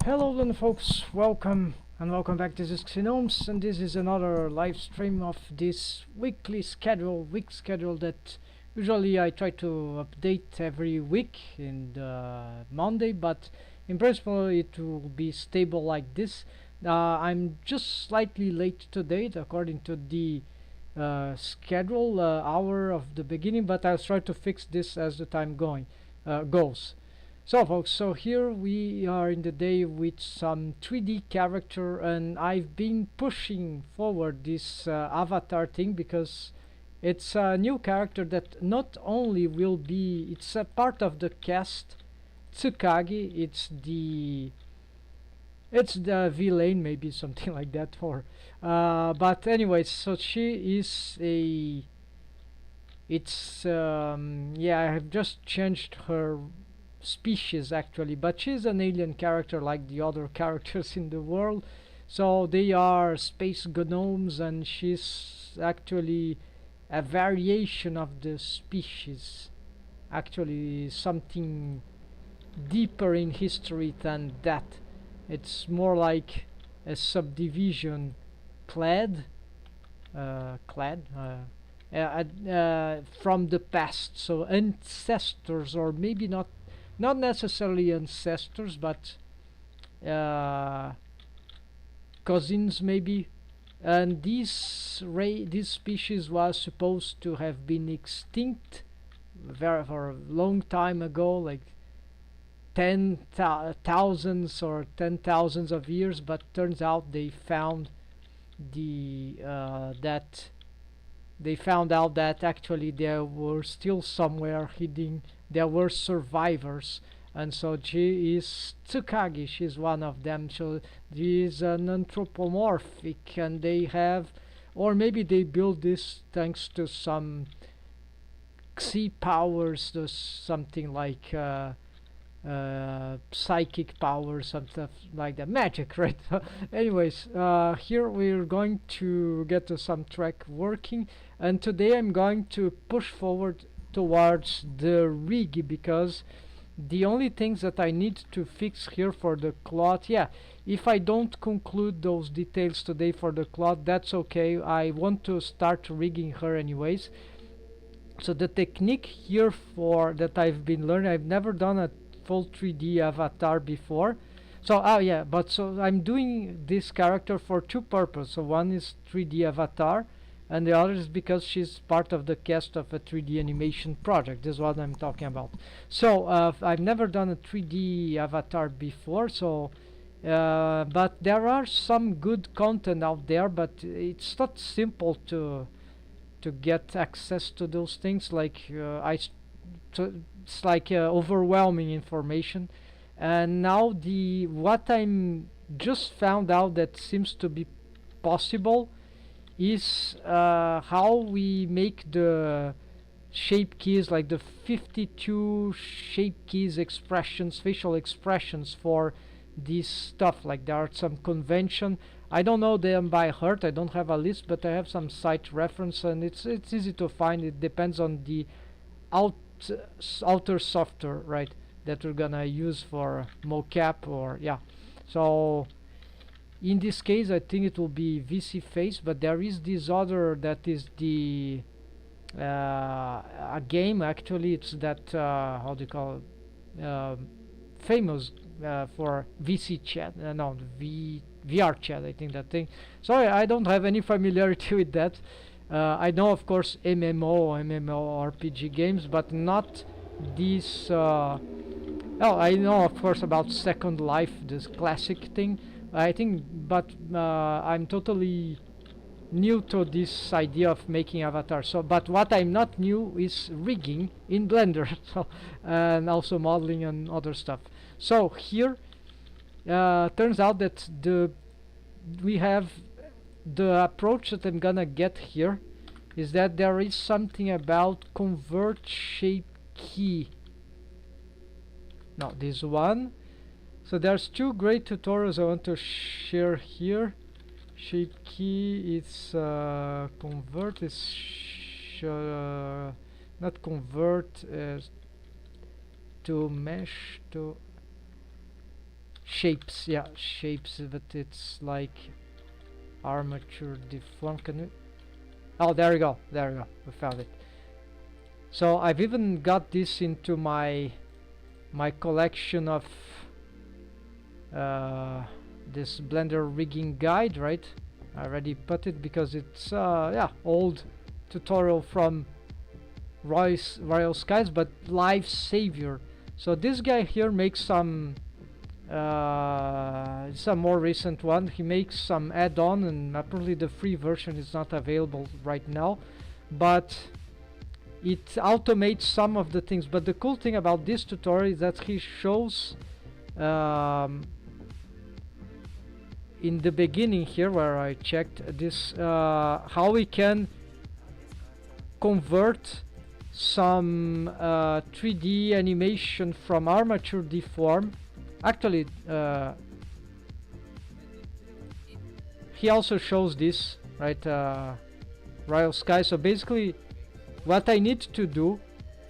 Hello then folks, welcome back. This is Xenomes, and this is another live stream of this week schedule that usually I try to update every week in Monday, but in principle it will be stable like this. I'm just slightly late today according to the schedule hour of the beginning, but I'll try to fix this as the time goes. So folks, so here we are in the day with some 3D character, and I've been pushing forward this avatar thing because it's a new character that not only will be, it's a part of the cast Tsukagi, it's the villain, maybe something like that for but anyways, so she is a, it's yeah, I have just changed her species actually, but she's an alien character like the other characters in the world. So they are space gnomes, and she's actually a variation of the species, actually something deeper in history than that. It's more like a subdivision clad from the past, so ancestors, or maybe not necessarily ancestors, but cousins maybe. And this species was supposed to have been extinct for a long time ago, like thousands or 10,000s of years, but turns out they found out that actually there were still somewhere hidden, there were survivors. And so she is Tsukagi, she's one of them. So she is an anthropomorphic, and they have, or maybe they built this thanks to some Xi powers, something like psychic powers, some stuff like that, magic, right? Anyways, here we're going to get some track working, and today I'm going to push forward towards the rig, because the only things that I need to fix here for the cloth, yeah, if I don't conclude those details today for the cloth, that's okay. I want to start rigging her anyways. So the technique here for that I've been learning, I've never done a full 3D avatar before. So yeah, but so I'm doing this character for two purposes. So one is 3D avatar, and the other is because she's part of the cast of a 3D animation project. This is what I'm talking about. So I've never done a 3D avatar before, so but there are some good content out there, but it's not simple to get access to those things. Like it's like overwhelming information. And now what I'm just found out that seems to be possible is how we make the shape keys, like the 52 shape keys expressions, facial expressions for this stuff. Like there are some convention, I don't know them by heart, I don't have a list, but I have some site reference, and it's easy to find. It depends on the outer software, right, that we're gonna use for mocap, or yeah. So in this case I think it will be VC face, but there is this other that is the a game actually. It's that how do you call it, famous for VC chat, no, VR chat, I think, that thing. Sorry, I don't have any familiarity with that. I know of course MMORPG games, but not these well, I know of course about Second Life, this classic thing, I think, but I'm totally new to this idea of making avatars. So, but what I'm not new is rigging in Blender, so, and also modeling and other stuff. So here turns out that we have the approach that I'm gonna get here is that there is something about convert shape key. No, this one. So there's two great tutorials I want to share here. Shape key, it's convert, is not convert, to mesh, to shapes, yeah, shapes, but it's like armature deform. Can we? Oh, there we go, we found it. So I've even got this into my collection of this Blender rigging guide, right? I already put it because it's yeah, old tutorial from Royal Skies, but life savior. So this guy here makes some more recent one. He makes some add-on, and apparently the free version is not available right now, but it automates some of the things. But the cool thing about this tutorial is that he shows in the beginning here, where I checked this, how we can convert some 3D animation from armature deform. Actually, he also shows this, right? Royal Sky. So basically, what I need to do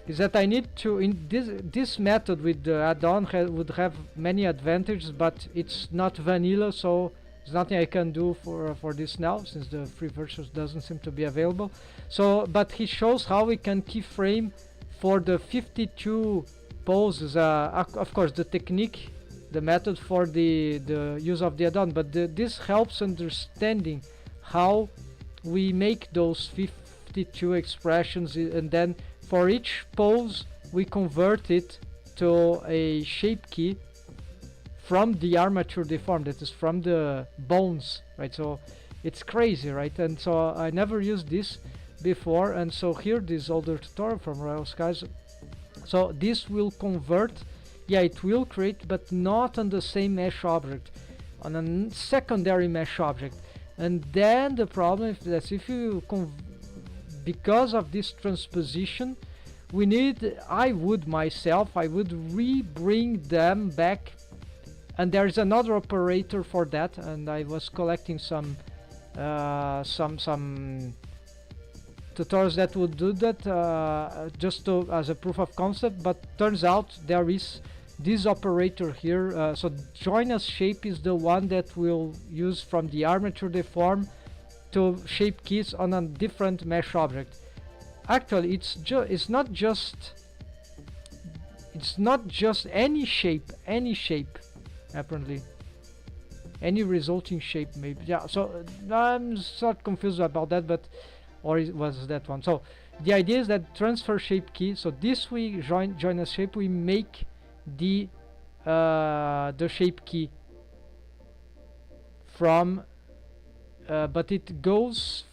is that I need to, in this method with the add-on would have many advantages, but it's not vanilla, so there's nothing I can do for this now, since the free version doesn't seem to be available. So, but he shows how we can keyframe for the 52 poses. Of course, the technique, the method for the use of the add-on, but this helps understanding how we make those 52 expressions, and then for each pose we convert it to a shape key from the armature deform, that is from the bones, right? So it's crazy, right? And so I never used this before, and so here this older tutorial from Royal Skies. So this will convert, yeah, it will create, but not on the same mesh object, on a secondary mesh object. And then the problem is that if you because of this transposition, we need, I would re-bring them back, and there is another operator for that, and I was collecting some tutorials that would do that, just as a proof of concept, but turns out there is this operator here. So join as shape is the one that will use from the armature deform to shape keys on a different mesh object. Actually, it's not just any shape, apparently any resulting shape, maybe. Yeah, so I'm sort of confused about that, but or it was that one. So the idea is that transfer shape key, so this we join as shape, we make the shape key from but it goes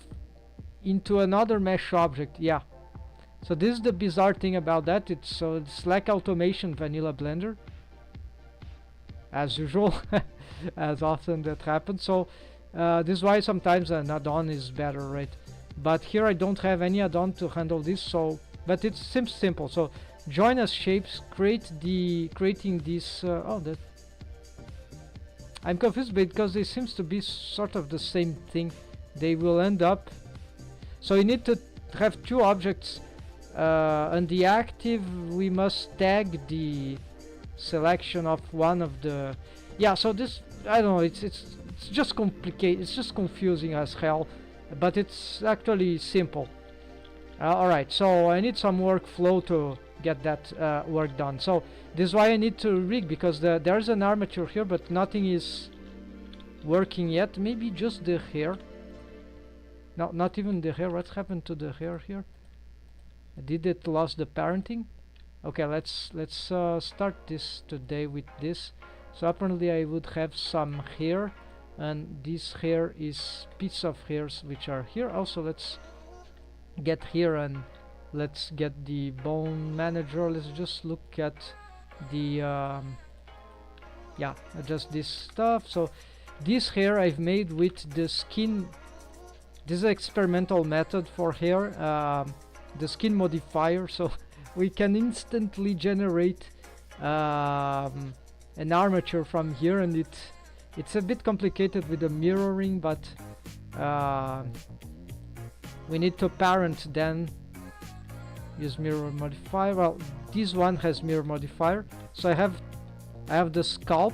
into another mesh object. Yeah, so this is the bizarre thing about that. It's like automation vanilla Blender, as usual, as often that happens. So this is why sometimes an add-on is better, right? But here I don't have any add-on to handle this, so but it seems simple. So join as shapes, creating this oh, that I'm confused because it seems to be sort of the same thing. They will end up, so you need to have two objects. On the active we must tag the selection of one of the, yeah, so this, I don't know, it's just complicated, it's just confusing as hell, but it's actually simple. Alright, so I need some workflow to get that work done. So this is why I need to rig, because there's an armature here, but nothing is working yet. Maybe just the hair. No, not even the hair. What happened to the hair here? Did it lost the parenting? Okay, let's start this today with this. So apparently I would have some hair, and this hair is piece of hairs which are here. Also, let's get here and let's get the bone manager. Let's just look at the yeah, just this stuff. So this hair I've made with the skin. This is an experimental method for hair, the skin modifier, so we can instantly generate an armature from here, and it's a bit complicated with the mirroring, but we need to parent then use mirror modifier. Well, this one has mirror modifier, so I have the scalp,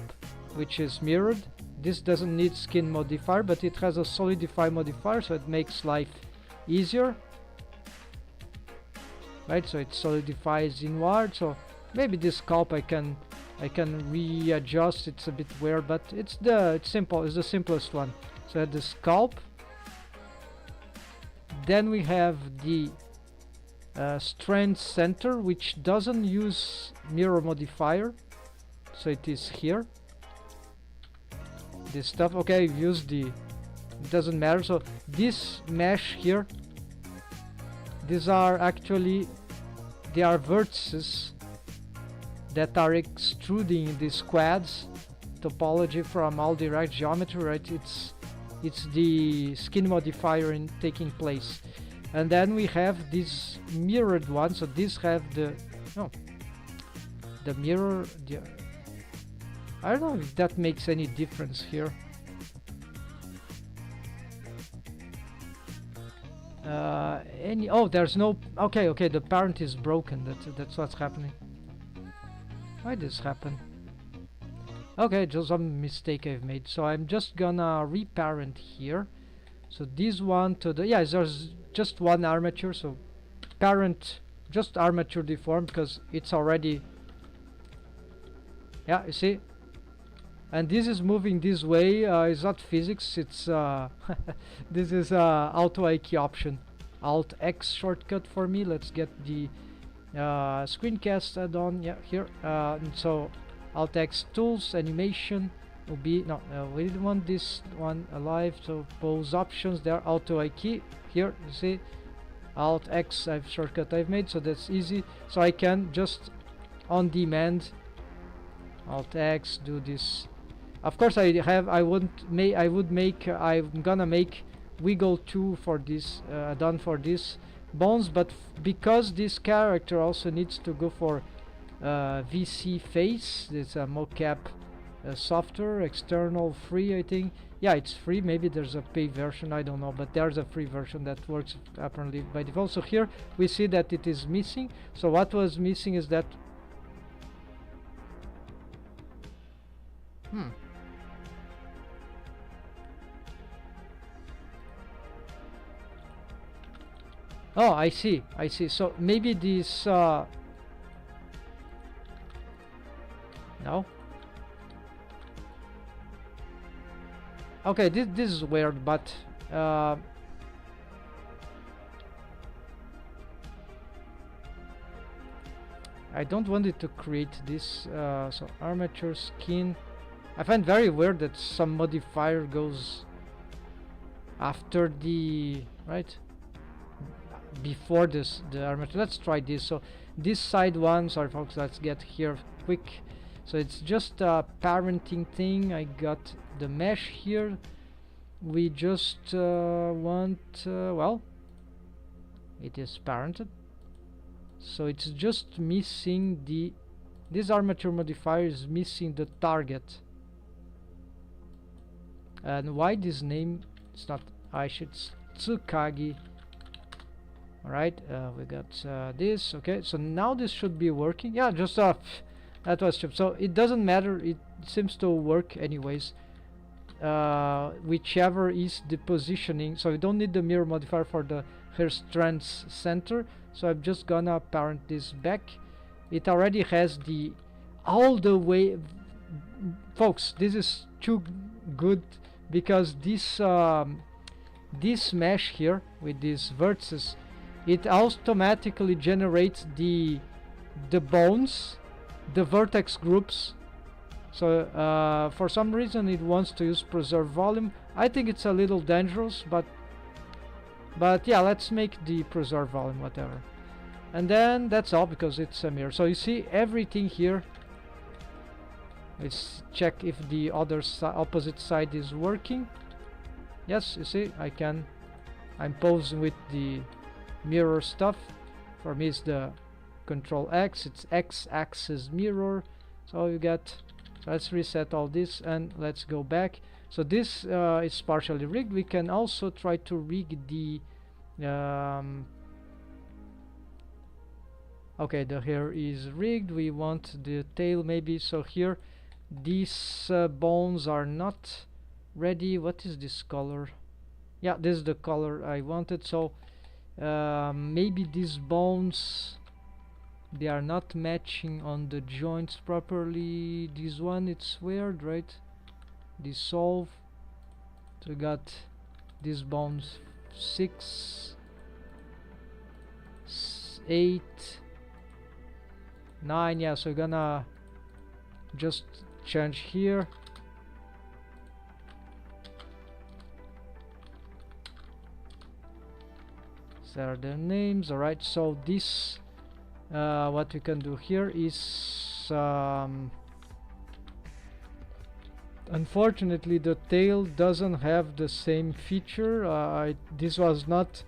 which is mirrored. This doesn't need skin modifier, but it has a solidify modifier, so it makes life easier, right? So it solidifies inward. So maybe this sculpt I can readjust. It's a bit weird, but it's simple. It's the simplest one. So the sculpt. Then we have the strand center, which doesn't use mirror modifier, so it is here. This stuff, okay, I've used the, it doesn't matter. So this mesh here, these are actually, they are vertices that are extruding the squads topology from all direct geometry, right? It's the skin modifier in taking place. And then we have this mirrored one, so these have the mirror, I don't know if that makes any difference here. There's no, okay, the parent is broken. That's what's happening. Why did this happen? Okay, just some mistake I've made. So I'm just gonna reparent here. So this one to the, yeah, there's just one armature, so parent just armature deformed because it's already, yeah, you see. And this is moving this way. It's not physics, it's this is auto IK option. Alt X shortcut for me. Let's get the screencast add-on, yeah, here. So Alt X tools, animation will be, no, we didn't want this one alive, so pose options, there, auto IK, here, you see, Alt X, shortcut I've made, so that's easy. So I can just on demand Alt X do this. Of course, I'm gonna make wiggle 2 for this, done for this bones, but because this character also needs to go for VC face, it's a mocap software, external free, I think. Yeah, it's free. Maybe there's a paid version, I don't know, but there's a free version that works apparently by default. So here we see that it is missing. So what was missing is that oh, I see. So maybe this no, okay, this is weird, but I don't want it to create this. So armature skin, I find very weird that some modifier goes after the, right, before this, the armature. Let's try this. So this side one, sorry folks, let's get here quick. So it's just a parenting thing. I got the mesh here. We just want well, it is parented, so it's just missing the, this armature modifier is missing the target. And why this name, it's not Tsukagi. Alright, we got this. Okay, so now this should be working. Yeah, just that was stupid. So it doesn't matter, it seems to work anyways, whichever is the positioning. So we don't need the mirror modifier for the hair strands center, so I'm just gonna parent this back. It already has the all the way, folks, this is too good, because this this mesh here with these vertices, it automatically generates the bones, the vertex groups. So for some reason it wants to use preserve volume. I think it's a little dangerous, but yeah, let's make the preserve volume, whatever. And then that's all, because it's a mirror. So you see everything here. Let's check if the other opposite side is working. Yes, you see, I'm posing with the mirror stuff. For me it's the Control X, it's X-axis mirror. So you get, so let's reset all this and let's go back. So this is partially rigged. We can also try to rig the okay, the hair is rigged. We want the tail maybe. So here these bones are not ready. What is this color? Yeah, this is the color I wanted. So maybe these bones, they are not matching on the joints properly. This one, it's weird, right? Dissolve. So we got these bones 6, 8, 9. Yeah, so we're gonna just change here. These are their names. Alright, so this what we can do here is unfortunately the tail doesn't have the same feature. This was not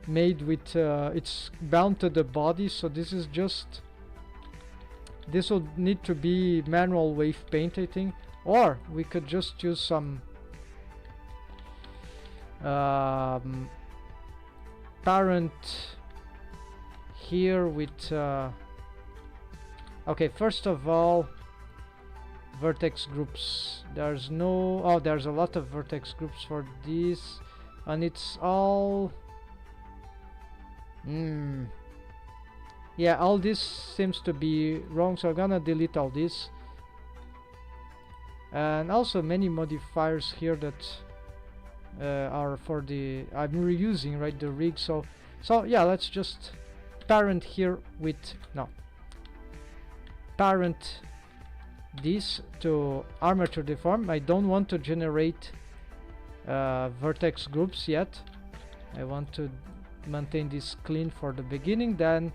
made with it's bound to the body, so this is just, this will need to be manual wave paint, I think, or we could just use some parent here with okay, first of all, vertex groups. There's no, oh, there's a lot of vertex groups for this, and it's all yeah, all this seems to be wrong, so I'm gonna delete all this. And also many modifiers here that are for the, I'm reusing, right, the rig. So yeah, let's just parent here with, no, parent this to armature deform. I don't want to generate vertex groups yet. I want to maintain this clean for the beginning. Then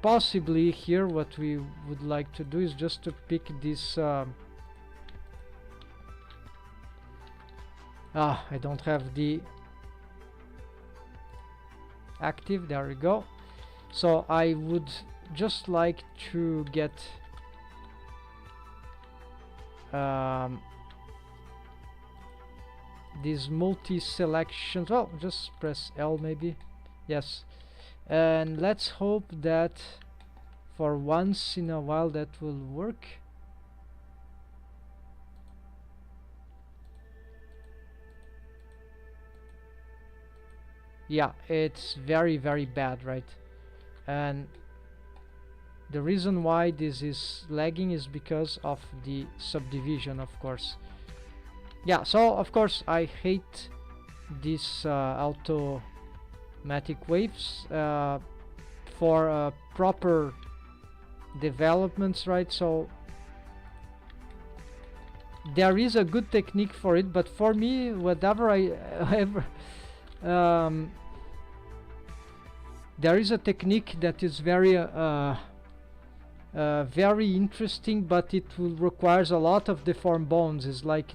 possibly here what we would like to do is just to pick this I don't have the active, there we go. So I would just like to get these multi-selections. Well, just press L maybe. Yes, and let's hope that for once in a while that will work. Yeah, it's very bad, right? And the reason why this is lagging is because of the subdivision, of course. Yeah, so of course I hate these automatic waves for proper developments, right? So there is a good technique for it, but for me, whatever I ever there is a technique that is very very interesting, but it will requires a lot of deformed bones. It's like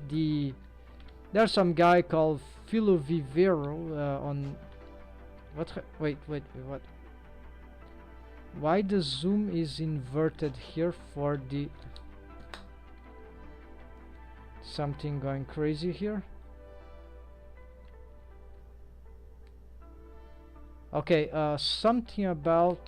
there's some guy called Philo Vivero on what? Wait, what? Why the zoom is inverted here for the something going crazy here? Okay, something about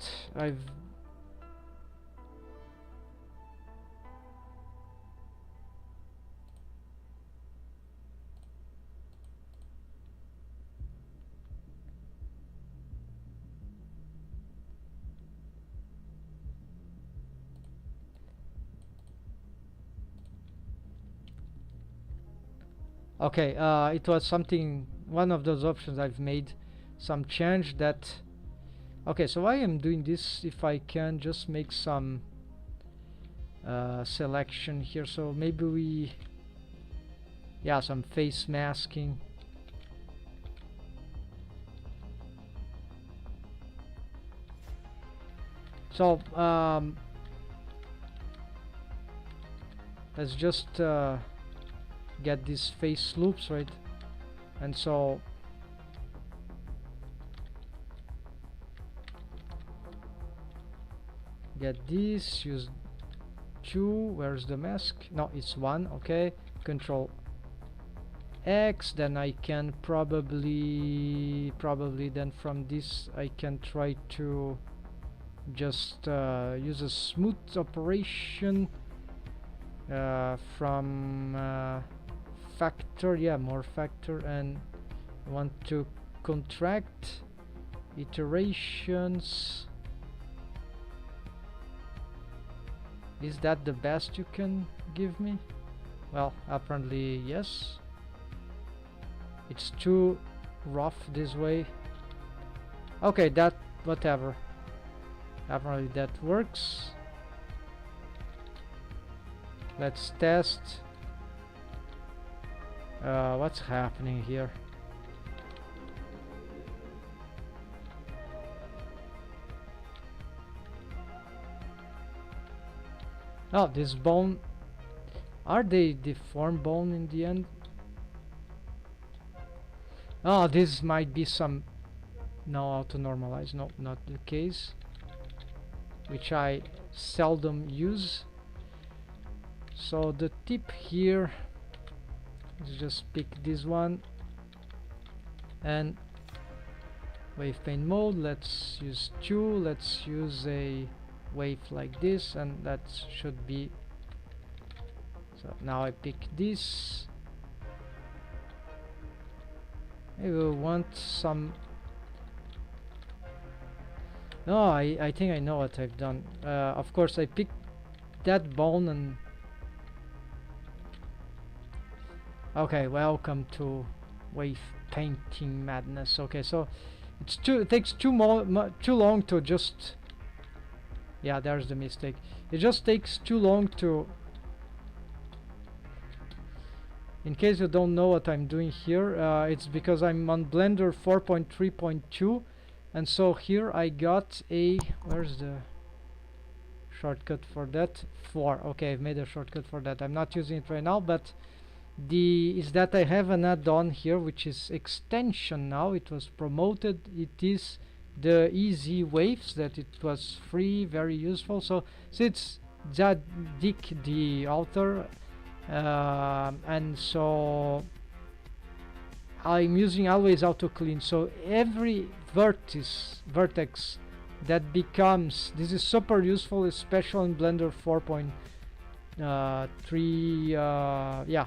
okay, it was something, one of those options I've made some change that, okay, so I am doing this. If I can just make some selection here, so maybe we, yeah, some face masking. So let's just get these face loops, right? And so get this, use 2, where's the mask? No, it's 1, okay. Control X, then I can probably then from this I can try to just use a smooth operation. from factor, yeah, more factor, and want to contract iterations. Is that the best you can give me? Well, apparently yes. It's too rough this way. Okay, that, whatever. Apparently that works. Let's test. What's happening here? Oh, this bone. Are they deformed bone in the end? Oh, this might be some. No, auto normalize. No, not the case. Which I seldom use. So the tip here is just pick this one and wave paint mode. Let's use 2. Let's use a wave like this, and that should be. So now I pick this. I will want some. No, I think I know what I've done. Of course I picked that bone and okay, welcome to wave painting madness. Okay, so it takes too long to just. Yeah, there's the mistake. It just takes too long to. In case you don't know what I'm doing here, it's because I'm on Blender 4.3.2, and so here I got a. Where's the shortcut for that? 4. Okay, I've made a shortcut for that. I'm not using it right now, but is that I have an add-on here which is extension now. It was promoted. It is the easy waves, that it was free, very useful. So it's Dick the author, and so I'm using always auto clean. So every vertex that becomes, this is super useful, especially in Blender 4.3, yeah,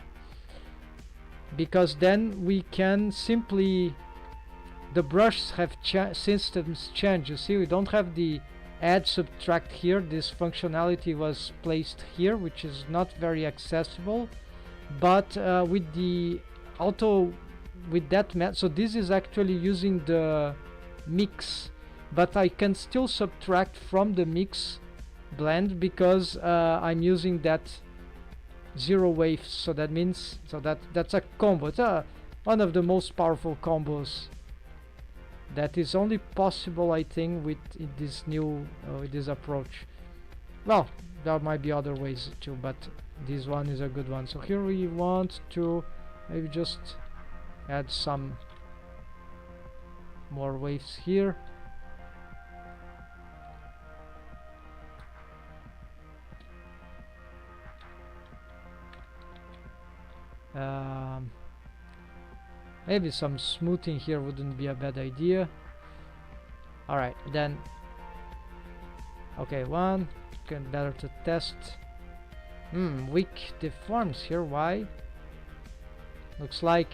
because then we can simply, the brushes have systems change. You see, we don't have the add subtract here. This functionality was placed here, which is not very accessible, but with the auto, with that so this is actually using the mix, but I can still subtract from the mix blend because I'm using that 0 waves. So that means, so that's a combo. It's one of the most powerful combos that is only possible, I think, with this new with this approach. Well, there might be other ways too, but this one is a good one. So here we want to maybe just add some more waves here. Maybe some smoothing here wouldn't be a bad idea. Alright, then okay, one can better to test. Weak deforms here. Why? Looks like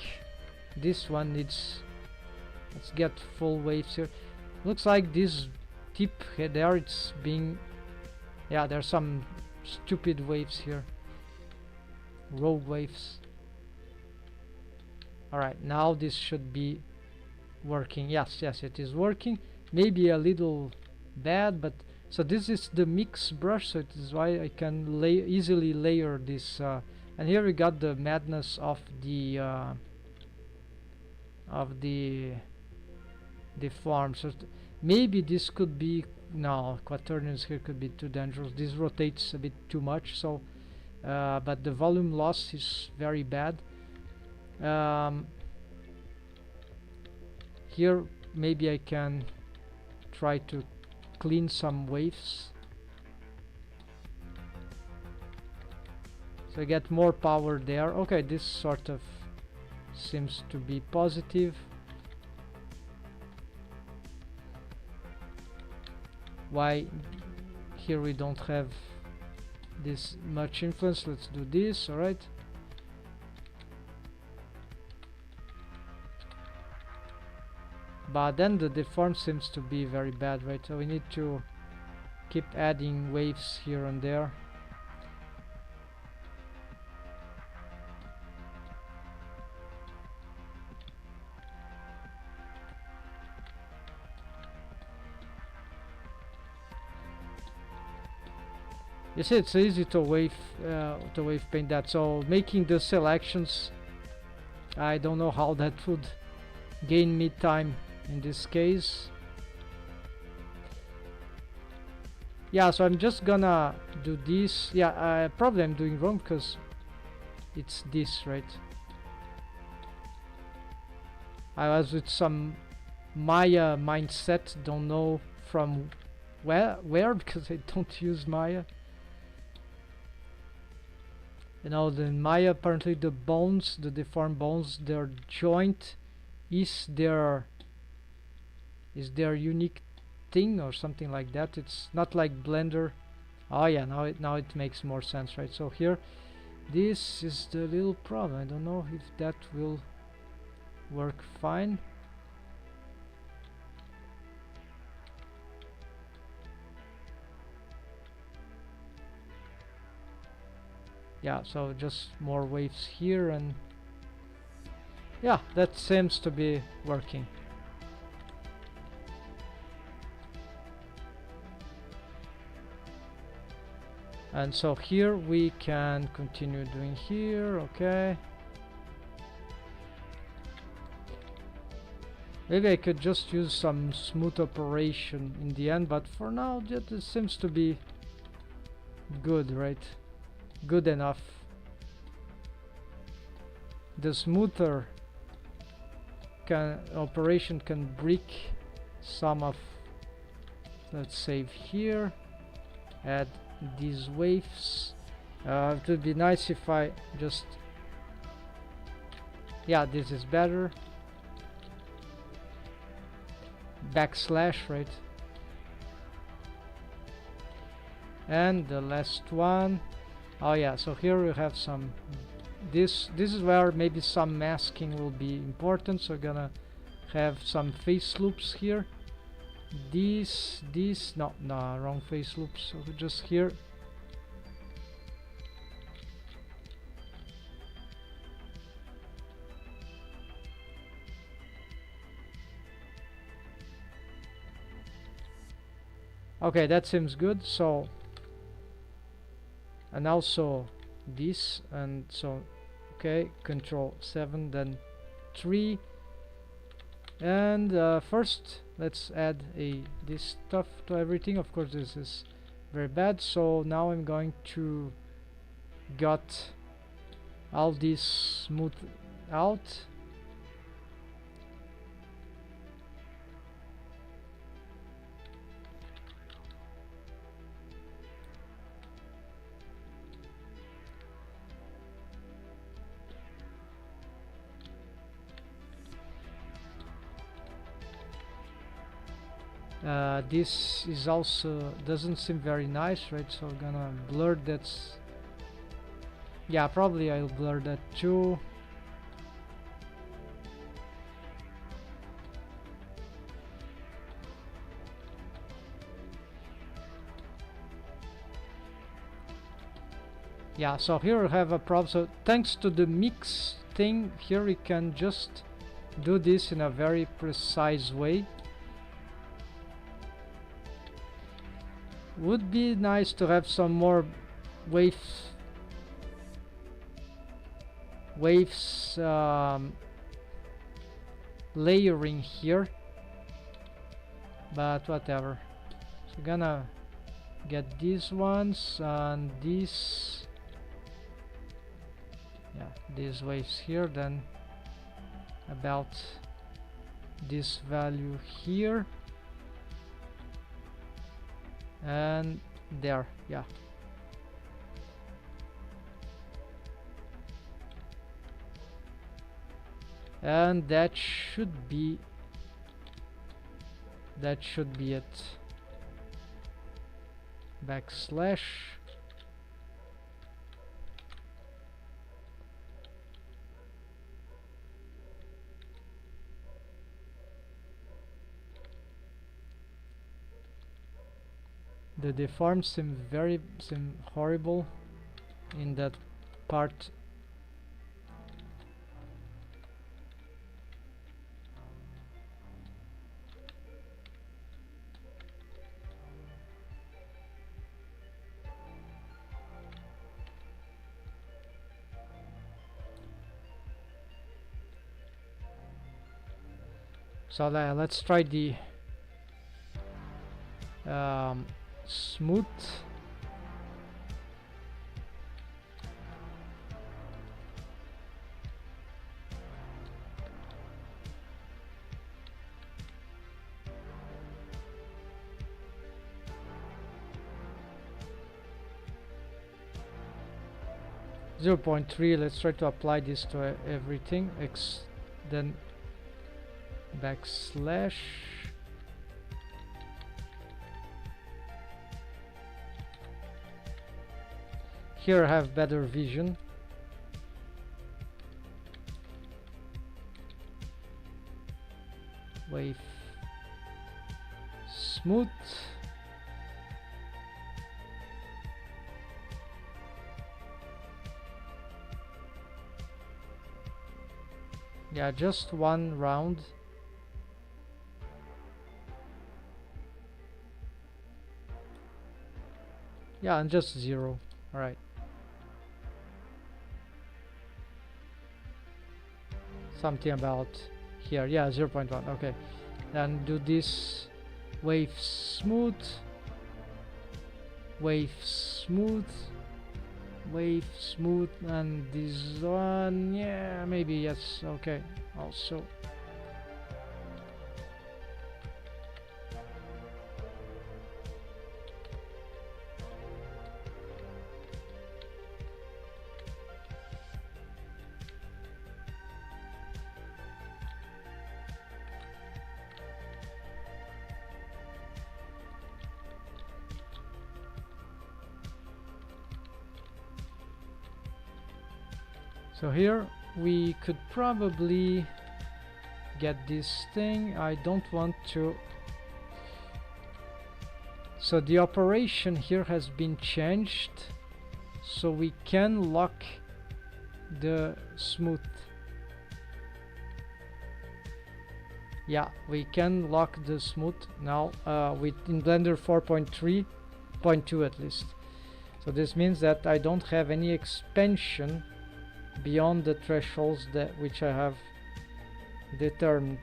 this one needs, let's get full waves here. Looks like this tip there, it's being, yeah, there's some stupid waves here, rogue waves. Alright, now this should be working. Yes, it is working. Maybe a little bad, but so this is the mix brush, so it is why I can easily layer this. And here we got the madness of the deform. So maybe this could be, no, quaternions here could be too dangerous. This rotates a bit too much, so but the volume loss is very bad. Here maybe I can try to clean some waves, so I get more power there. Okay, this sort of seems to be positive. Why here we don't have this much influence. Let's do this. All right. But then the deform seems to be very bad, right? So we need to keep adding waves here and there. You see, it's easy to wave paint that. So making the selections, I don't know how that would gain me time in this case. Yeah, so I'm just gonna do this. Yeah, probably I'm doing wrong because it's this, right? I was with some Maya mindset, don't know from where because I don't use Maya. You know, in Maya apparently the bones, the deformed bones, their joint is their unique thing or something like that. It's not like Blender. Oh yeah, now it makes more sense, right? So here, this is the little problem. I don't know if that will work fine. Yeah, so just more waves here, and yeah, that seems to be working. And so here we can continue doing here. Okay, maybe I could just use some smooth operation in the end, but for now that seems to be good, right? Good enough. The smoother operation can break some of. Let's save here, add these waves. It would be nice if I just, yeah, this is better. Backslash, right? And the last one. Oh yeah, so here we have some, this is where maybe some masking will be important. So we're gonna have some face loops here. This no, wrong face loops. So just here. Okay, that seems good. So, and also this, and so okay, control 7, then 3, and first let's add this stuff to everything. Of course this is very bad, so now I'm going to got all this smooth out. This is also doesn't seem very nice, right? So I'm gonna blur that. Yeah, probably I'll blur that too. Yeah, so here we have a problem. So thanks to the mix thing here, we can just do this in a very precise way. Would be nice to have some more waves layering here, but whatever. So we're gonna get these ones and these, yeah, these waves here, then about this value here and there. Yeah, and that should be it. Backslash, The deform seem horrible in that part. So let's try the smooth. 0.3. Let's try to apply this to everything. Then backslash. Here I have better vision. Wave smooth. Yeah, just one round. Yeah, and just 0. All right. Something about here. Yeah, 0.1. Okay. Then do this wave smooth. Wave smooth. Wave smooth, and this one, yeah, maybe yes. Okay, also so here we could probably get this thing. I don't want to. So the operation here has been changed, so we can lock the smooth. Yeah, we can lock the smooth now with in Blender 4.3.2 at least. So this means that I don't have any expansion beyond the thresholds that which I have determined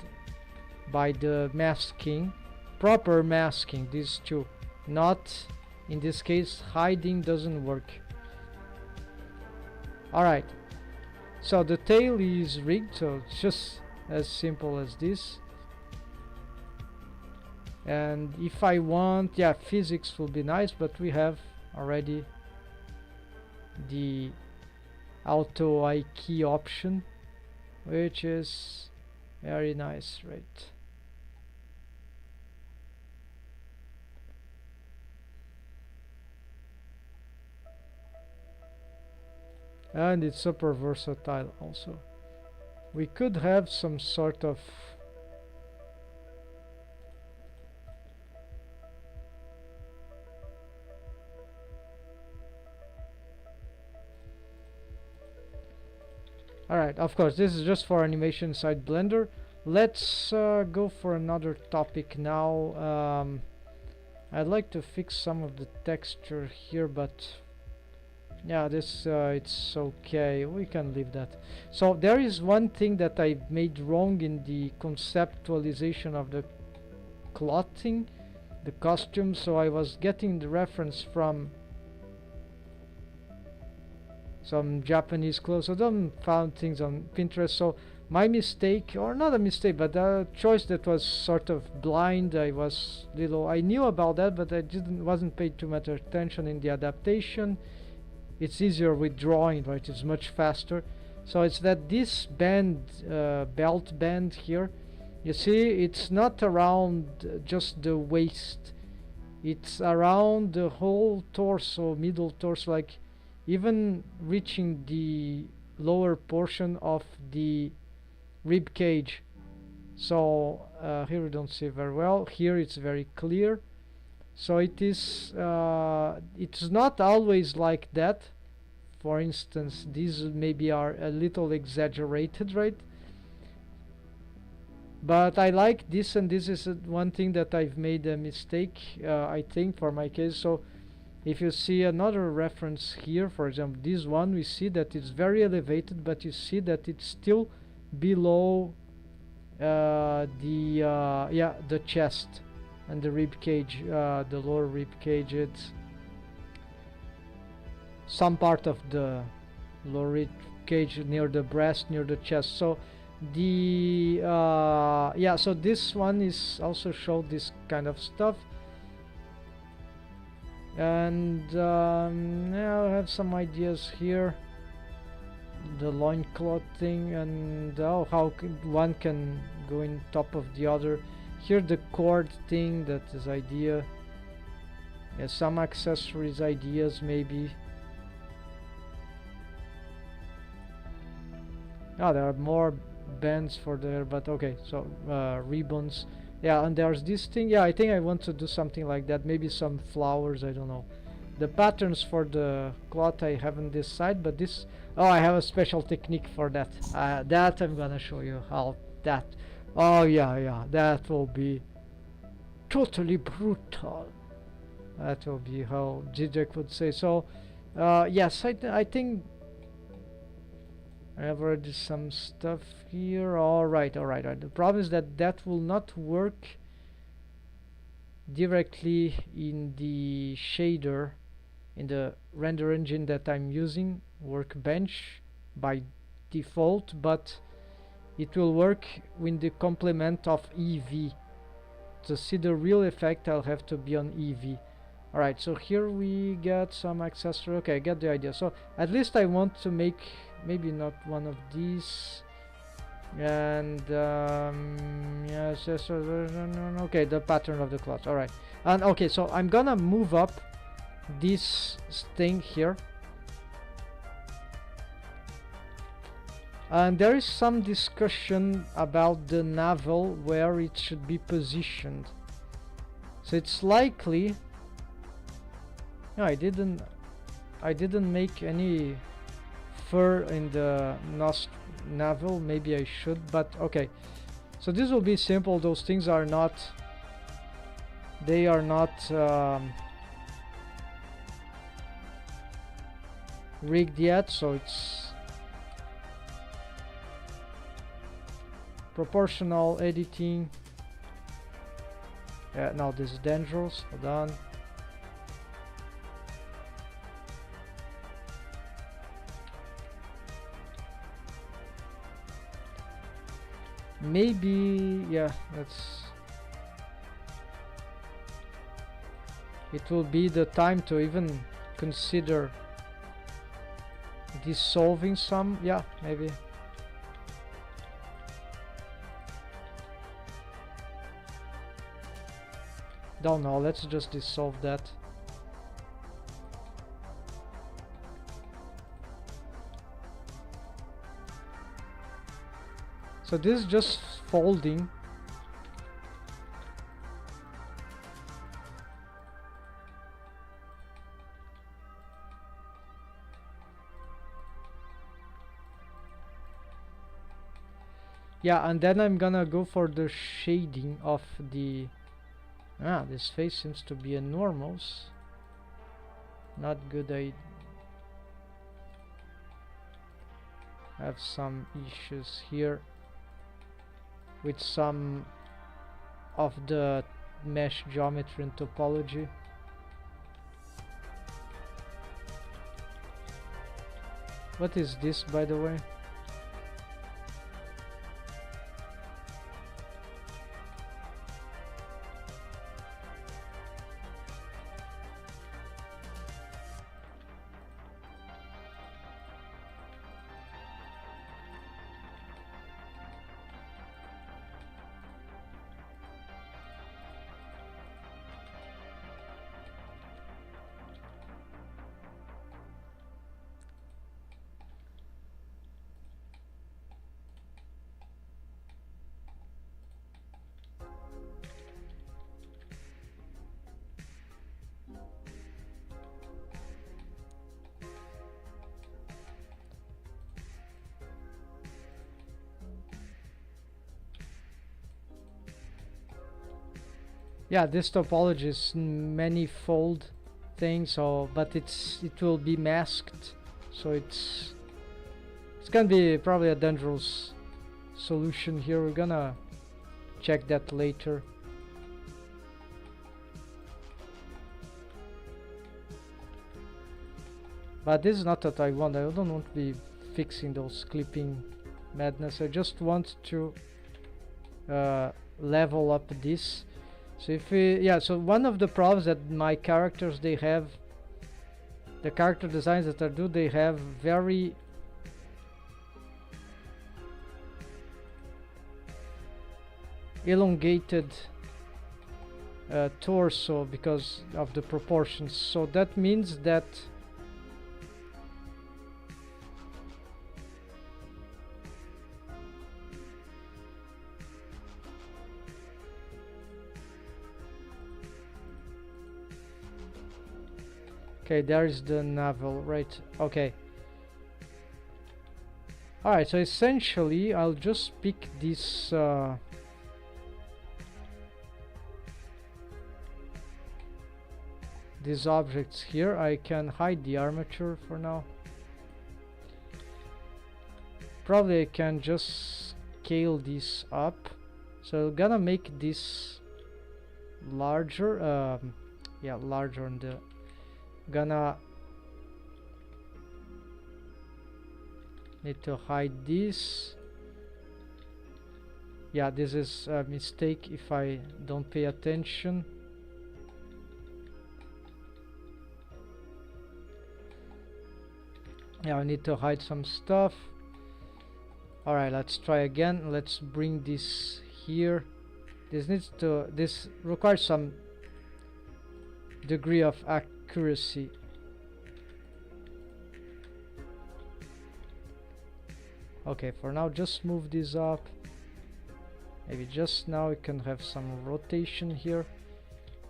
by the masking, proper masking, these two. Not in this case, hiding doesn't work. Alright, so the tail is rigged, so it's just as simple as this. And if I want, yeah, physics will be nice, but we have already the auto I key option, which is very nice, right? And it's super versatile also. We could have some sort of alright, of course, this is just for animation inside Blender. Let's go for another topic now. I'd like to fix some of the texture here, but yeah, this it's okay, we can leave that. So there is one thing that I made wrong in the conceptualization of the clothing, the costume. So I was getting the reference from some Japanese clothes. I don't found things on Pinterest, so my mistake, or not a mistake, but a choice that was sort of blind. I knew about that, but I wasn't paid too much attention in the adaptation. It's easier with drawing, right? It's much faster. So it's that this band, belt band here, you see, it's not around just the waist, it's around the whole torso, middle torso, like even reaching the lower portion of the rib cage. So here we don't see very well. Here it's very clear. So it is it's not always like that. For instance, these maybe are a little exaggerated, right? But I like this, and this is one thing that I've made a mistake, I think, for my case. So if you see another reference here, for example, this one, we see that it's very elevated, but you see that it's still below the chest and the rib cage, the lower rib cage. It's some part of the lower rib cage near the breast, near the chest. So the so this one is also showed this kind of stuff. And yeah, I have some ideas here. The loincloth thing, and how one can go in top of the other. Here the cord thing, that is idea. Yeah, some accessories ideas maybe. Oh, there are more bands for there, but okay, so ribbons. Yeah, and there's this thing. Yeah, I think I want to do something like that. Maybe some flowers, I don't know. The patterns for the cloth I haven't decided, but this... Oh, I have a special technique for that. That I'm gonna show you how that... Oh, yeah, that will be totally brutal. That will be how Zizek would say. So, yes, I think I have already some stuff here. Alright. The problem is that that will not work directly in the shader, in the render engine that I'm using, Workbench, by default, but it will work with the complement of EV. To see the real effect, I'll have to be on EV. Alright, so here we get some accessory. Okay, I get the idea. So at least I want to make maybe not one of these. And yes, okay, the pattern of the cloth. Alright, and okay, so I'm gonna move up this thing here, and there is some discussion about the navel, where it should be positioned. So it's likely... No, I didn't make any fur in the navel. Maybe I should, but okay. So this will be simple. Those things are not... They are not rigged yet, so it's proportional editing. Yeah, now this is dangerous. Hold on. Maybe, yeah, that's... It will be the time to even consider dissolving some. Yeah, maybe. Don't know, let's just dissolve that. So this is just folding. Yeah, and then I'm gonna go for the shading of the... this face seems to be enormous. Not good. I have some issues here with some of the mesh geometry and topology. What is this, by the way? Yeah, this topology is manifold thing, so but it will be masked, so it's gonna be probably a dangerous solution here. We're gonna check that later. But this is not what I want. I don't want to be fixing those clipping madness. I just want to level up this. So if we, yeah, so one of the problems that my characters, they have, the character designs that I do, they have very elongated torso because of the proportions. So that means that okay, there is the navel, right? Okay. Alright, so essentially I'll just pick this these objects here. I can hide the armature for now. Probably I can just scale this up. So I'm gonna make this larger. Yeah, larger on the. Gonna need to hide this. Yeah, this is a mistake if I don't pay attention. Yeah, I need to hide some stuff. Alright, let's try again. Let's bring this here. This requires some degree of accuracy. Okay, for now just move this up. Maybe just now we can have some rotation here.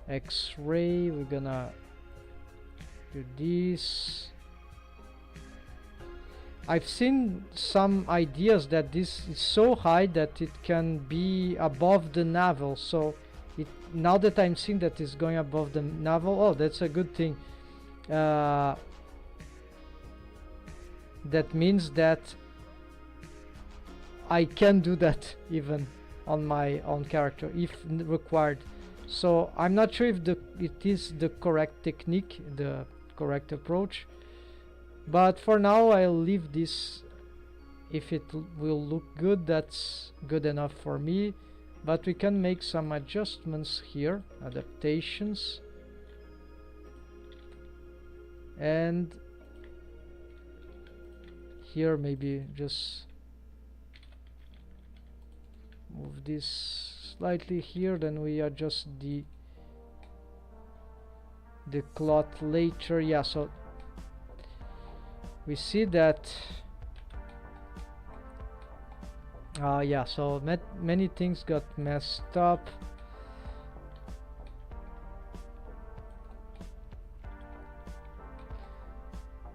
X-ray, we're gonna do this. I've seen some ideas that this is so high that it can be above the navel, so now that I'm seeing that it's going above the navel, oh, that's a good thing. That means that I can do that even on my own character if required. So I'm not sure if it is the correct technique, the correct approach, but for now I'll leave this. If it will look good, that's good enough for me. But we can make some adjustments here, adaptations, and here maybe just move this slightly here, then we adjust the cloth later. Yeah, so we see that yeah, so many things got messed up.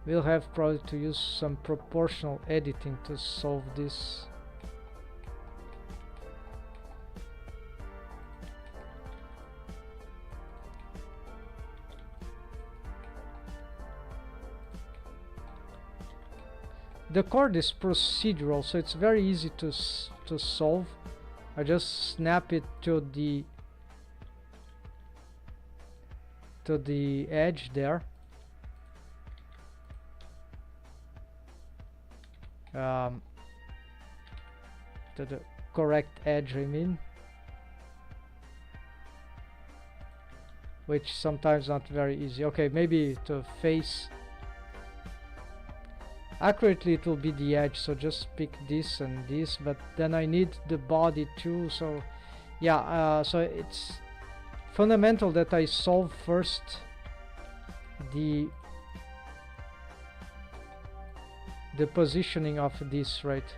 We'll have probably to use some proportional editing to solve this. The chord is procedural, so it's very easy to solve. I just snap it to the edge there. To the correct edge, I mean, which sometimes not very easy. Okay, maybe to face accurately it will be the edge, so just pick this and this, but then I need the body too. So yeah, so it's fundamental that I solve first the positioning of this, right?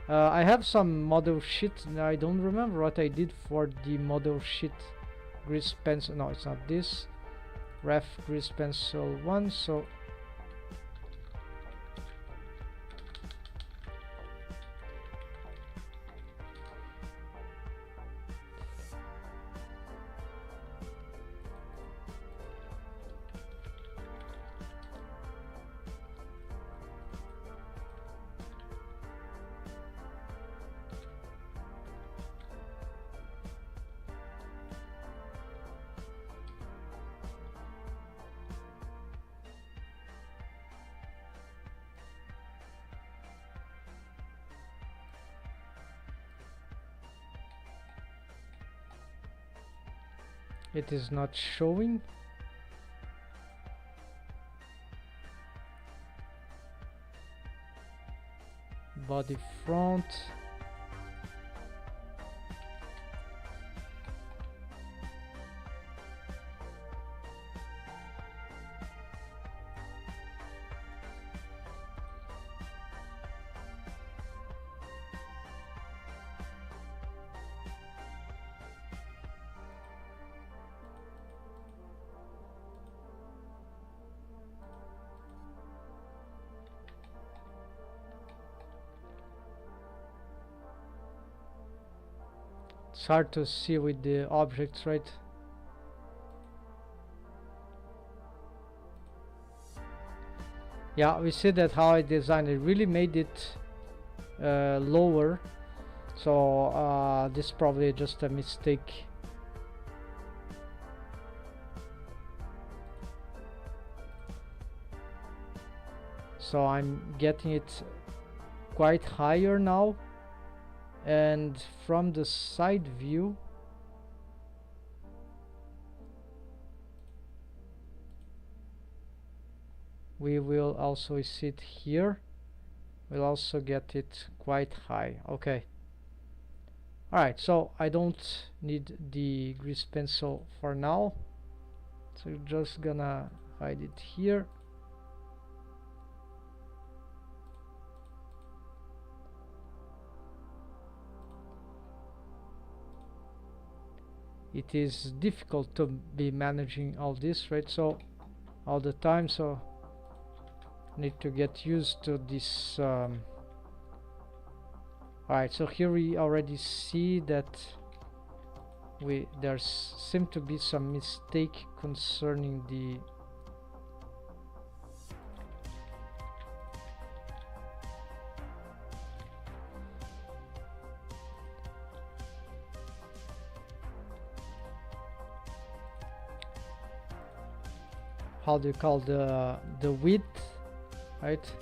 I have some model sheet. I don't remember what I did for the model sheet. Grease pencil, no, it's not this. Ref grease pencil 1, so it is not showing. Body front. It's hard to see with the objects, right? Yeah, we see that how I designed it really made it lower, so this is probably just a mistake. So I'm getting it quite higher now. And from the side view, we will also see it here. We'll also get it quite high. Okay. Alright, so I don't need the grease pencil for now. So we're just gonna hide it here. It is difficult to be managing all this, right? So all the time, so need to get used to this. Alright, so here we already see that there seem to be some mistake concerning the how do you call the width, right?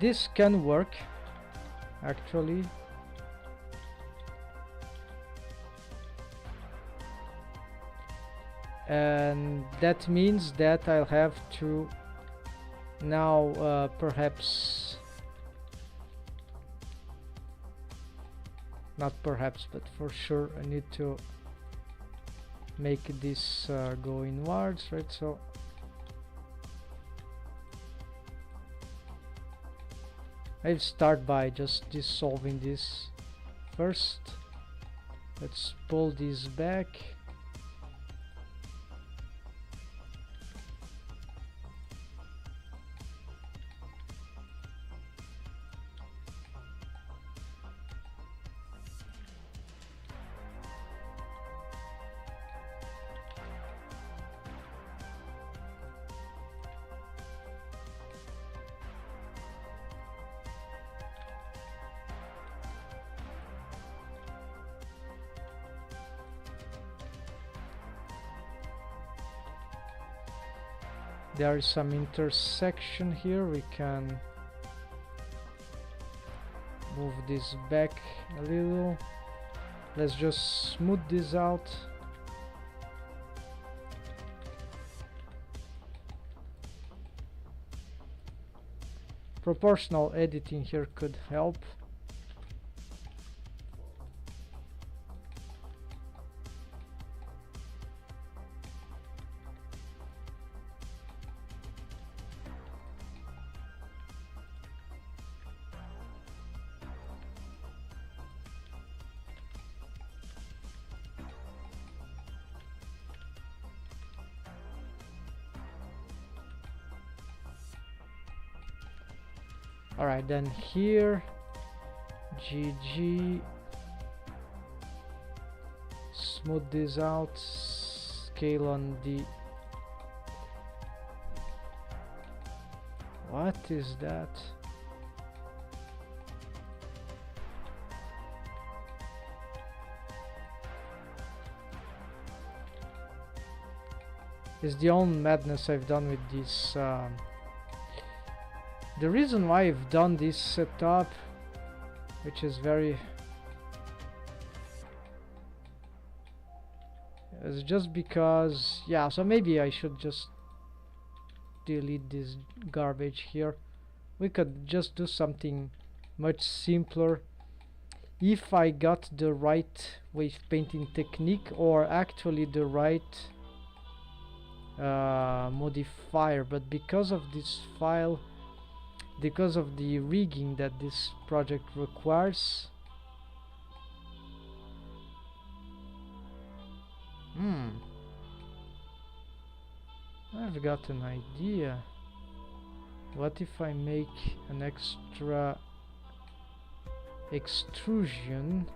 This can work actually. And that means that I'll have to now perhaps not perhaps but for sure I need to make this go inwards, right? So I'll start by just dissolving this first. Let's pull this back. There is some intersection here. We can move this back a little. Let's just smooth this out. Proportional editing here could help. Alright, then here GG, smooth this out, scale on the, what is that? It's the own madness I've done with this. The reason why I've done this setup, which is very It's just because, yeah, so maybe I should just delete this garbage here. We could just do something much simpler if I got the right wave painting technique, or actually the right modifier. But because of this file, because of the rigging that this project requires, I've got an idea. What if I make an extra extrusion?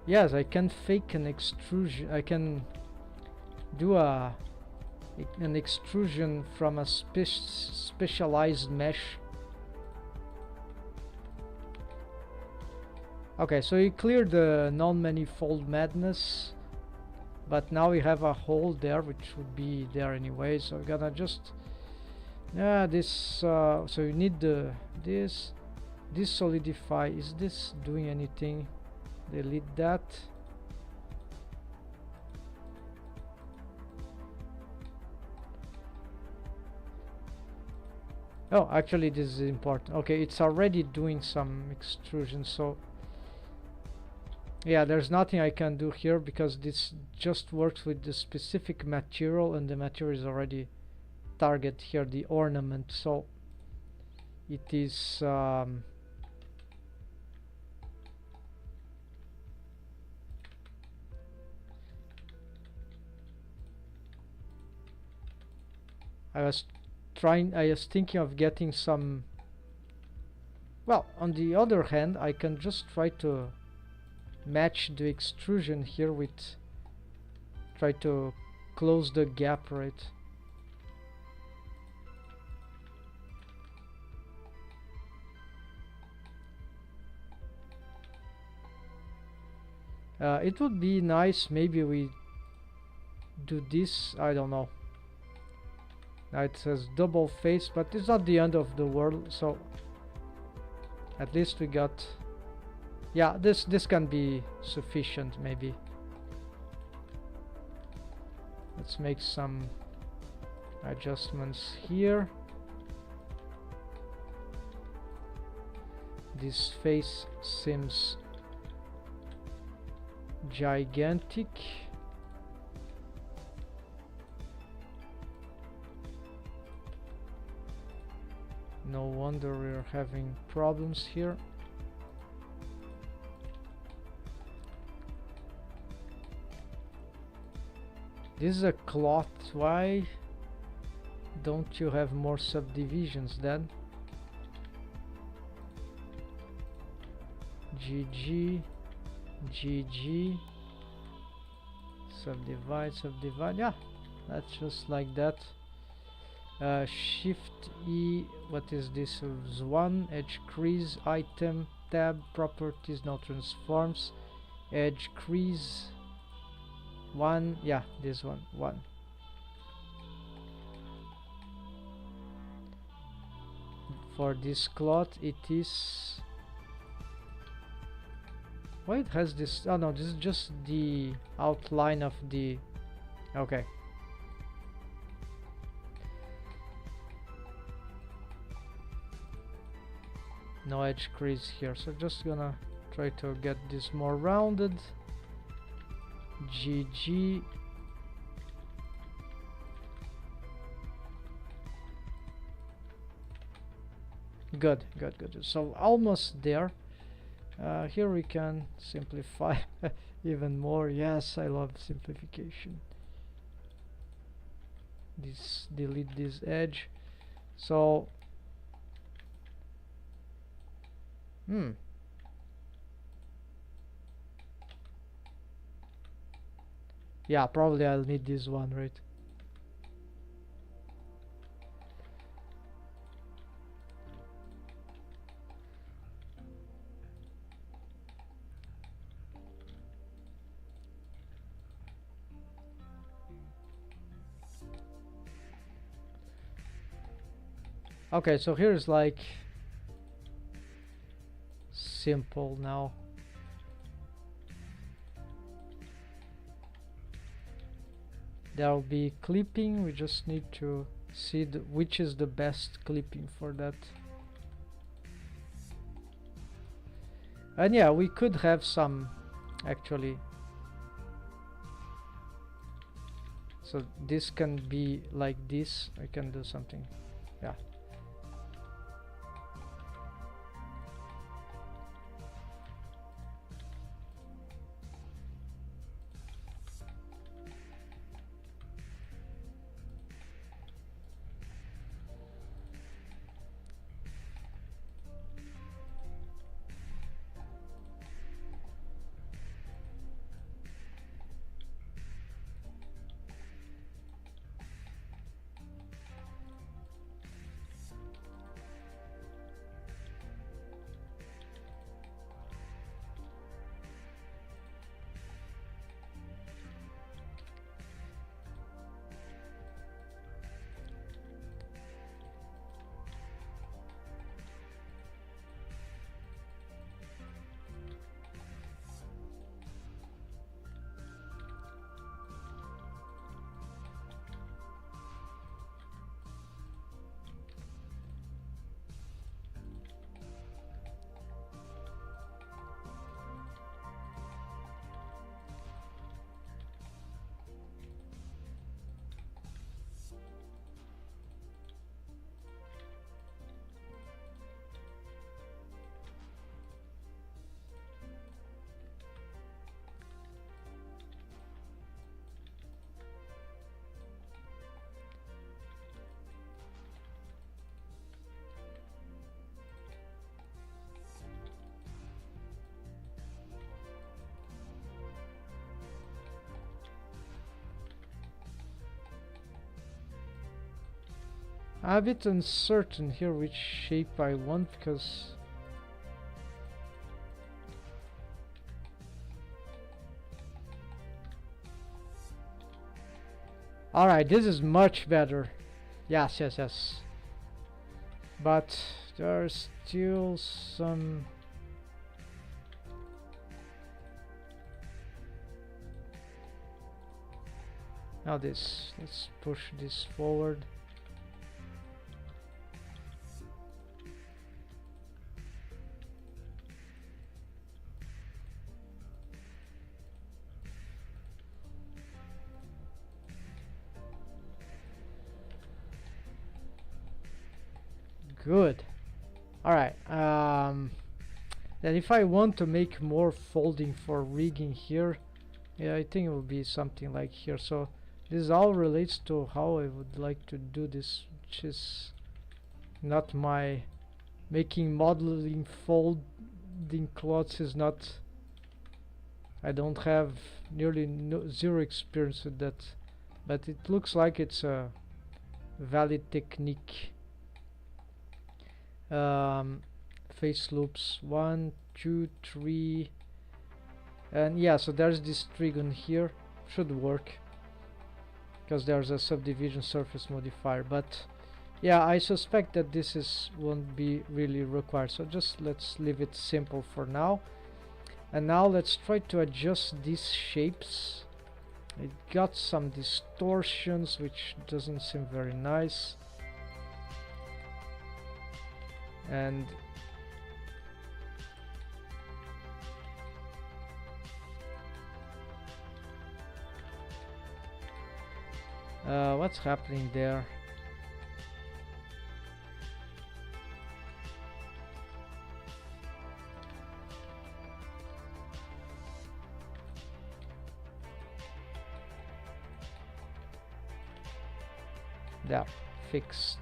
Yes, I can fake an extrusion. I can do an extrusion from a specialized mesh. Okay, so you cleared the non-manifold madness, but now we have a hole there, which would be there anyway. So we're gonna just this. So you need this solidify. Is this doing anything? Delete that. Oh, actually this is important. Okay, it's already doing some extrusion, so yeah, there's nothing I can do here because this just works with the specific material, and the material is already target here, the ornament. So it is I was thinking of getting some. Well, on the other hand, I can just try to match the extrusion here with, try to close the gap, right? It would be nice, maybe we do this, I don't know. Now it says double face, but it's not the end of the world, so at least we got, yeah, this can be sufficient maybe. Let's make some adjustments here. This face seems gigantic. No wonder we're having problems here. This is a cloth. Why don't you have more subdivisions then? GG, GG, subdivide, yeah, that's just like that. Shift E, what is this? One edge crease, item, tab, properties, no transforms, edge crease, one, yeah, this one. For this cloth it is, why it has this? Oh no, this is just the outline of the, okay. No edge crease here, so just gonna try to get this more rounded. GG. Good. So almost there. Here we can simplify even more. Yes, I love simplification. This, delete this edge. So yeah, probably I'll need this one, right? Okay, so here's like simple now. There'll be clipping. We just need to see which is the best clipping for that. And yeah, we could have some actually. So this can be like this. I can do something. Yeah. I'm a bit uncertain here which shape I want because alright, this is much better. Yes, yes, yes. But there are still some. Now this, let's push this forward. Good. Alright, then if I want to make more folding for rigging here, yeah, I think it will be something like here. So this all relates to how I would like to do this, which is not my making modeling folding cloths is not. I don't have nearly zero experience with that, but it looks like it's a valid technique. Face loops 1, 2, 3, and yeah, so there's this trigon here. Should work because there's a subdivision surface modifier, but yeah, I suspect that this won't be really required, so just let's leave it simple for now. And now let's try to adjust these shapes. It got some distortions which doesn't seem very nice. And what's happening there? There, fixed.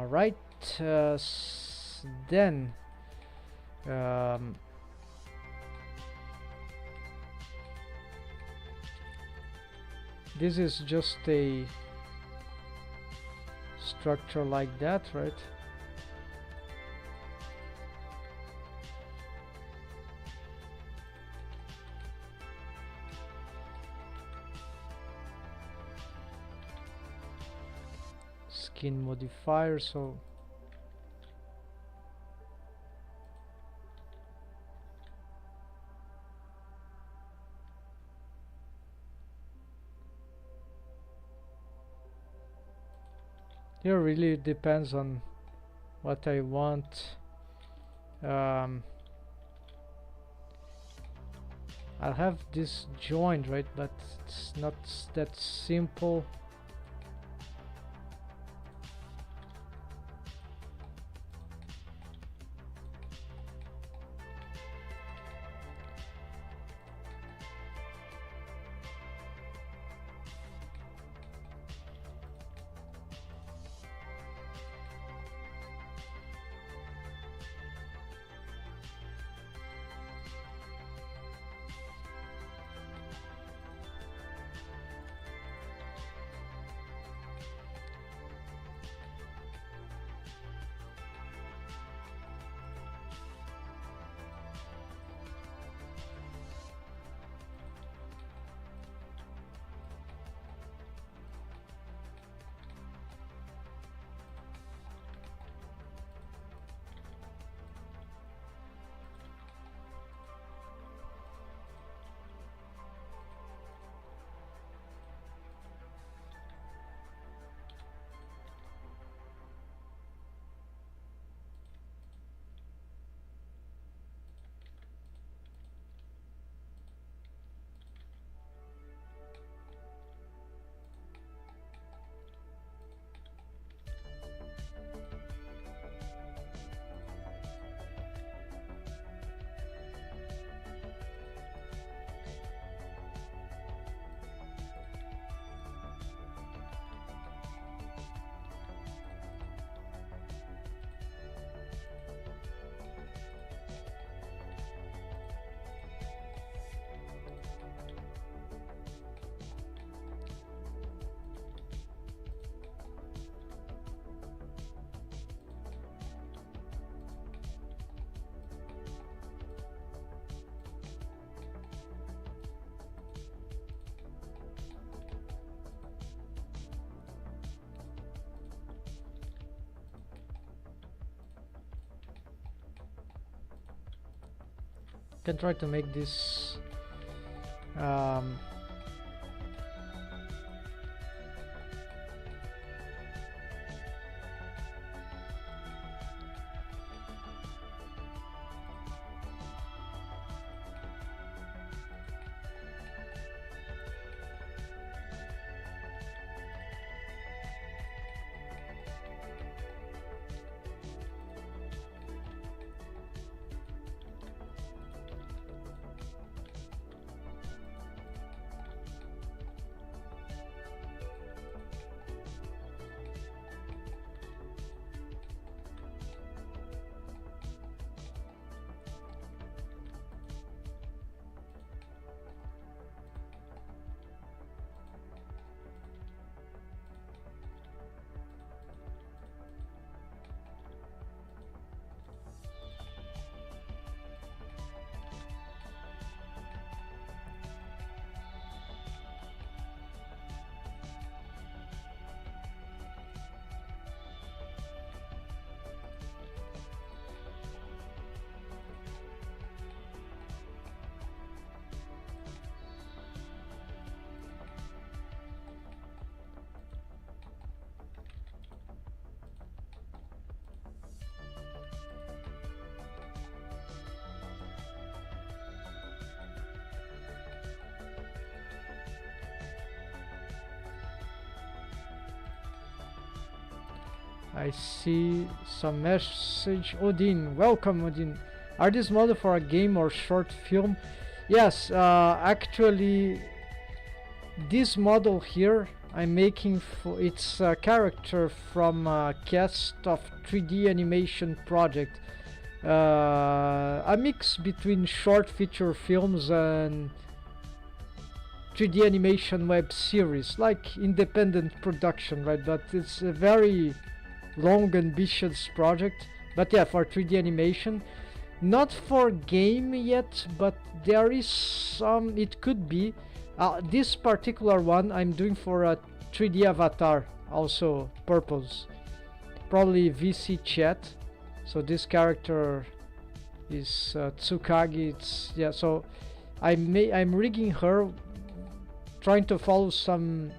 Right, then this is just a structure like that, right? Skin modifier, so here really depends on what I want. I'll have this joint, right, but it's not that simple. Can try to make this I see some message. Odin, welcome Odin. Are this model for a game or short film? Yes, actually this model here I'm making for it's a character from a cast of 3D animation project. A mix between short feature films and 3D animation web series, like independent production, right? But it's a very long, ambitious project. But yeah, for 3D animation, not for game yet, but there is some. It could be. This particular one I'm doing for a 3D avatar, also purpose, probably VC chat. So this character is Tsukagi. It's yeah. So I'm rigging her, trying to follow some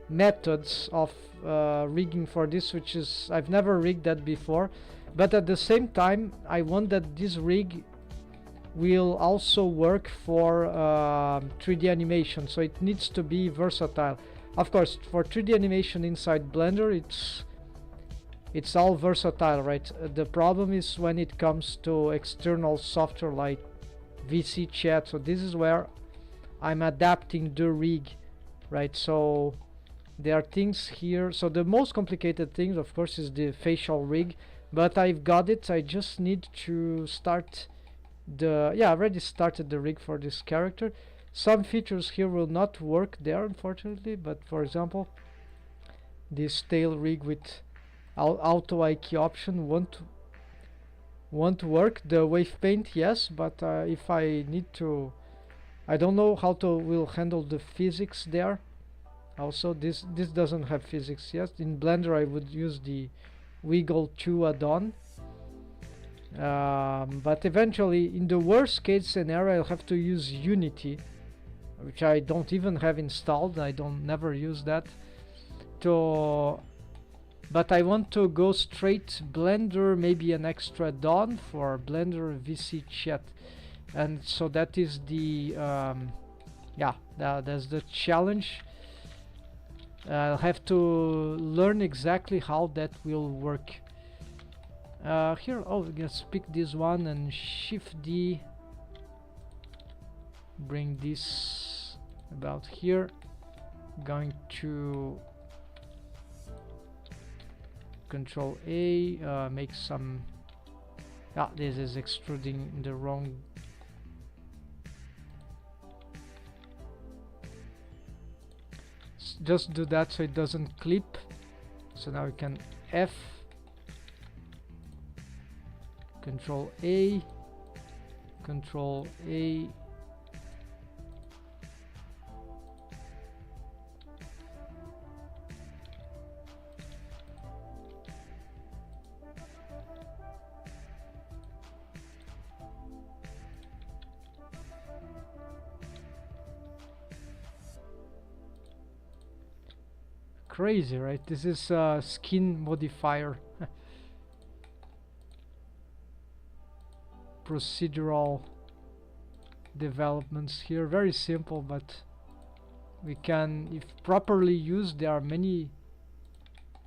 methods of rigging for this, which is I've never rigged that before. But at the same time, I want that this rig will also work for 3D animation, so it needs to be versatile. Of course, for 3D animation inside Blender, it's all versatile, right? The problem is when it comes to external software like VC chat. So this is where I'm adapting the rig, right? So there are things here. So the most complicated thing, of course, is the facial rig, but I've got it. I just need to start the I already started the rig for this character. Some features here will not work there, unfortunately, but for example, this tail rig with auto IQ option won't work. The wave paint, yes, but if I need to, I don't know how to will handle the physics there. Also, this doesn't have physics yet. In Blender, I would use the Wiggle 2 add-on. But eventually, in the worst case scenario, I'll have to use Unity, which I don't even have installed. I don't never use that. But I want to go straight Blender, maybe an extra add-on for Blender VC Chat, and so that is the that's the challenge. I'll have to learn exactly how that will work. Here, let's pick this one and Shift D. Bring this about here. Going to Control A, make some. This is extruding in the wrong. Just do that so it doesn't clip. So now we can F, Control A, Control A. Crazy, right? This is a skin modifier. Procedural developments here, very simple, but we can, if properly used, there are many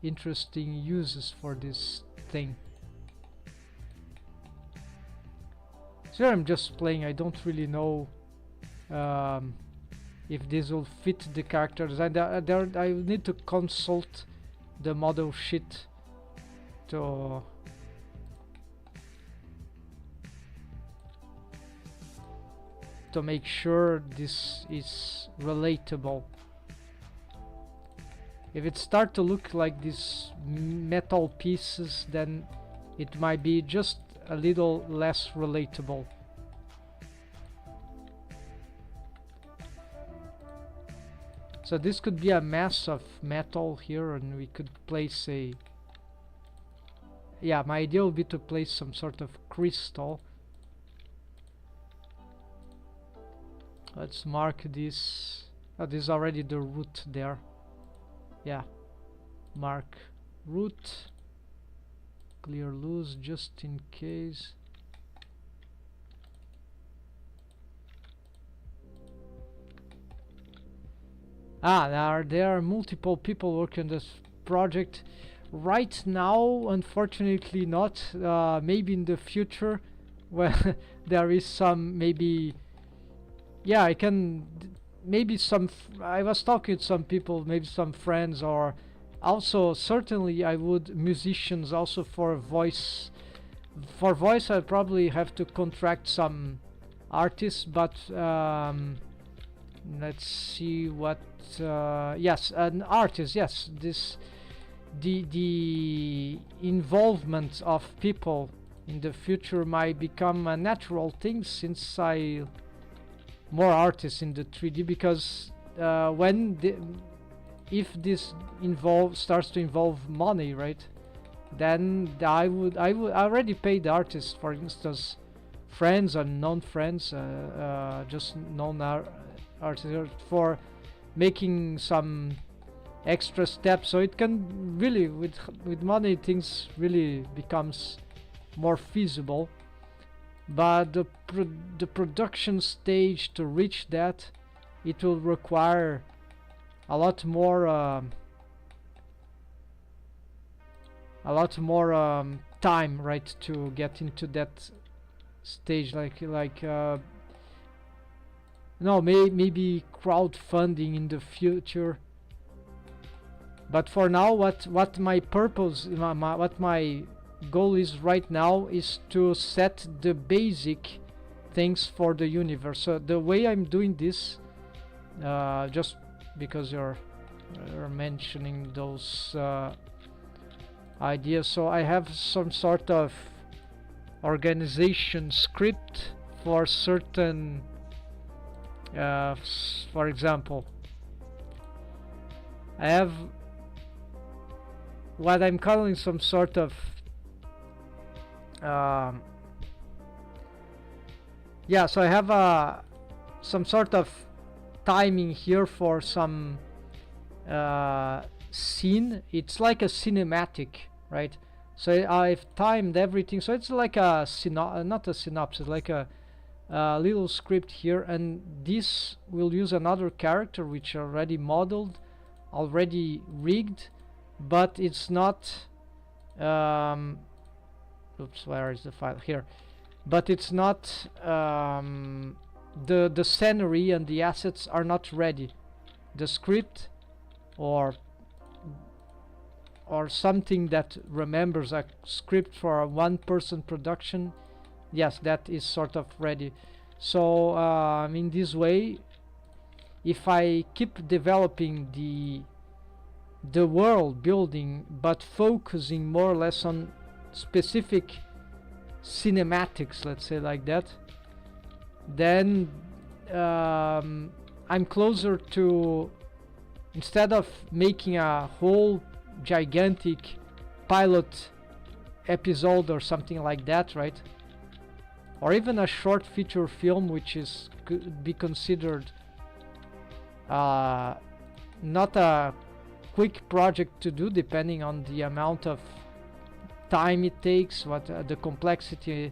interesting uses for this thing. So here I'm just playing. I don't really know if this will fit the characters, and I need to consult the model sheet to make sure this is relatable. If it starts to look like these metal pieces, then it might be just a little less relatable. So this could be a mass of metal here, and we could place a... my idea would be to place some sort of crystal. Let's mark this. This is already the root there. Mark root. Clear loose just in case. There are multiple people working on this project right now. Unfortunately not. Maybe in the future when there is some, maybe I can maybe I was talking to some people, maybe some friends, or also certainly I would musicians also for voice. For voice, I probably have to contract some artists, but let's see what. Yes, an artist. Yes, this the involvement of people in the future might become a natural thing since I more artists in the 3D, because when if this starts to involve money, right? Then I would already pay the artists, for instance, friends and non-friends, just artists for making some extra steps, so it can really with money things really becomes more feasible. But the production stage to reach that, it will require a lot more time, right, to get into that stage, no, maybe crowdfunding in the future. But for now, what my purpose, what my goal is right now is to set the basic things for the universe. So the way I'm doing this, just because you're mentioning those ideas, so I have some sort of organization script for certain, for example, I have what I'm calling some sort of yeah, so I have some sort of timing here for some scene. It's like a cinematic, right? So I've timed everything, so it's like a not a synopsis, like a little script here, and this will use another character which already modeled, already rigged, but it's not oops, where is the file? Here. But it's not the scenery and the assets are not ready. The script or something that remembers a script for a one-person production, yes, that is sort of ready. So in this way, if I keep developing the world building but focusing more or less on specific cinematics, let's say like that, then I'm closer to, instead of making a whole gigantic pilot episode or something like that, right, or even a short feature film, which is could be considered not a quick project to do, depending on the amount of time it takes, what the complexity,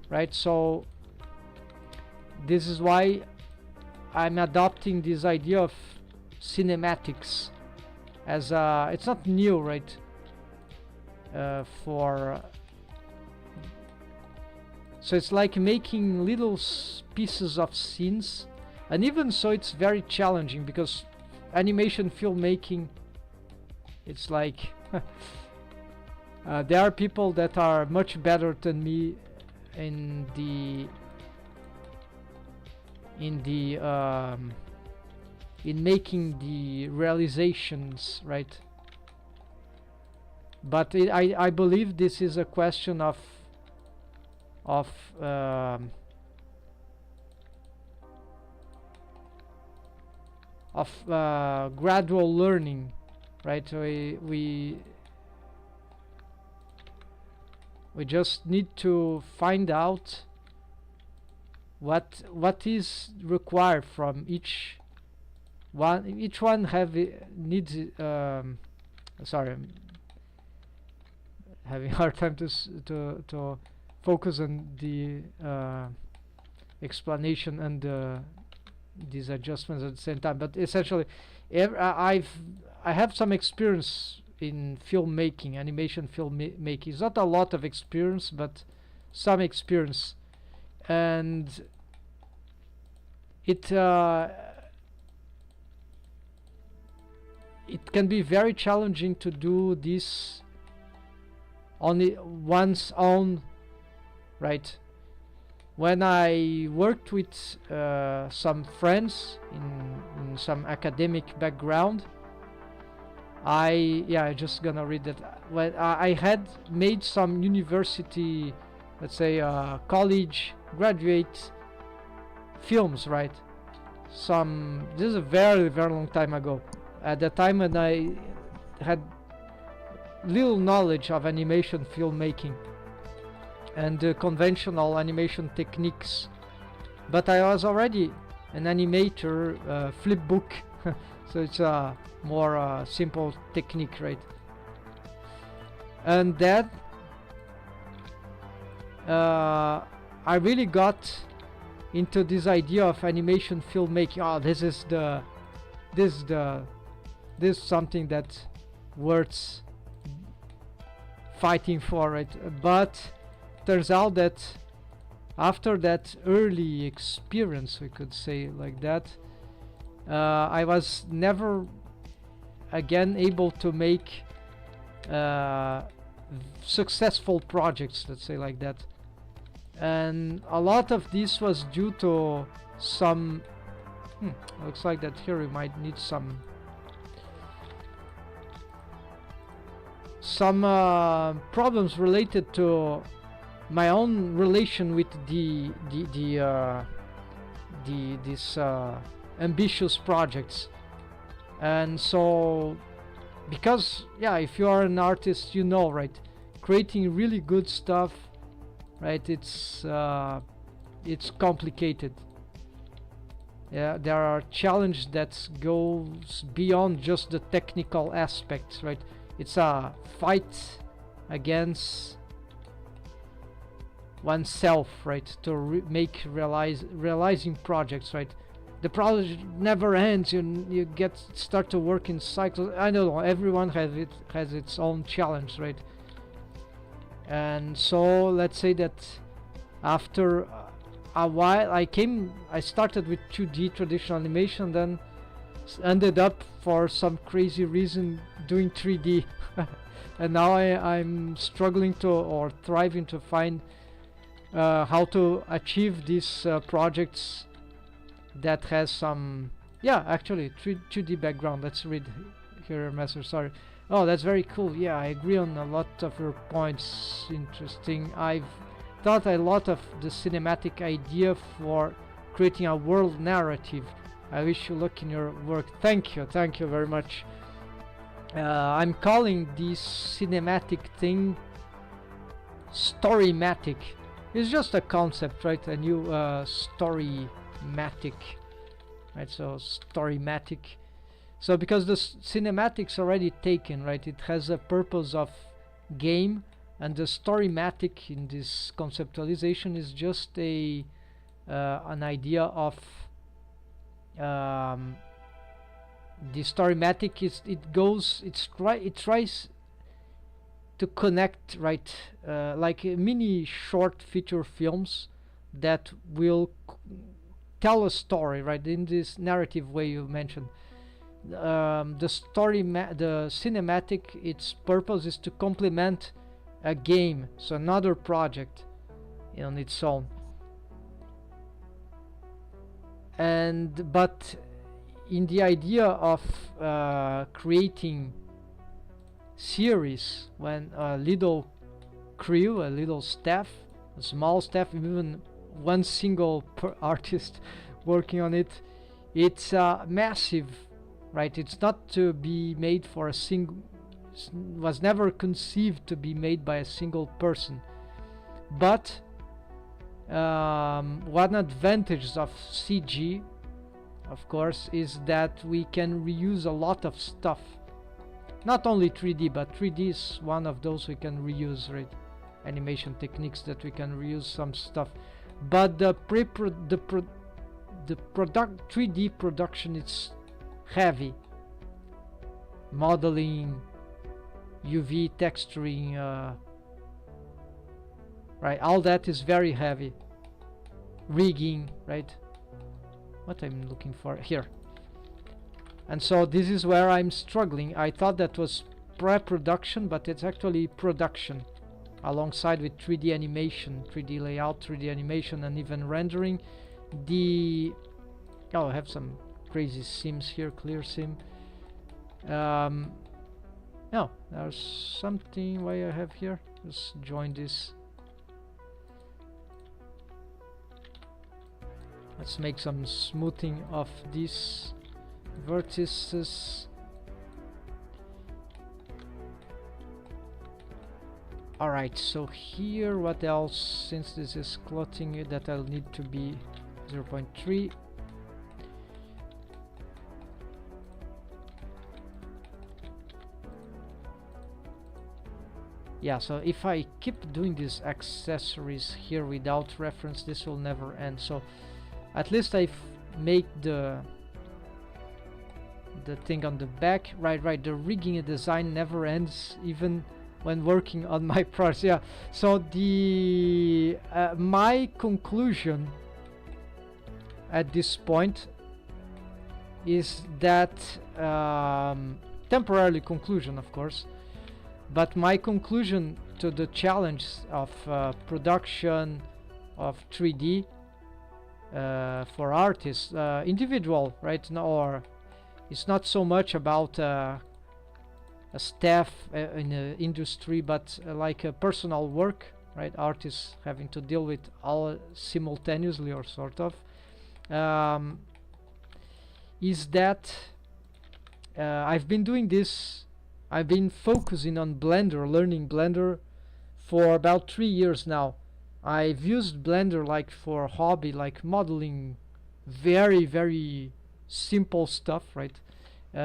right? So this is why I'm adopting this idea of cinematics as it's not new, right? So it's like making little pieces of scenes, and even so it's very challenging, because animation filmmaking, it's like there are people that are much better than me in making the realizations, right? But I believe this is a question of gradual learning, right? We just need to find out what is required from each one. Each one needs sorry, I'm having a hard time to focus on the explanation and these adjustments at the same time. But essentially, I have some experience in filmmaking, animation filmmaking. It's not a lot of experience, but some experience, and it it can be very challenging to do this on one's own, right? When I worked with some friends in some academic background, I just gonna read that. When I had made some university, let's say college graduate films, right? This is a very long time ago. At the time when I had little knowledge of animation filmmaking and conventional animation techniques, but I was already an animator, flipbook, so it's a more simple technique, right? And that I really got into this idea of animation filmmaking. Oh, this is something that worth fighting for, right? But turns out that after that early experience, we could say like that, I was never again able to make successful projects, let's say like that. And a lot of this was due to some looks like that here we might need some problems related to my own relation with these ambitious projects. And so, because if you are an artist, you know, right, creating really good stuff, right, it's complicated. There are challenges that goes beyond just the technical aspects, right? It's a fight against oneself, right, to realizing projects, right? The project never ends. You start to work in cycles. I don't know, everyone has its own challenge, right? And so let's say that after a while I started with 2D traditional animation, then ended up for some crazy reason doing 3D and now I'm struggling to, or thriving to find how to achieve these projects that has some actually 2D background. Let's read here a message. Sorry. Oh, that's very cool. Yeah, I agree on a lot of your points. Interesting. I've thought a lot of the cinematic idea for creating a world narrative. I wish you luck in your work. Thank you very much. I'm calling this cinematic thing storymatic. It's just a concept, right? A new storymatic, right? So storymatic. So because the cinematic's already taken, right? It has a purpose of game, and the storymatic in this conceptualization is just an idea of the storymatic is it tries to connect, right, like mini short feature films that will tell a story, right, in this narrative way you mentioned. The cinematic, its purpose is to complement a game, so another project on its own. But in the idea of creating series, when a little crew, a little staff, a small staff, even one single artist working on it, it's massive, right? It's not to be made for a single, was never conceived to be made by a single person. But one advantage of CG, of course, is that we can reuse a lot of stuff. Not only 3D, but 3D is one of those we can reuse, right? Animation techniques that we can reuse some stuff. But the 3D production is heavy. Modeling, UV texturing, right? All that is very heavy. Rigging, right? What I'm looking for here. And so this is where I'm struggling. I thought that was pre-production, but it's actually production alongside with 3D animation, 3D layout, 3D animation, and even rendering. Oh, I have some crazy sims here, clear sim. No, there's something why I have here. Let's join this. Let's make some smoothing of these vertices. Alright, so here what else, since this is clothing, that I'll need to be 0.3. Yeah, so if I keep doing these accessories here without reference, this will never end. So at least I've made the thing on the back. Right, the rigging and design never ends, even when working on my parts. Yeah, so the my conclusion at this point is that temporarily conclusion, of course, but my conclusion to the challenge of production of 3D for artists, individual, right? No, or it's not so much about a staff in the industry, but like a personal work, right? Artists having to deal with all simultaneously, or sort of, is that I've been doing this. I've been focusing on Blender, learning Blender for about 3 years now. I've used Blender like for hobby, like modeling very, very simple stuff, right?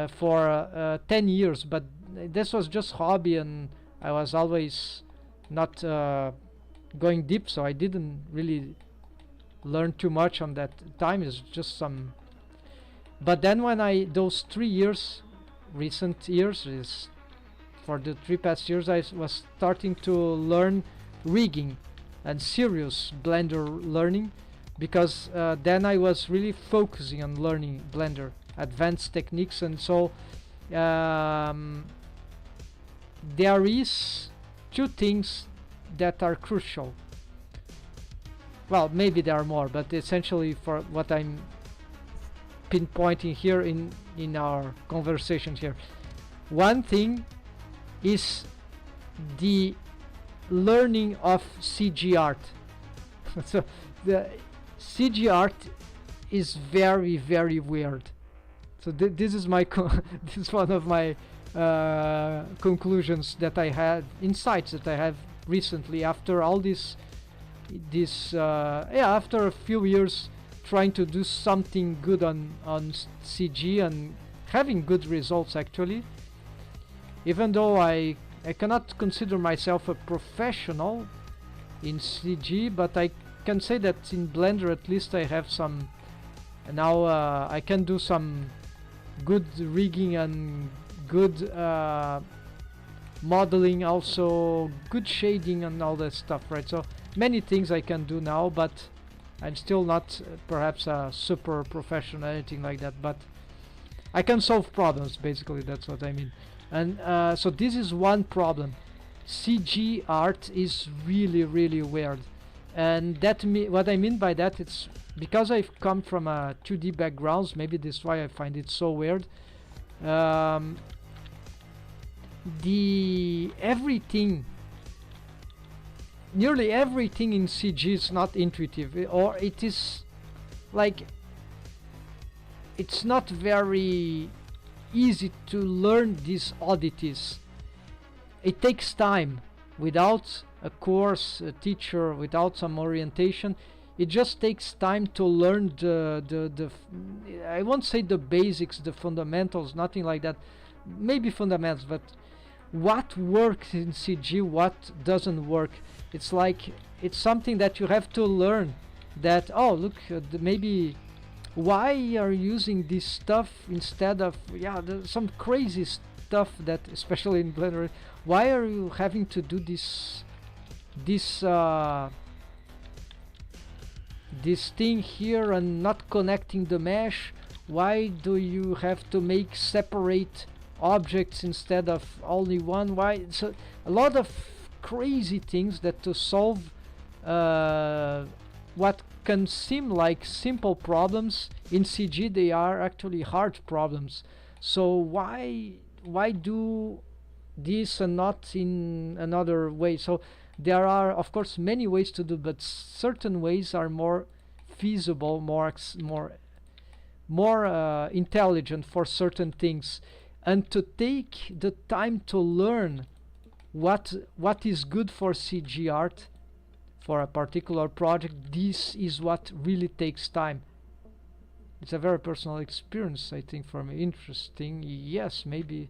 For 10 years, but this was just hobby, and I was always not going deep, so I didn't really learn too much on that time. It's just some. But then when those 3 years, recent years, is for the 3 past years, I was starting to learn rigging and serious Blender learning, because then I was really focusing on learning Blender advanced techniques. And so there is 2 things that are crucial. Well, maybe there are more, but essentially for what I'm pinpointing here in our conversation here, one thing is the learning of CG art. So the CG art is very, very weird. So this is my this is one of my conclusions that I had, insights that I have recently after all this after a few years trying to do something good on CG and having good results, actually. Even though I cannot consider myself a professional in CG, but I can say that in Blender at least I have some. Now I can do some good rigging and good modeling, also good shading and all that stuff, right? So many things I can do now, but I'm still not perhaps a super professional or anything like that, but I can solve problems, basically. That's what I mean. And so this is one problem. CG art is really, really weird, and what I mean by that, it's because I've come from a 2D backgrounds. Maybe this is why I find it so weird. Nearly everything in CG is not intuitive, or it is like it's not very easy to learn these oddities. It takes time. Without a course, a teacher, without some orientation, it just takes time to learn the I won't say the basics, the fundamentals, nothing like that. Maybe fundamentals, but what works in CG, what doesn't work. It's like it's something that you have to learn. That, oh look, maybe why are you using this stuff instead of some crazy stuff that, especially in Blender, why are you having to do this thing here and not connecting the mesh? Why do you have to make separate objects instead of only one? Why? So a lot of crazy things that to solve what can seem like simple problems in CG, they are actually hard problems. So why do this and not in another way? So there are of course many ways to do, but certain ways are more feasible, more intelligent for certain things, and to take the time to learn what is good for CG art for a particular project. This is what really takes time. It's a very personal experience, I think, for me. Interesting, yes. Maybe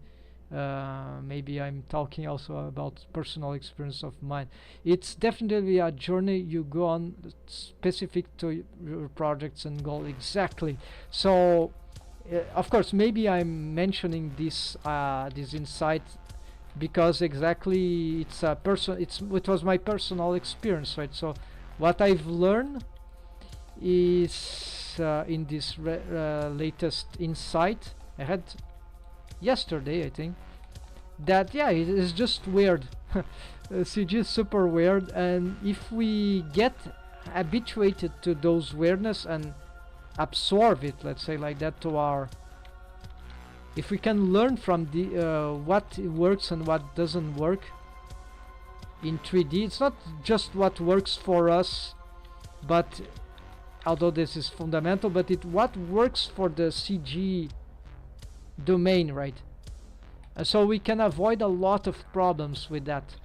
I'm talking also about personal experience of mine. It's definitely a journey you go on specific to your projects and goal. Exactly. So of course maybe I'm mentioning this insight because exactly it was my personal experience, right? So what I've learned is in this latest insight I had yesterday, I think, that yeah, it is just weird. CG is super weird, and if we get habituated to those weirdness and absorb it, let's say like that, to our, if we can learn from the what works and what doesn't work in 3D, it's not just what works for us, but although this is fundamental, but what works for the CG domain, right? So we can avoid a lot of problems with that.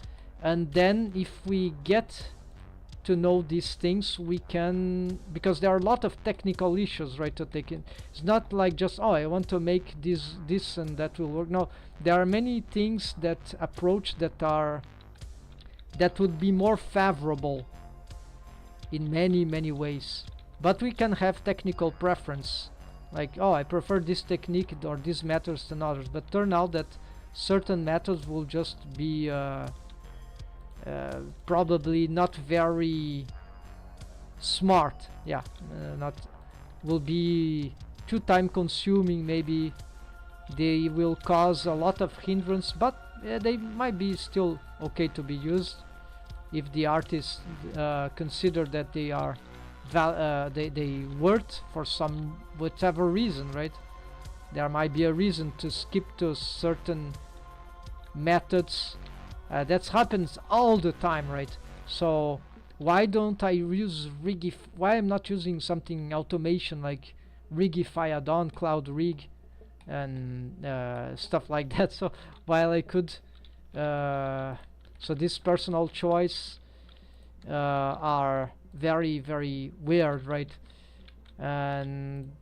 And then if we get to know these things, we can, because there are a lot of technical issues, right, to take in. It's not like just, oh, I want to make this and that will work. No, there are many things that would be more favorable in many ways, but we can have technical preference, like, oh, I prefer this technique or these methods than others, but turn out that certain methods will just be probably not very smart. Yeah, not will be too time consuming. Maybe they will cause a lot of hindrance, but they might be still okay to be used if the artists consider that they are they worth for some whatever reason, right? There might be a reason to skip to certain methods. That happens all the time, right? So why don't I use why I'm not using something automation like Rigify add-on, Cloud Rig, and stuff like that? So while I could, so this personal choice are very weird, right? And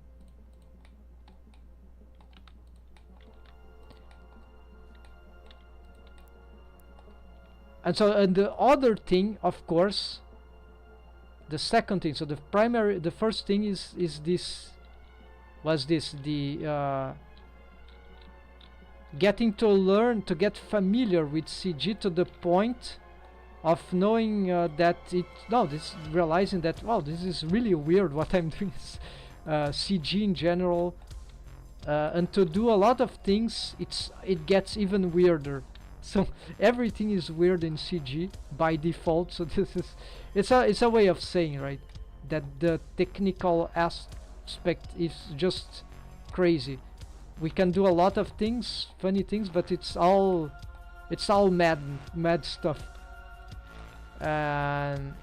so, and the other thing, of course, the second thing, so the first thing is the getting to learn, to get familiar with CG to the point of knowing that realizing that, wow, this is really weird what I'm doing, CG in general, and to do a lot of things, it gets even weirder. So everything is weird in CG by default. So this is it's a way of saying, right, that the technical aspect is just crazy. We can do a lot of things, funny things, but it's all mad stuff. And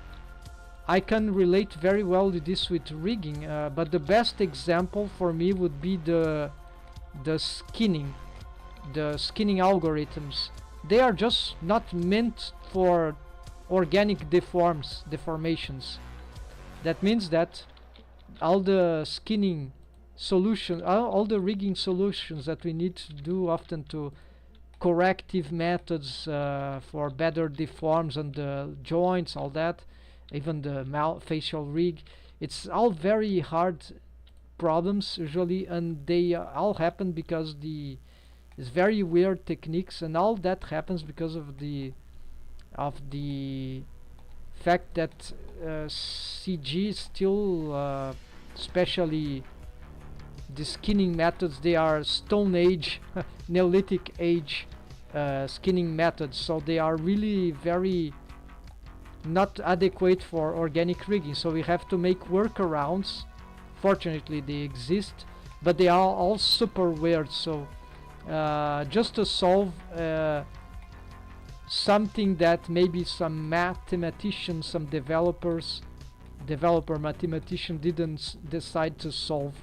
I can relate very well to this with rigging, but the best example for me would be the skinning algorithms. They are just not meant for organic deformations. That means that all the skinning solution, all the rigging solutions that we need to do often to corrective methods for better deforms and the joints, all that, even the facial rig, it's all very hard problems usually, and they all happen because it's very weird techniques, and all that happens because of the fact that CG is still, especially the skinning methods, they are Stone Age, Neolithic age skinning methods, so they are really very not adequate for organic rigging, so we have to make workarounds. Fortunately they exist, but they are all super weird, so just to solve something that maybe some mathematicians, some developer mathematician didn't decide to solve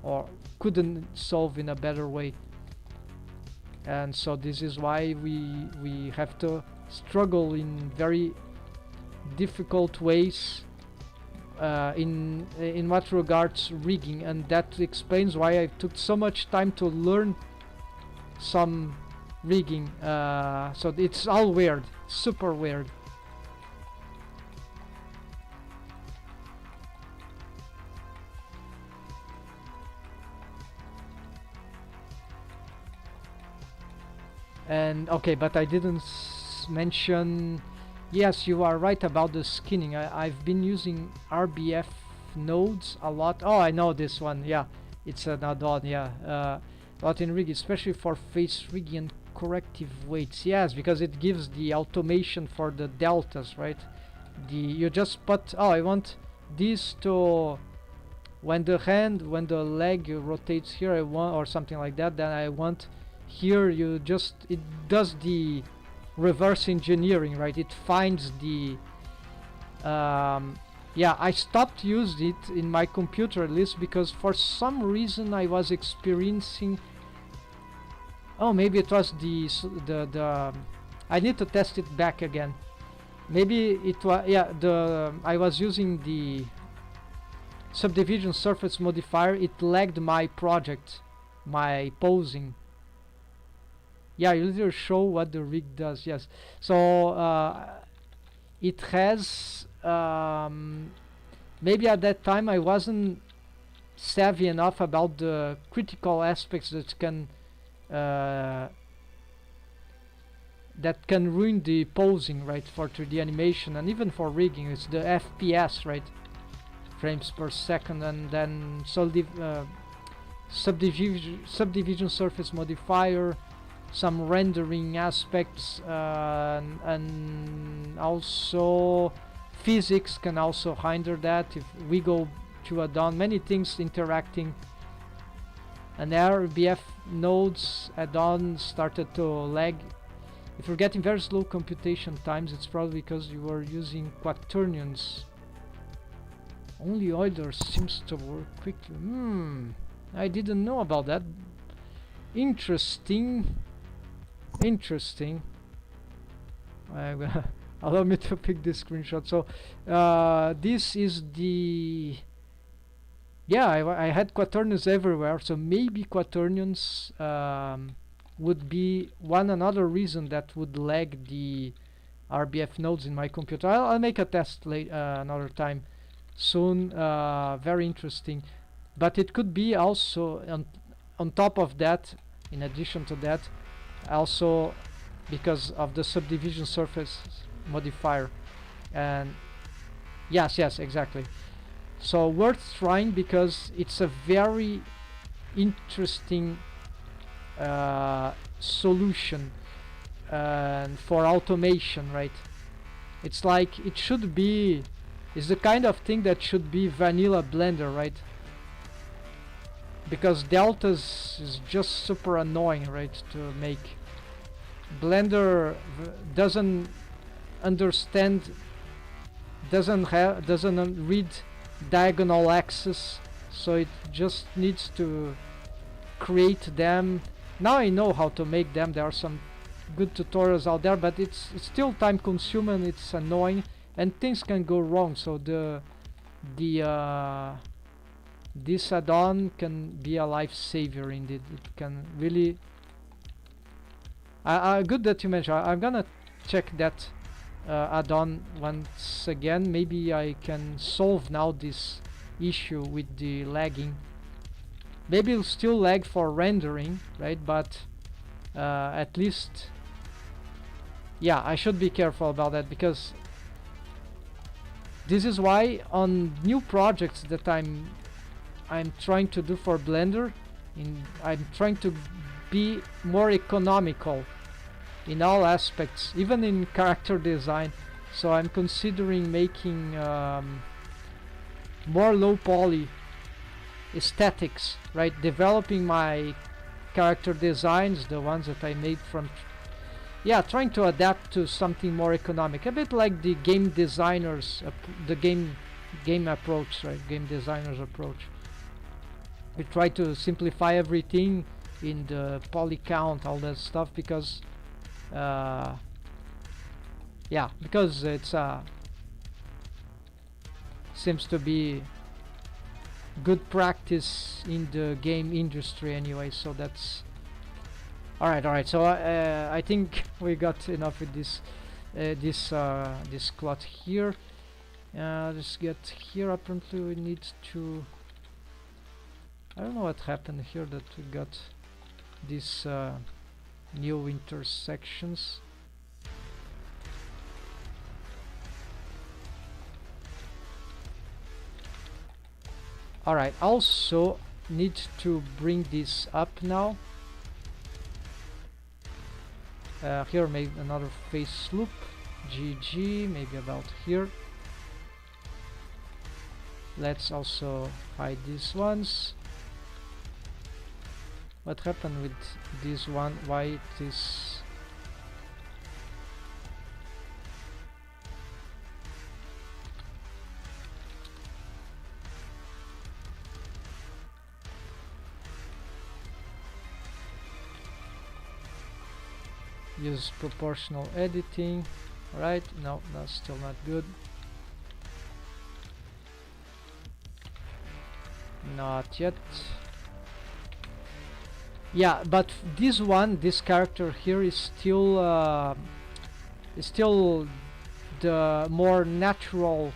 or couldn't solve in a better way. And so this is why we have to struggle in very difficult ways in what regards rigging, and that explains why I took so much time to learn some rigging. So it's all weird, super weird. And okay, but I didn't mention, yes, you are right about the skinning. I've been using RBF nodes a lot. Oh, I know this one, yeah, it's an add-on, yeah, a lot in rigging, especially for face rigging and corrective weights. Yes, because it gives the automation for the deltas, right? You just put, oh, I want this to, when the leg rotates here, I want, or something like that, then I want here, you just, it does the reverse engineering, right? It finds the yeah, I stopped using it in my computer, at least because for some reason I was experiencing, oh, maybe it was the I need to test it back again. Maybe it was, yeah, I was using the subdivision surface modifier. It lagged my project, my posing. Yeah, you literally show what the rig does. Yes, so it has maybe at that time I wasn't savvy enough about the critical aspects that can ruin the posing, right, for 3D animation and even for rigging. It's the FPS, right, frames per second, and then subdivision surface modifier, some rendering aspects, and also physics can also hinder that if we go to add-on, many things interacting. And RBF nodes add-on started to lag. If you're getting very slow computation times, it's probably because you were using quaternions. Only Euler seems to work quickly. I didn't know about that. Interesting. Interesting. Allow me to pick this screenshot. So this is the, yeah, I had quaternions everywhere, so maybe quaternions would be another reason that would lag the RBF nodes in my computer. I'll make a test another time soon. Very interesting, but it could be also on top of that, in addition to that, also because of the subdivision surface modifier. And yes, exactly. So worth trying because it's a very interesting solution for automation, right? It's like it's the kind of thing that should be vanilla Blender, right? Because deltas is just super annoying, right, to make. Blender doesn't understand, doesn't read diagonal axis, so it just needs to create them. Now I know how to make them. There are some good tutorials out there, but it's still time consuming, it's annoying, and things can go wrong. So this add-on can be a lifesaver indeed. It can really good that you mentioned. I'm gonna check that add-on once again. Maybe I can solve now this issue with the lagging. Maybe it'll still lag for rendering, right? But at least, yeah, I should be careful about that, because this is why on new projects that I'm I'm trying to do for Blender. I'm trying to be more economical in all aspects, even in character design. So I'm considering making more low poly aesthetics, right? Developing my character designs, the ones that I made from trying to adapt to something more economic, a bit like the game designers the game approach, right? Game designers approach. We try to simplify everything in the poly count, all that stuff, because because it's seems to be good practice in the game industry anyway. So that's all right. So I think we got enough with this this cloth here. Let's get here. Apparently we need to, I don't know what happened here, that we got these new intersections. Alright, also need to bring this up now. Here maybe another face loop. GG, maybe about here. Let's also hide these ones. What happened with this one? Why it is... Use proportional editing. Right, no, that's still not good. Not yet. Yeah, but this character here is still the more natural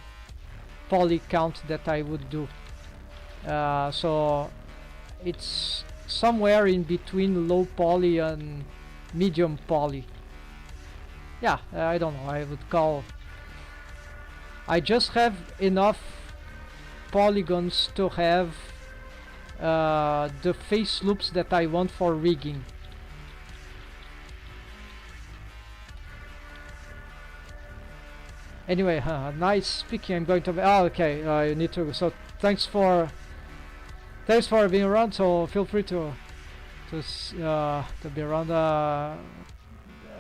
poly count that I would do. So it's somewhere in between low poly and medium poly. Yeah, I don't know, I would call... I just have enough polygons to have the face loops that I want for rigging. Anyway, nice speaking. I'm going to be... Oh, okay, you need to... So thanks for being around, so feel free to be around.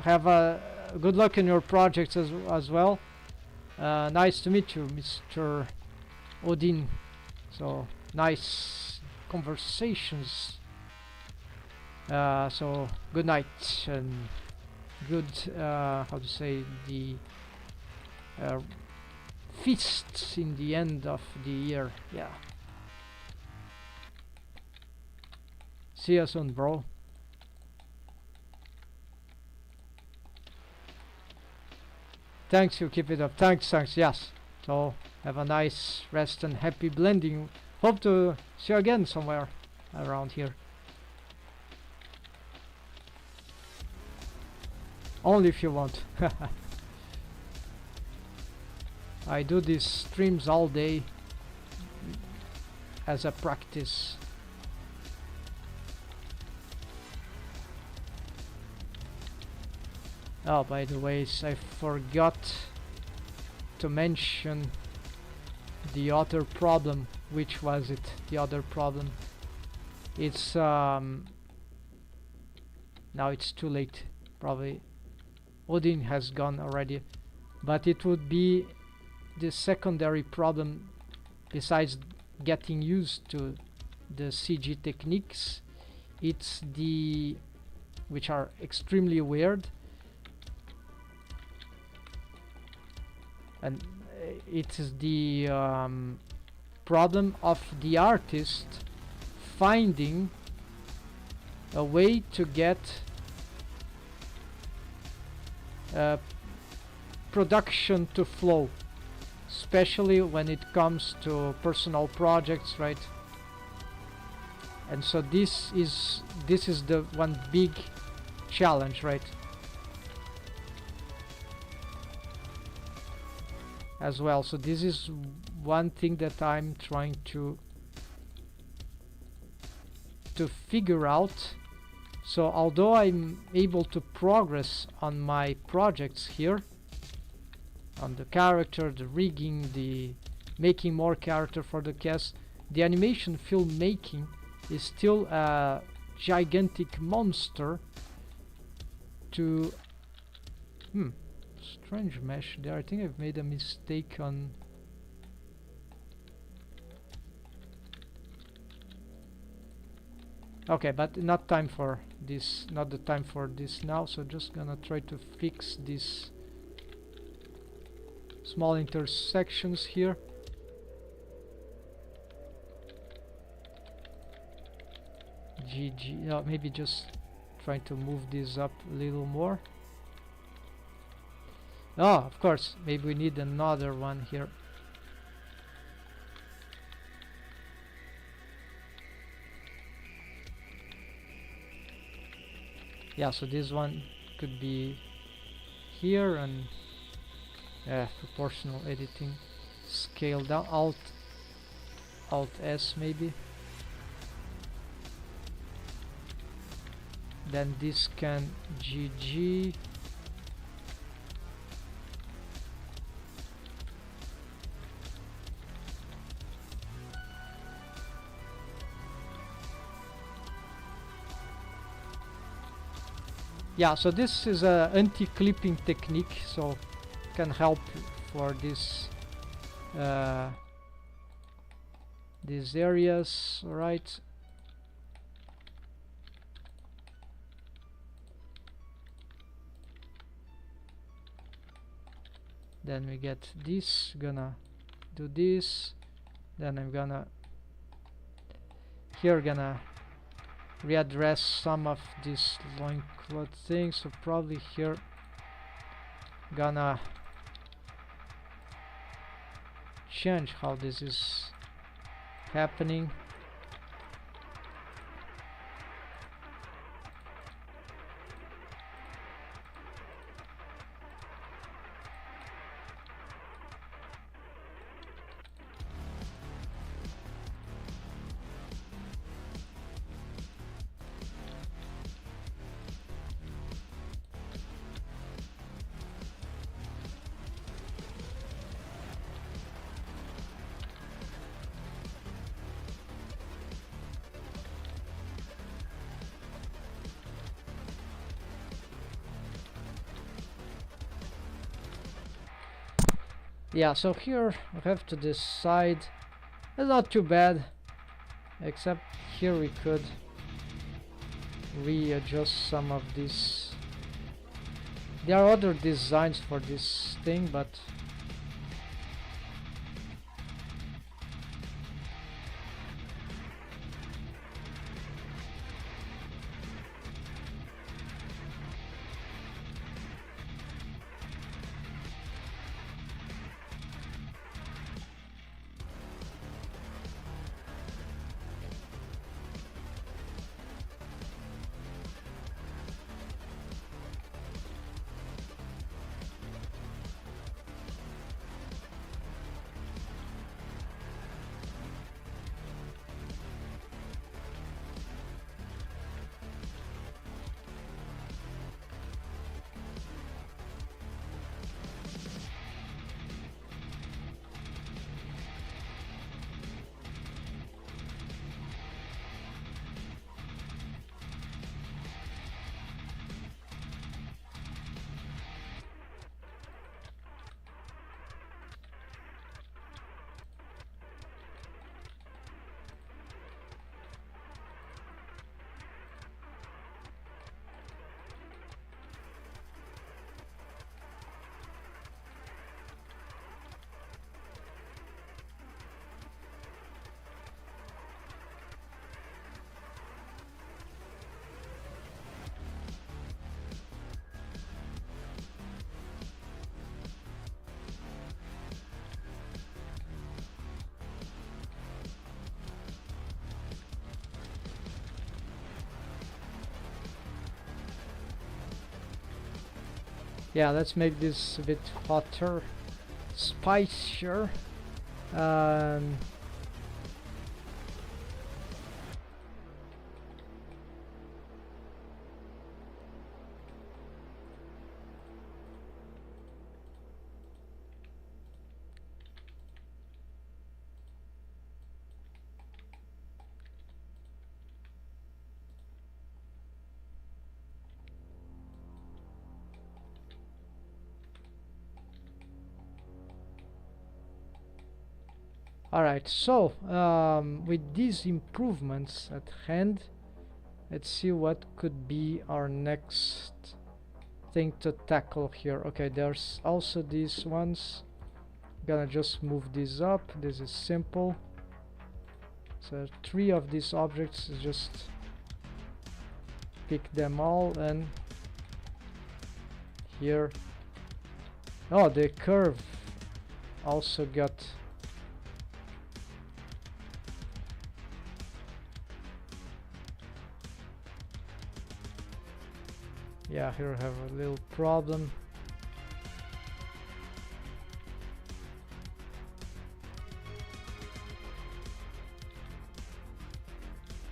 Have a good luck in your projects as well. Nice to meet you, Mr. Odin. So nice conversations. So good night and good how to say, the feasts in the end of the year. Yeah. See you soon, bro. Thanks, you keep it up. Thanks, yes. So have a nice rest and happy blending. Hope to see you again somewhere around here. Only if you want. I do these streams all day as a practice. Oh, by the way, I forgot to mention the other problem. Which was it? The other problem. It's now it's too late. Probably Odin has gone already, but it would be the secondary problem, besides getting used to the CG techniques. It's the, which are extremely weird, and it is the problem of the artist finding a way to get production to flow, especially when it comes to personal projects, right? And so this is the one big challenge, right? As well. So this is one thing that I'm trying to have to figure out. So although I'm able to progress on my projects here, on the character, the rigging, the making more character for the cast, the animation filmmaking is still a gigantic monster to... strange mesh there. I think I've made a mistake on... Okay, but not time for this, not the time for this now, so just gonna try to fix these small intersections here. GG, no, maybe just trying to move this up a little more. Oh, of course, maybe we need another one here. Yeah, so this one could be here, and proportional editing, scale down, Alt S maybe. Then this can GG. Yeah, so this is a anti-clipping technique, so can help for this these areas, right? Then we get this, gonna do this, then I'm gonna readdress some of these loincloth things, so probably here gonna change how this is happening. Yeah, so here we have to decide. It's not too bad, except here we could readjust some of these. There are other designs for this thing, but yeah, let's make this a bit hotter, spicier. Alright, so with these improvements at hand, let's see what could be our next thing to tackle here. Okay, there's also these ones. Gonna just move these up. This is simple. So 3 of these objects, just pick them all, and here, oh, the curve also got yeah, here I have a little problem.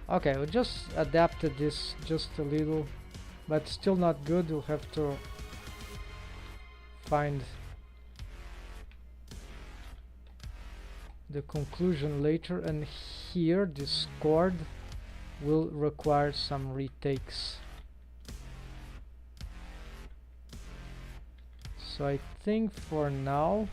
Okay, we just adapted this just a little, but still not good. We'll have to find the conclusion later, and here this chord will require some retakes. So I think for now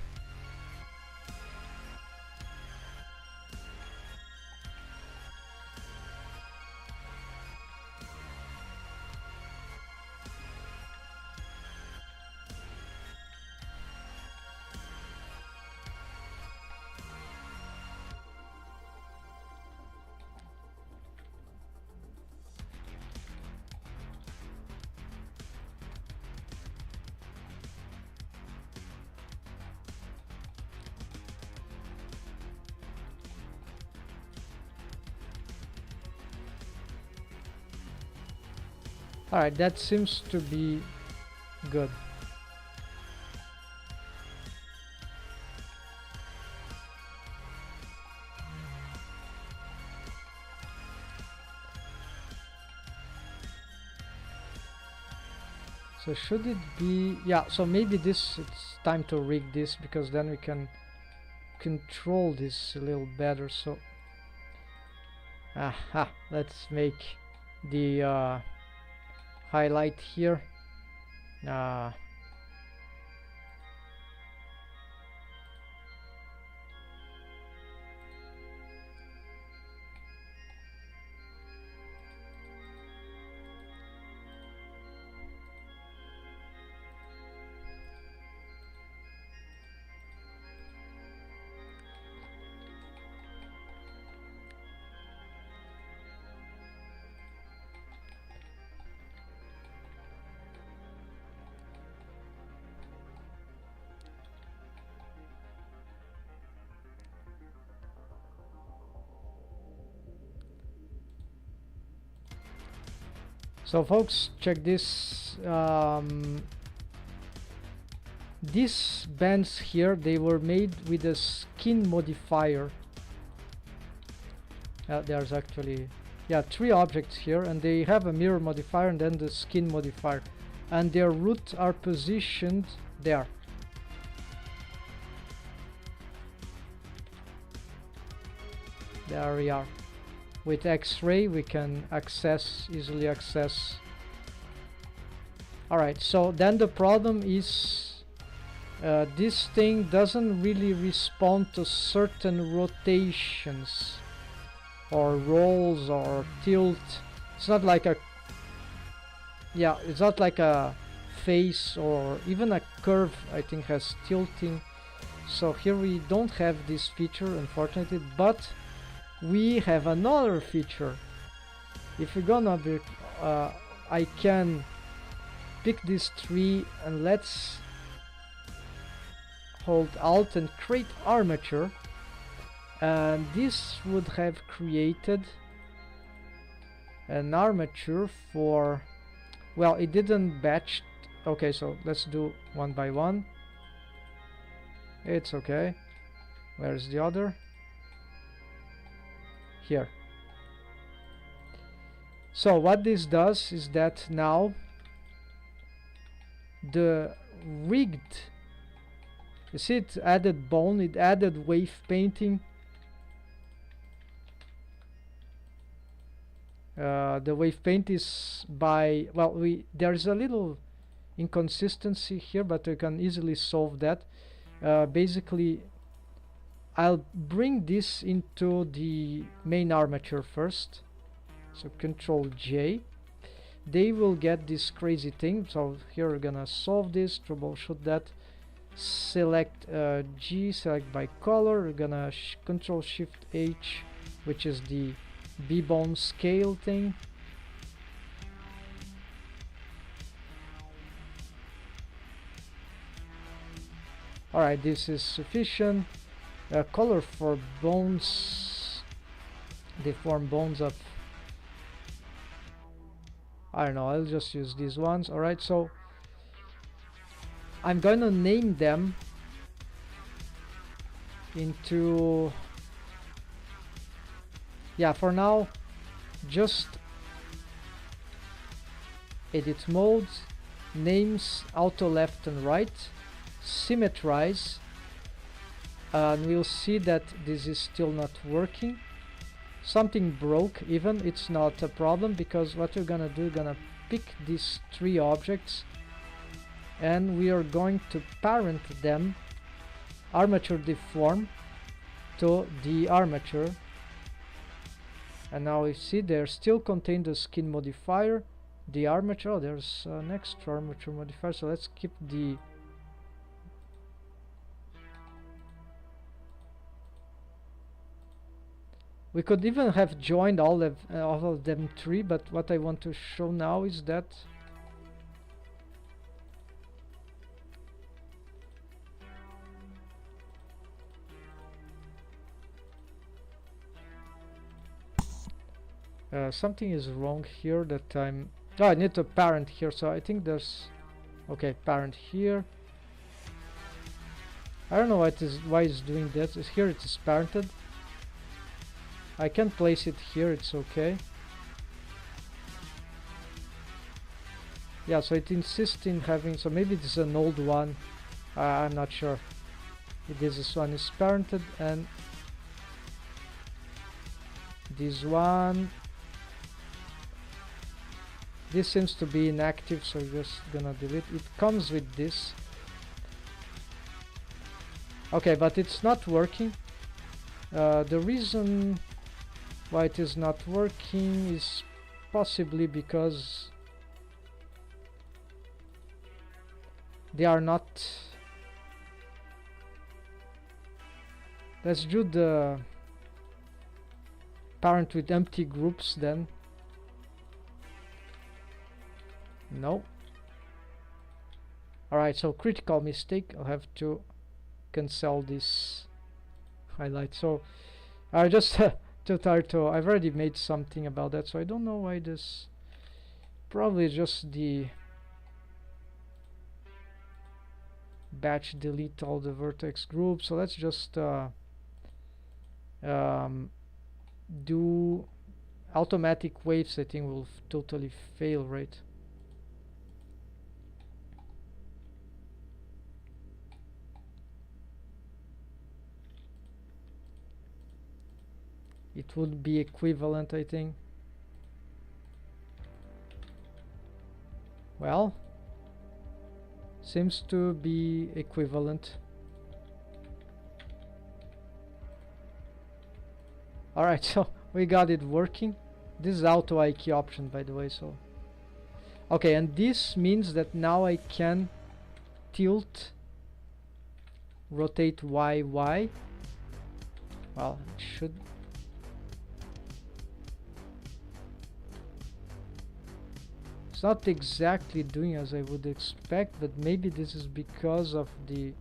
alright, that seems to be good. So should it be, yeah, so maybe this, it's time to rig this, because then we can control this a little better. So aha, let's make the highlight here. So folks, check this. These bands here, they were made with a skin modifier. There's actually, yeah, 3 objects here, and they have a mirror modifier and then the skin modifier, and their roots are positioned there. There we are. With X-ray we can easily access. Alright, so then the problem is this thing doesn't really respond to certain rotations or rolls or tilt. It's not like a, yeah, it's not like a face, or even a curve I think has tilting. So here we don't have this feature, unfortunately, but we have another feature. If we're gonna be, I can pick this tree, and let's hold Alt and create armature, and this would have created an armature for, well, it didn't batch. Okay, so let's do one by one. It's okay. Where's the other? Here. So what this does is that now the rigged, you see, it added bone, it added wave painting. The wave paint is by, well, there's a little inconsistency here, but we can easily solve that. Basically I'll bring this into the main armature first. So Control J. They will get this crazy thing. So here we're gonna solve this, troubleshoot that. Select G, select by color. We're gonna Control Shift H, which is the B-bone scale thing. Alright, this is sufficient. Color for bones. They form bones of, I don't know, I'll just use these ones. Alright, so I'm going to name them into, yeah, for now, just edit modes, names, auto left and right, symmetrize, and we'll see that this is still not working. Something broke even. It's not a problem, because what we're gonna do, we're gonna pick these three objects and we are going to parent them armature deform to the armature. And now we see they still contain the skin modifier, the armature. Oh, there's an extra armature modifier, so let's keep the we could even have joined all of them three, but what I want to show now is that something is wrong here. That I need to parent here, so I think there's okay, parent here. I don't know why it's doing that. Here it is parented. I can place it here, it's okay. Yeah, so it insists in having, so maybe this is an old one. I'm not sure. This one is parented, and this one, this seems to be inactive, so we're just gonna delete. It comes with this. Okay, but it's not working. The reason why it is not working is possibly because they are not. Let's do the parent with empty groups then. No. Alright, so critical mistake. I'll have to cancel this highlight. So I just too tired to, I've already made something about that, so I don't know why this, probably just the batch delete all the vertex groups. So let's just do automatic waves. I think will totally fail, right? It would be equivalent, I think. Well, seems to be equivalent. Alright, so we got it working. This is auto IK option, by the way, so okay, and this means that now I can tilt, rotate YY. Well, it should. It's not exactly doing as I would expect, but maybe this is because of the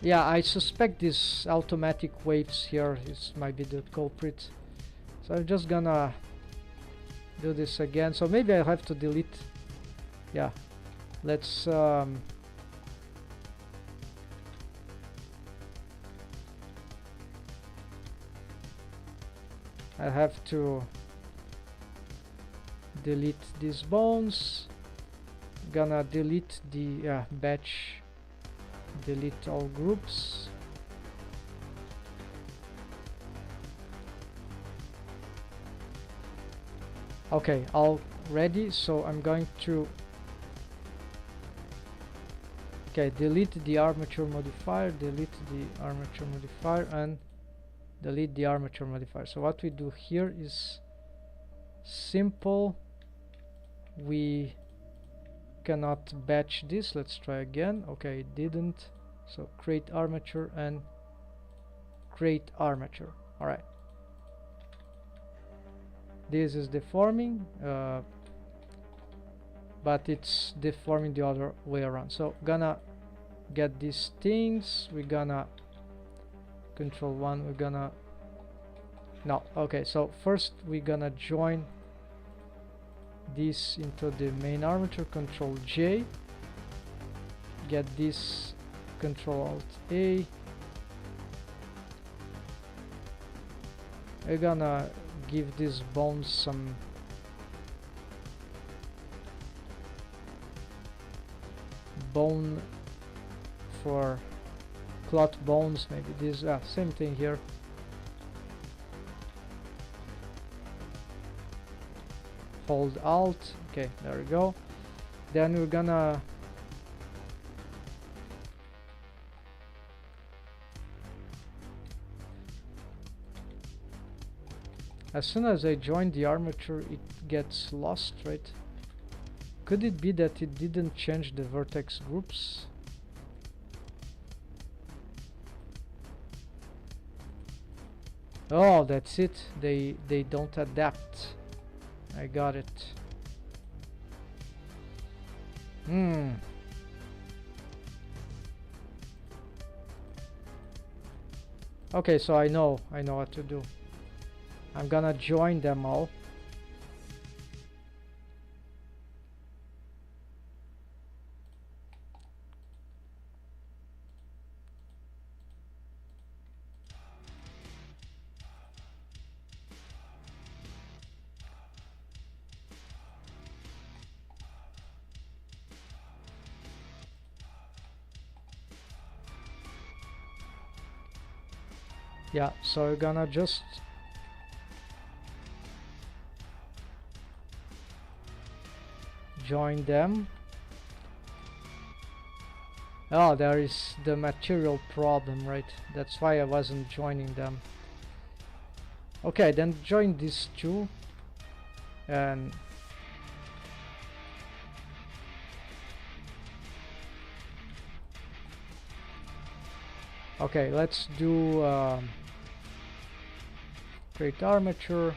yeah, I suspect this automatic waves here might be the culprit. So I'm just gonna do this again. So maybe I'll have to delete. Yeah. Let's I have to delete these bones. Gonna delete the batch, delete all groups. Okay, all ready, so I'm going to delete the armature modifier, delete the armature modifier, and delete the armature modifier. So what we do here is simple. We cannot batch this. Let's try again. Okay, it didn't. So create armature and create armature. All right. This is deforming, but it's deforming the other way around. So gonna get these things. We're gonna control one. We're gonna no. Okay. So first we're gonna join this into the main armature. Control J. Get this. Control Alt A. We're gonna give these bones some bone for cloth bones, maybe this same thing here. Hold Alt. Okay, there we go. Then we're gonna as soon as I join the armature, it gets lost, right? Could it be that it didn't change the vertex groups? Oh, that's it. They don't adapt. I got it. Okay, so I know what to do. I'm gonna join them all. Yeah, so we're gonna just join them. Oh, there is the material problem, right? That's why I wasn't joining them. Okay, then join these two and okay, let's do create armature.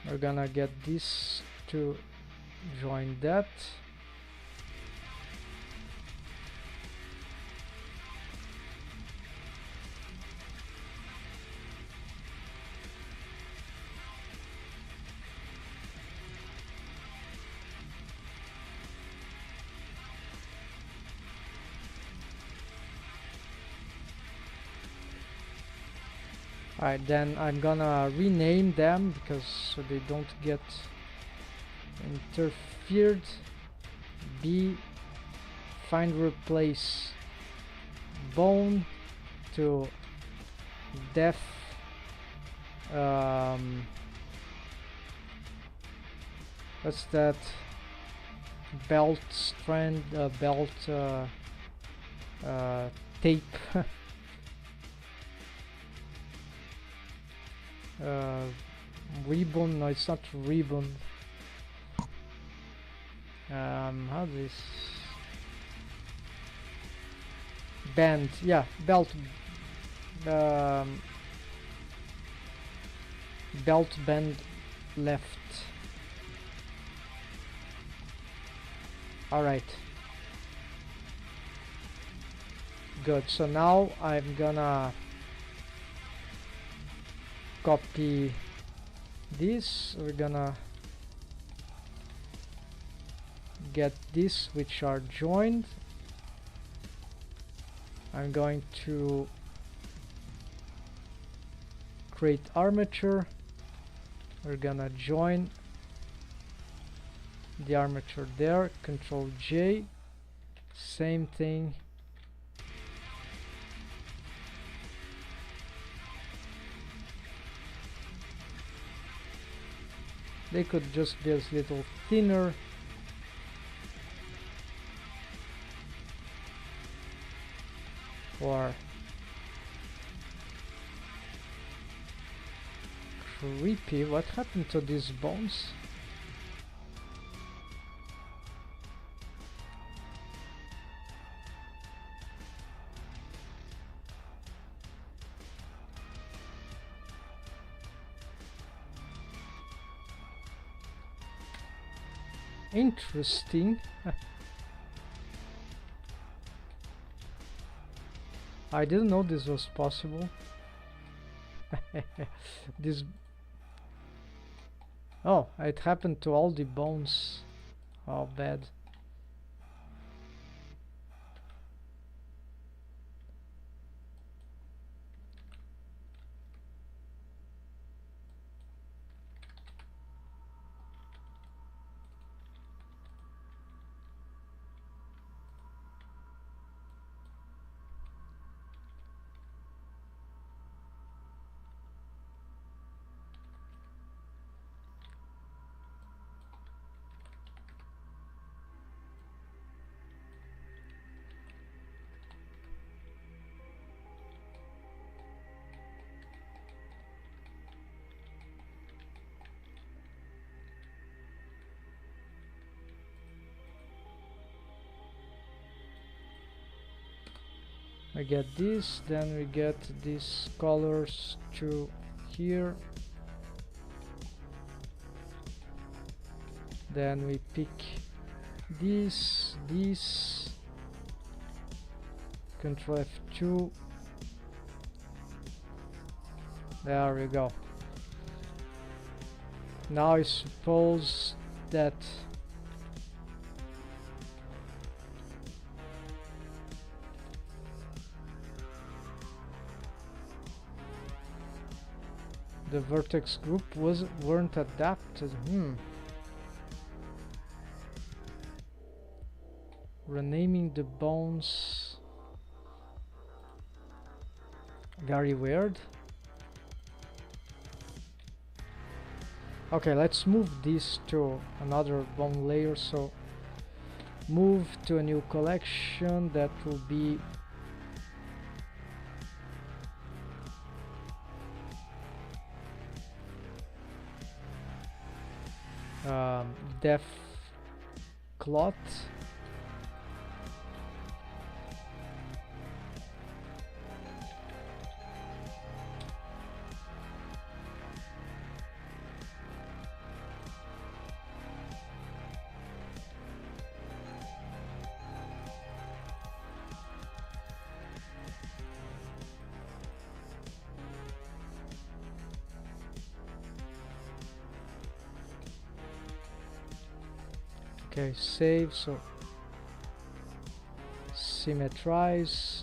We're gonna get this to join that. Alright, then I'm gonna rename them because so they don't get interfered. B, find replace bone to def what's that, belt strand, belt tape. Ribbon, no, it's not ribbon. How this band, yeah, belt, belt band left. All right, good. So now I'm gonna copy this. We're gonna get this, which are joined. I'm going to create armature. We're gonna join the armature there, Control J, same thing. They could just be a little thinner. Or creepy. What happened to these bones? Interesting. I didn't know this was possible. This... Oh, it happened to all the bones. How bad. I get this, then we get these colors to here. Then we pick this, Control F2. There we go. Now I suppose that the vertex group weren't adapted. Renaming the bones. Very weird. Okay, let's move this to another bone layer. So move to a new collection that will be depth cloth. Okay, save, so symmetrize.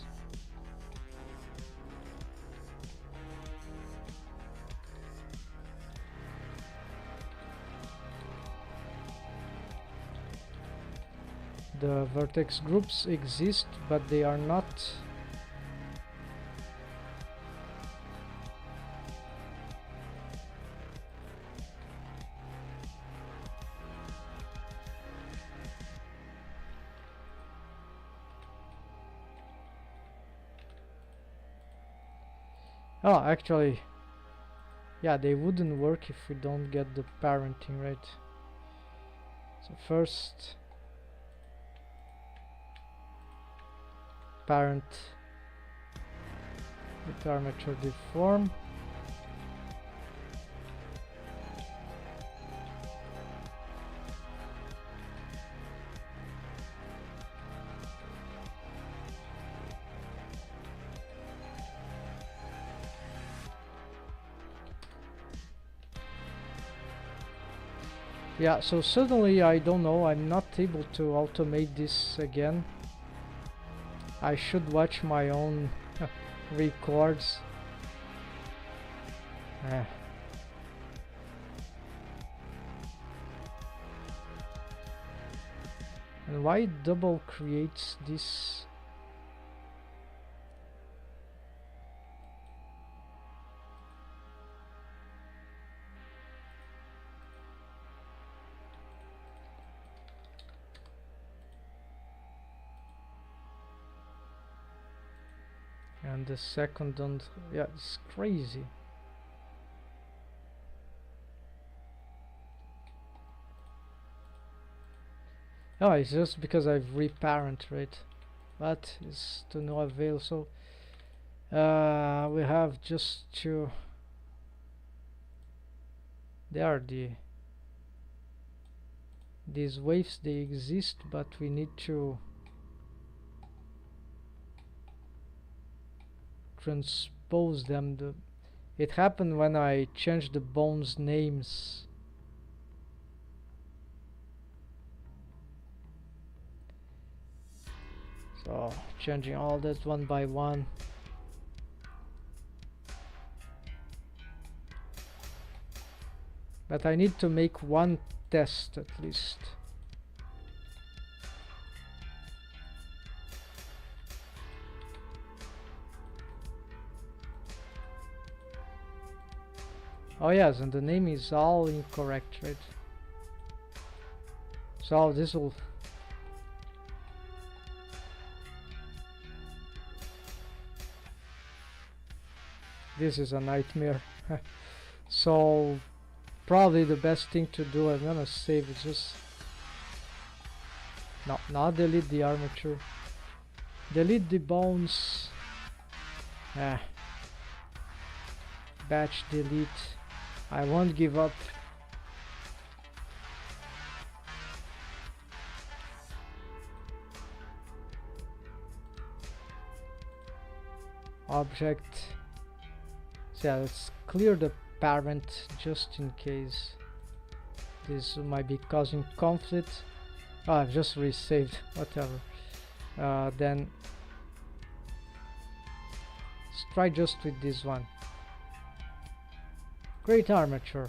The vertex groups exist, but they are not oh, actually, yeah, they wouldn't work if we don't get the parenting right. So first, parent with armature deform. Yeah, so suddenly, I don't know, I'm not able to automate this again. I should watch my own records. Eh. And why double creates this? And the second don't. Yeah, it's crazy. Oh, it's just because I've reparent, right? But it's to no avail. So we have just to. They are these waves. They exist, but we need to transpose them. It happened when I changed the bones names. So changing all that one by one. But I need to make one test at least. Oh yes, and the name is all incorrect, right? So this will... This is a nightmare. So probably the best thing to do, I'm gonna save it, just... No, not delete the armature. Delete the bones. Batch delete. I won't give up. Object. So yeah, let's clear the parent just in case this might be causing conflict. Oh, I've just resaved, whatever. Then let's try just with this one. Great armature.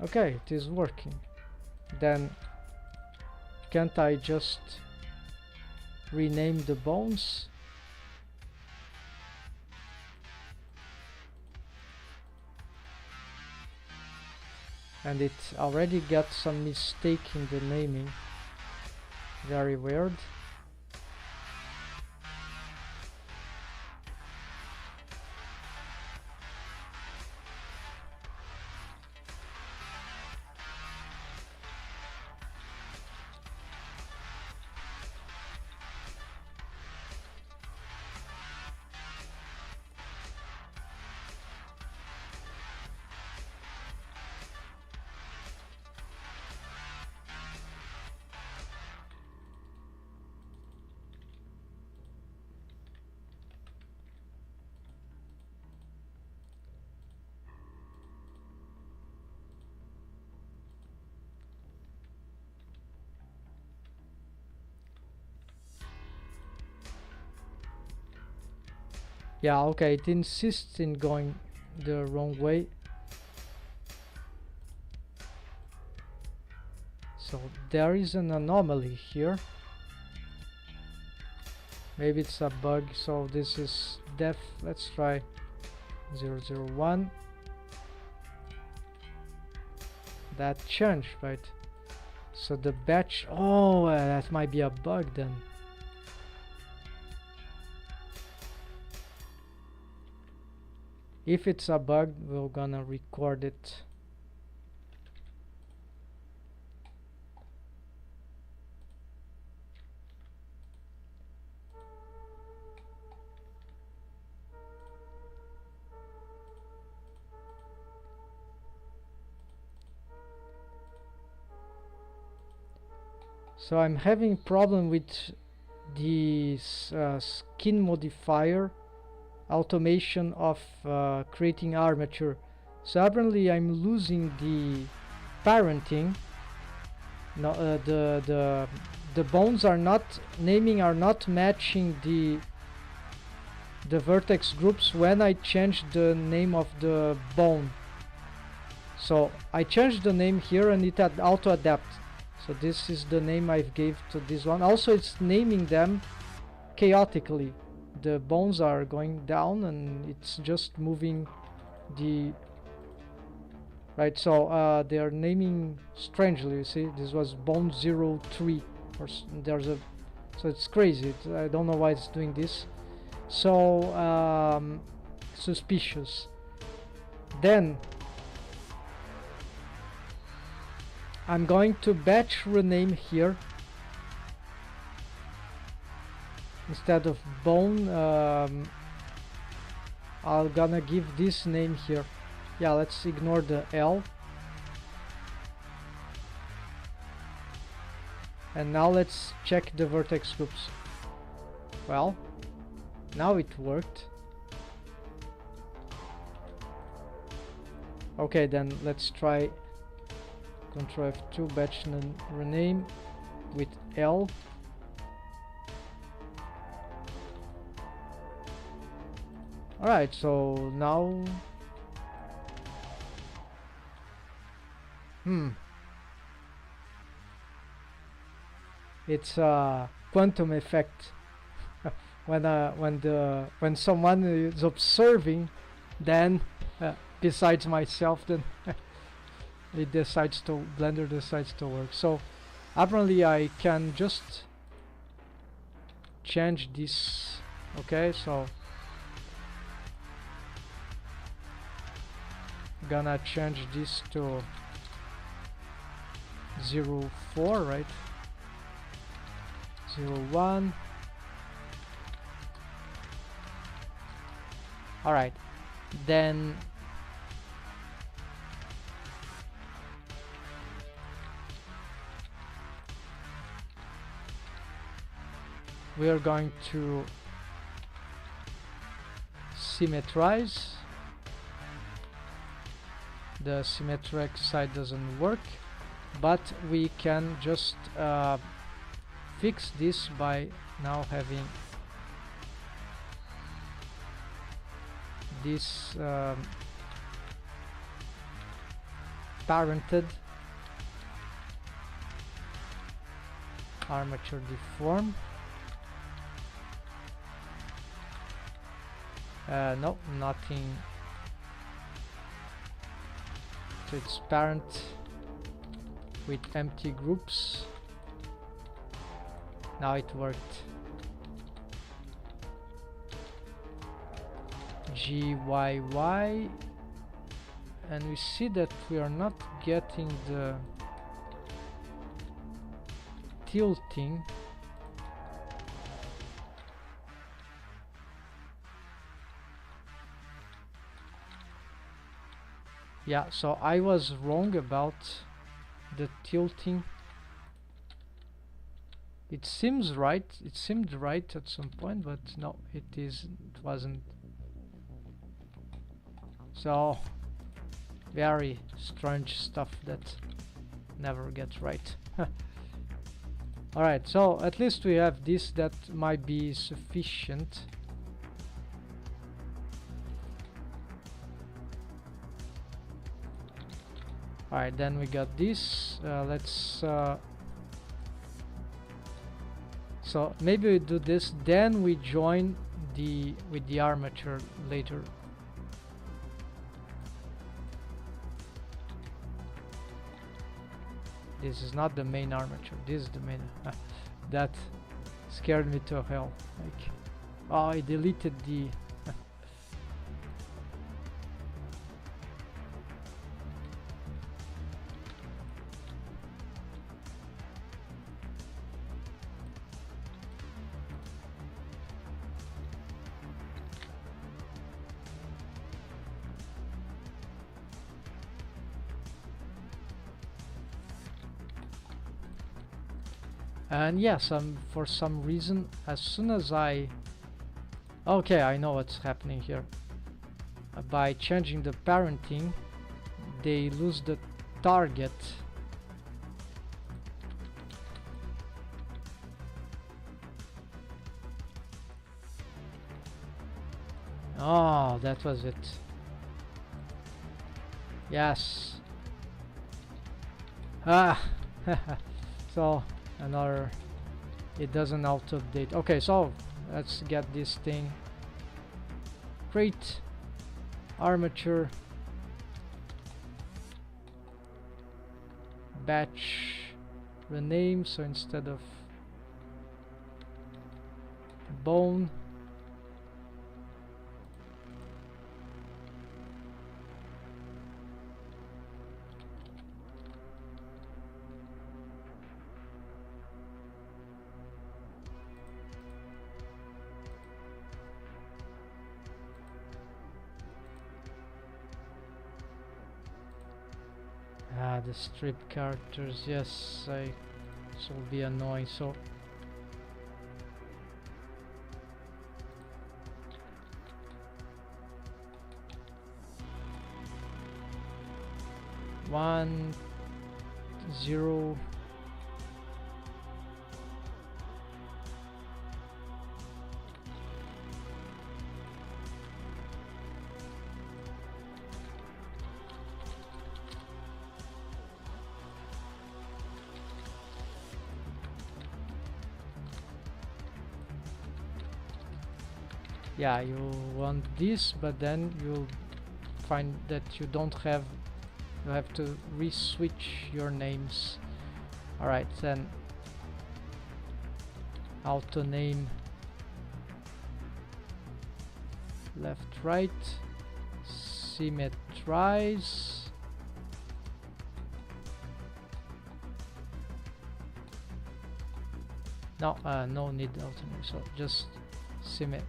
Okay, it is working. Then can't I just rename the bones? And it already got some mistake in the naming. Very weird. Yeah, okay, it insists in going the wrong way. So there is an anomaly here. Maybe it's a bug, so this is def. Let's try 001. That changed, right? So the batch, oh, that might be a bug then. If it's a bug, we're gonna record it. So I'm having problem with the skin modifier automation of creating armature. So apparently I'm losing the parenting. No, the bones are not matching the the vertex groups when I change the name of the bone. So I changed the name here and it had auto adapt. So this is the name I gave to this one. Also it's naming them chaotically. The bones are going down and it's just moving the right. So they are naming strangely. You see, this was bone 03 or there's a, so it's crazy. I don't know why it's doing this. So suspicious. Then I'm going to batch rename here. Instead of bone, I'm gonna give this name here. Yeah, let's ignore the L. And now let's check the vertex groups. Well, now it worked. Okay, then let's try Ctrl F2, batch and rename with L. Alright, so now it's a quantum effect. when someone is observing, then besides myself, then it decides to, Blender decides to work. So apparently I can just change this. Okay, so gonna change this to 04, right? 01. All right, then we are going to symmetrize. The symmetric side doesn't work, but we can just fix this by now having this parented armature deform. No, nothing. So it's parent with empty groups. Now it worked. GYY, and we see that we are not getting the tilting. Yeah, so I was wrong about the tilting. It seems right. It seemed right at some point, but no, it wasn't. So very strange stuff that never gets right. Alright, so at least we have this. That might be sufficient. Alright, then we got this. Let's so maybe we do this, then we join with the armature later. This is not the main armature, this is the main. That scared me to hell. Like, oh, I deleted the and yes, for some reason, as soon as I know what's happening here. By changing the parenting, they lose the target. Oh, that was it. Yes. Ah. So another, it doesn't auto update. Okay, so let's get this thing. Create armature batch rename, so instead of bone, the strip characters, yes, this will be annoying. So one, zero, yeah, you want this, but then you'll find that you don't have, you have to re-switch your names. Alright, then auto name left right, symmetrize, no, no need auto name, so just symmet.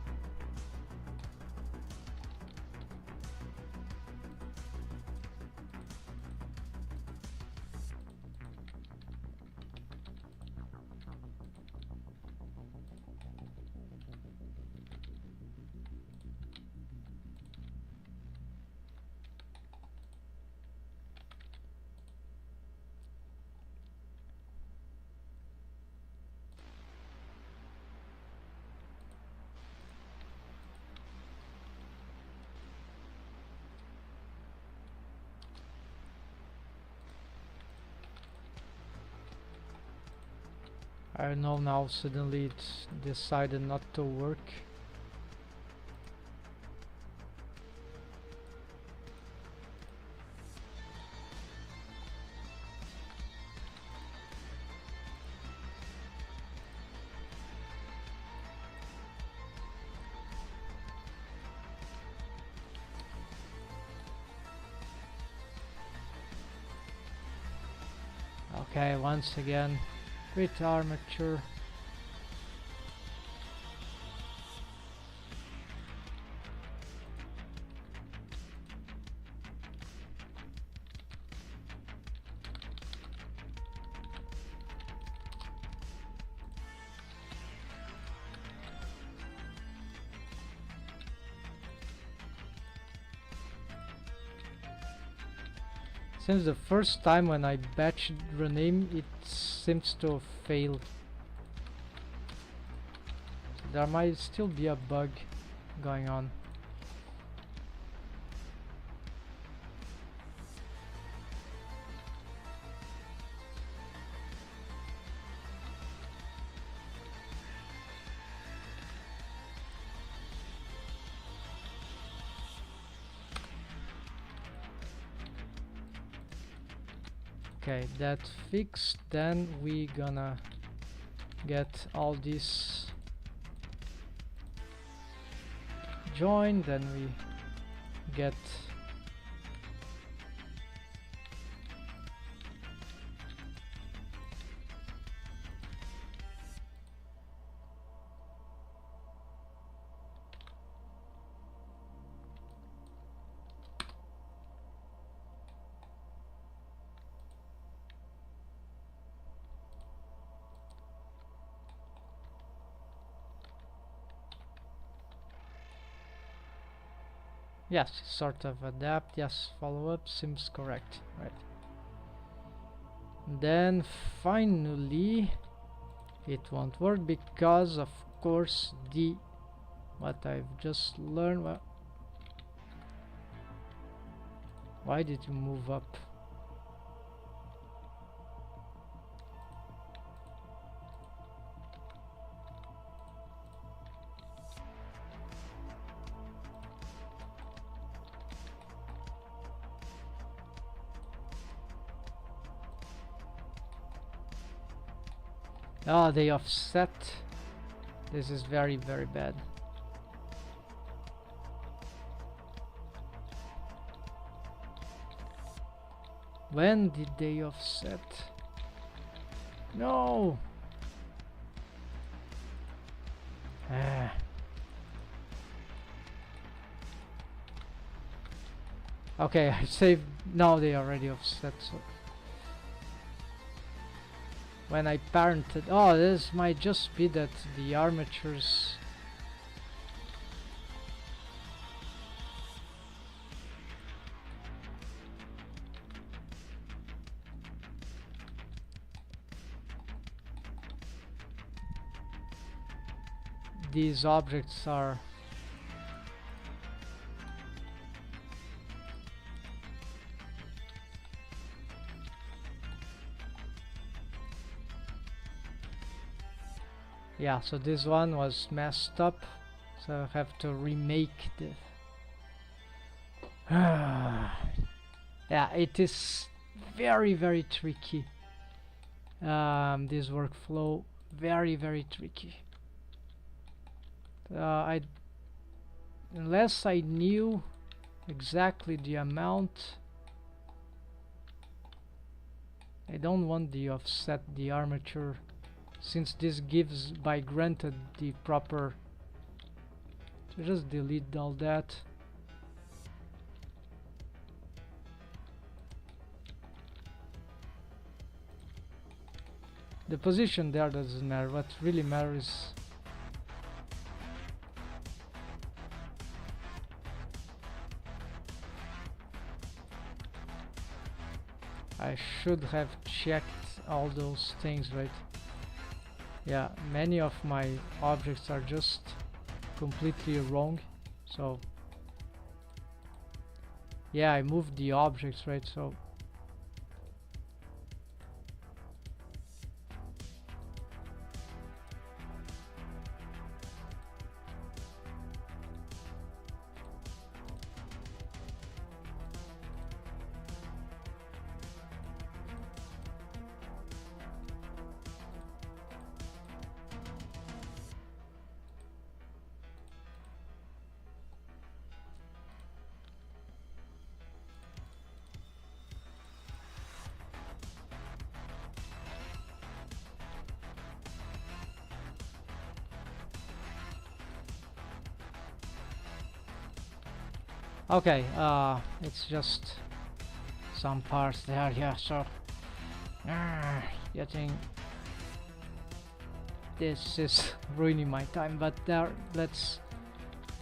I don't know, now suddenly it's decided not to work. Okay, once again, with armature. Since the first time when I batched rename, it seems to fail. There might still be a bug going on. Okay, that fixed. Then we gonna get all this joined, then we get yes, sort of adapt, yes, follow up seems correct, right? Then finally it won't work because of course the what I've just learned, well, Why did you move up? Oh, they offset. This is very, very bad. When did they offset? No! Ah. Okay, I saved. Now they already offset. So when I parented, oh, this might just be that the armatures. These objects are yeah, so this one was messed up, so I have to remake the yeah, it is very, very tricky. This workflow, very, very tricky. Unless I knew exactly the amount, I don't want the offset the armature, since this gives by granted the proper. So just delete all that. The position there doesn't matter. What really matters I should have checked all those things, right? Yeah, many of my objects are just completely wrong. So yeah, I moved the objects, right? So okay, it's just some parts there, yeah, so getting this is ruining my time, but there, let's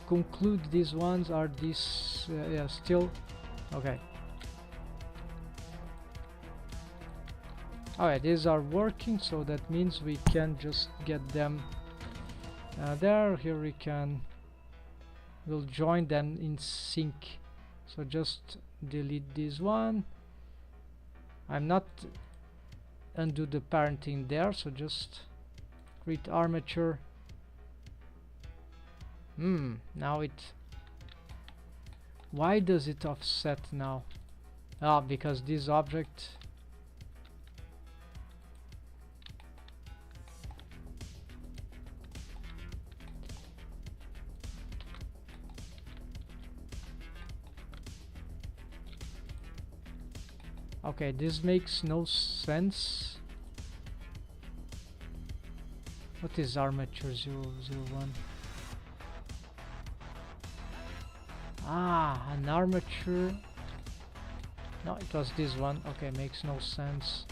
conclude these ones. Are these yeah, still okay? Alright, these are working, so that means we can just get them there. Here we can, we'll join them in sync, so just delete this one. I'm not undo the parenting there, so just create armature. Now it, why does it offset now? Because this object, okay, this makes no sense. What is armature 001? An armature. No, it was this one. Okay, makes no sense.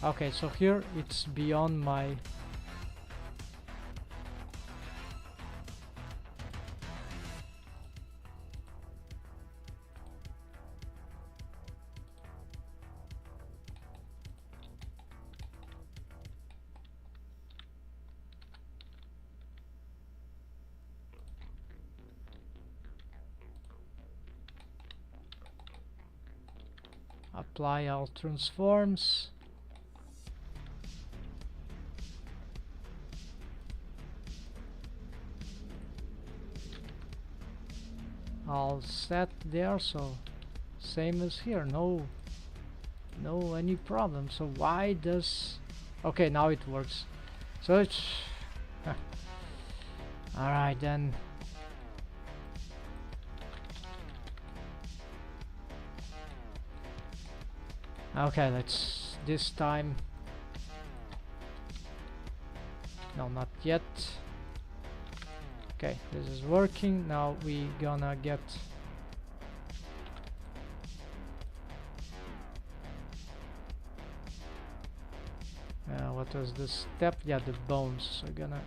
Okay, so here it's beyond my apply all transforms. All set there, so same as here, no any problem. So why does, okay, now it works. So it's all right then. Okay, let's this time, no, not yet. Okay, this is working. Now we gonna get what was the step? Yeah, the bones. So gonna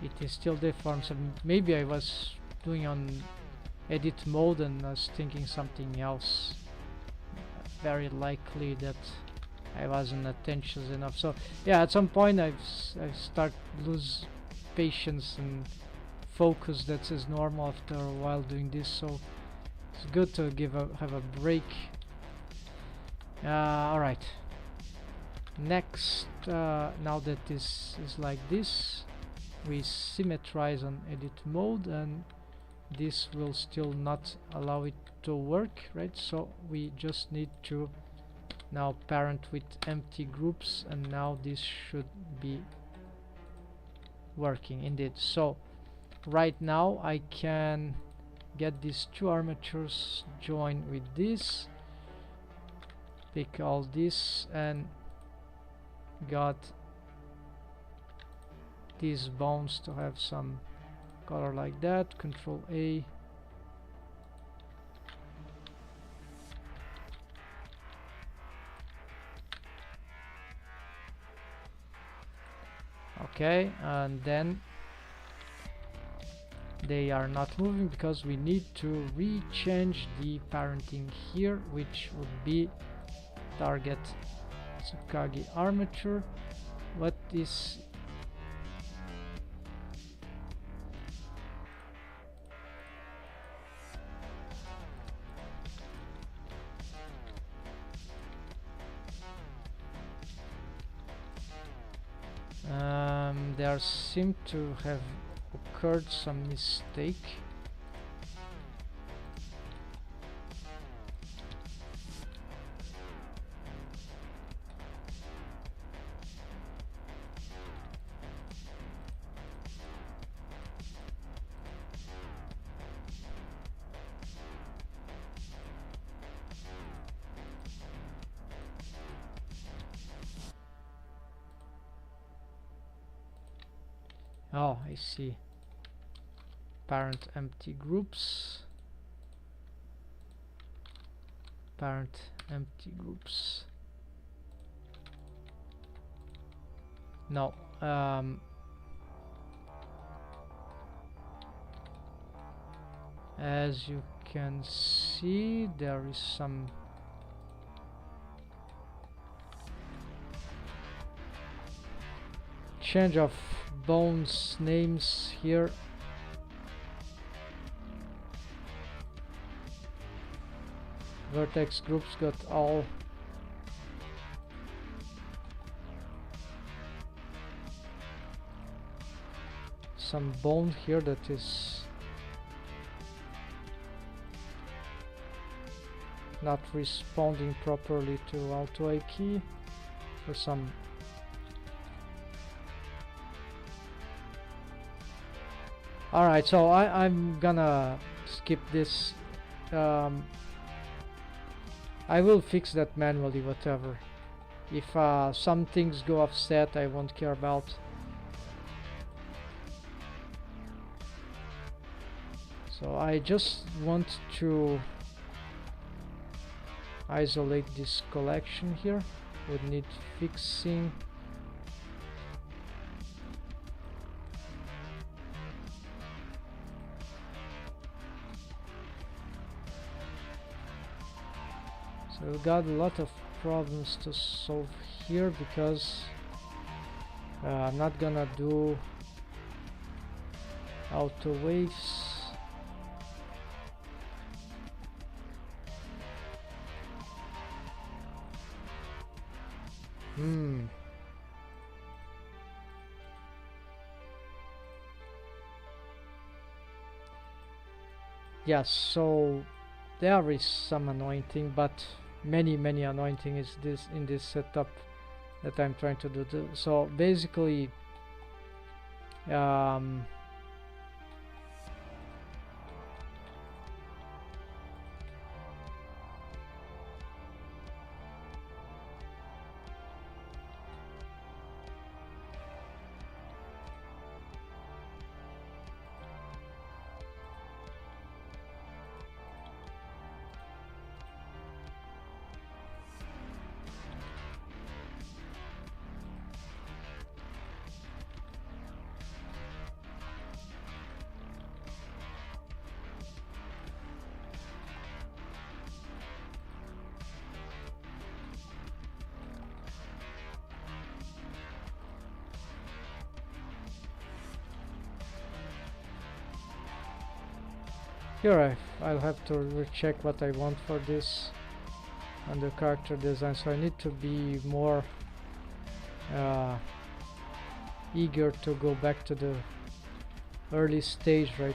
it is still deformed, so maybe I was doing on edit mode and I was thinking something else. Very likely that I wasn't attention enough. So yeah, at some point I start lose patience and focus. That is normal after a while doing this, so it's good to have a break. All right, next, now that this is like this, we symmetrize on edit mode, and this will still not allow it to work, right? So we just need to now parent with empty groups, and now this should be working indeed. So right now I can get these two armatures joined with this, pick all this, and got these bones to have some color like that. Control A. Okay, and then they are not moving because we need to re-change the parenting here, which would be target Tsukagi armature. What is there seem to have occurred some mistake. Oh, I see. Parent empty groups. Parent empty groups. No. As you can see, there is some change of bones names here. Vertex groups got all some bone here that is not responding properly to Auto A key for some Alright, so I'm gonna skip this. I will fix that manually, whatever. If some things go offset, I won't care about. So I just want to isolate this collection here. Would need fixing. So we've got a lot of problems to solve here because I'm not gonna do auto waves. Yes, so there is some annoying thing, but many annoying thing is this in this setup that I'm trying to do. So basically, here I'll have to recheck what I want for this under character design, so I need to be more eager to go back to the early stage, right?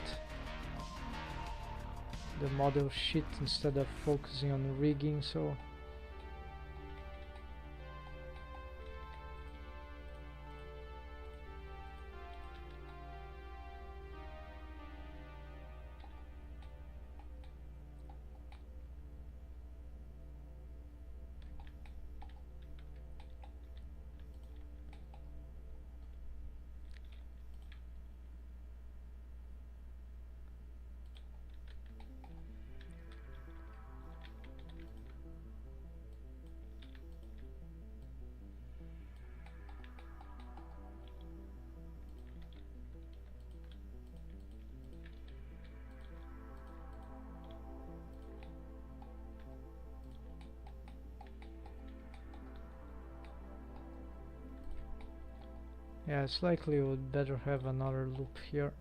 The model sheet instead of focusing on rigging. So yeah, it's likely we would better have another loop here.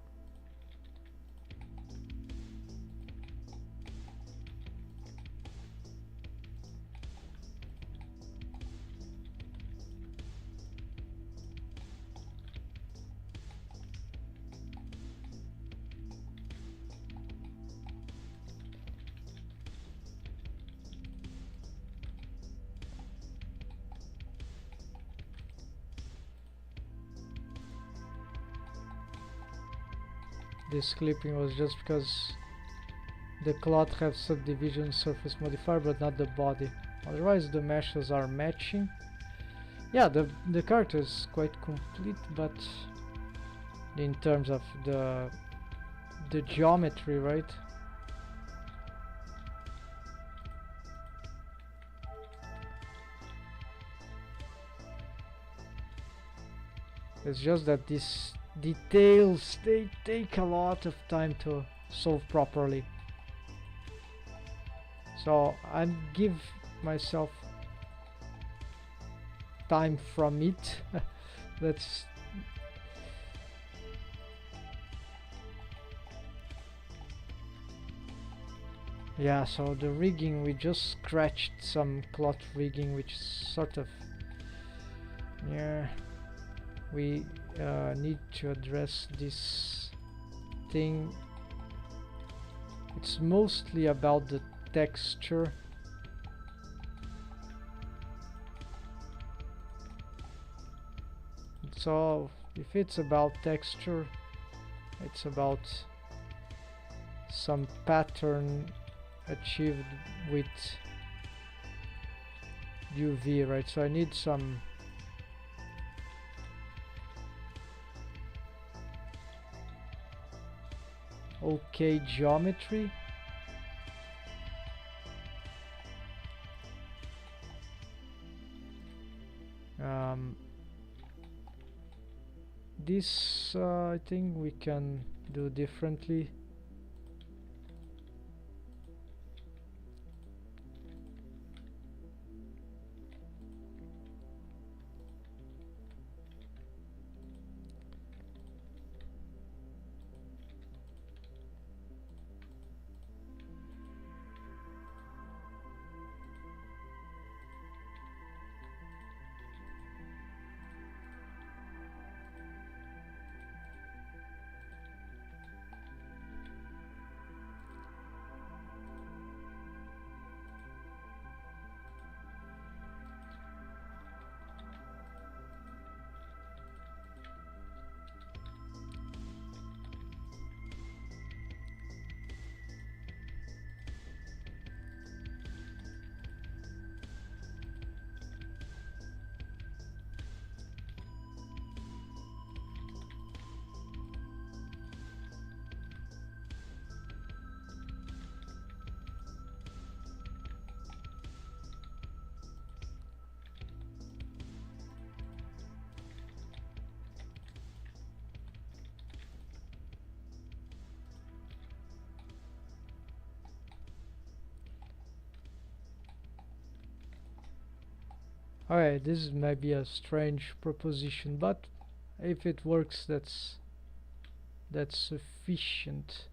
This clipping was just because the cloth has subdivision surface modifier but not the body. Otherwise the meshes are matching. Yeah, the character is quite complete, but in terms of the geometry, right? It's just that these details, they take a lot of time to solve properly. So I give myself time from it. That's yeah, so the rigging, we just scratched some cloth rigging, which sort of, yeah, we need to address this thing. It's mostly about the texture. So if it's about texture, it's about some pattern achieved with UV, right? So I need some okay geometry. This I think we can do differently. Alright, this might be a strange proposition, but if it works, that's sufficient.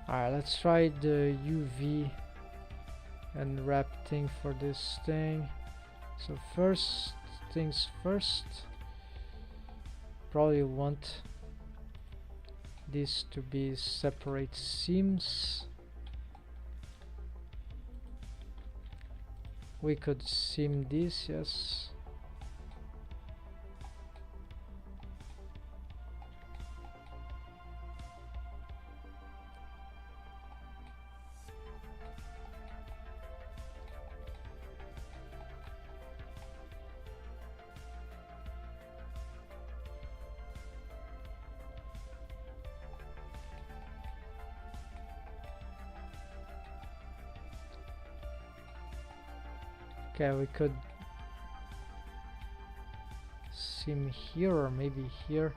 Alright, let's try the UV and wrap thing for this thing. So first things first, probably want this to be separate seams. We could seam this, yes. Okay, we could seam here or maybe here.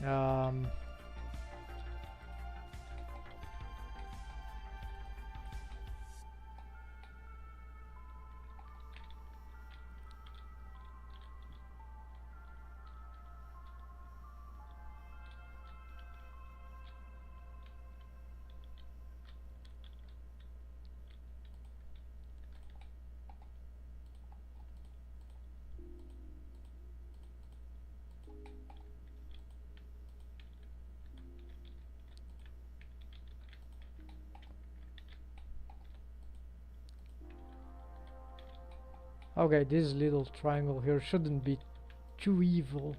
Um, Okay, this little triangle here shouldn't be too evil.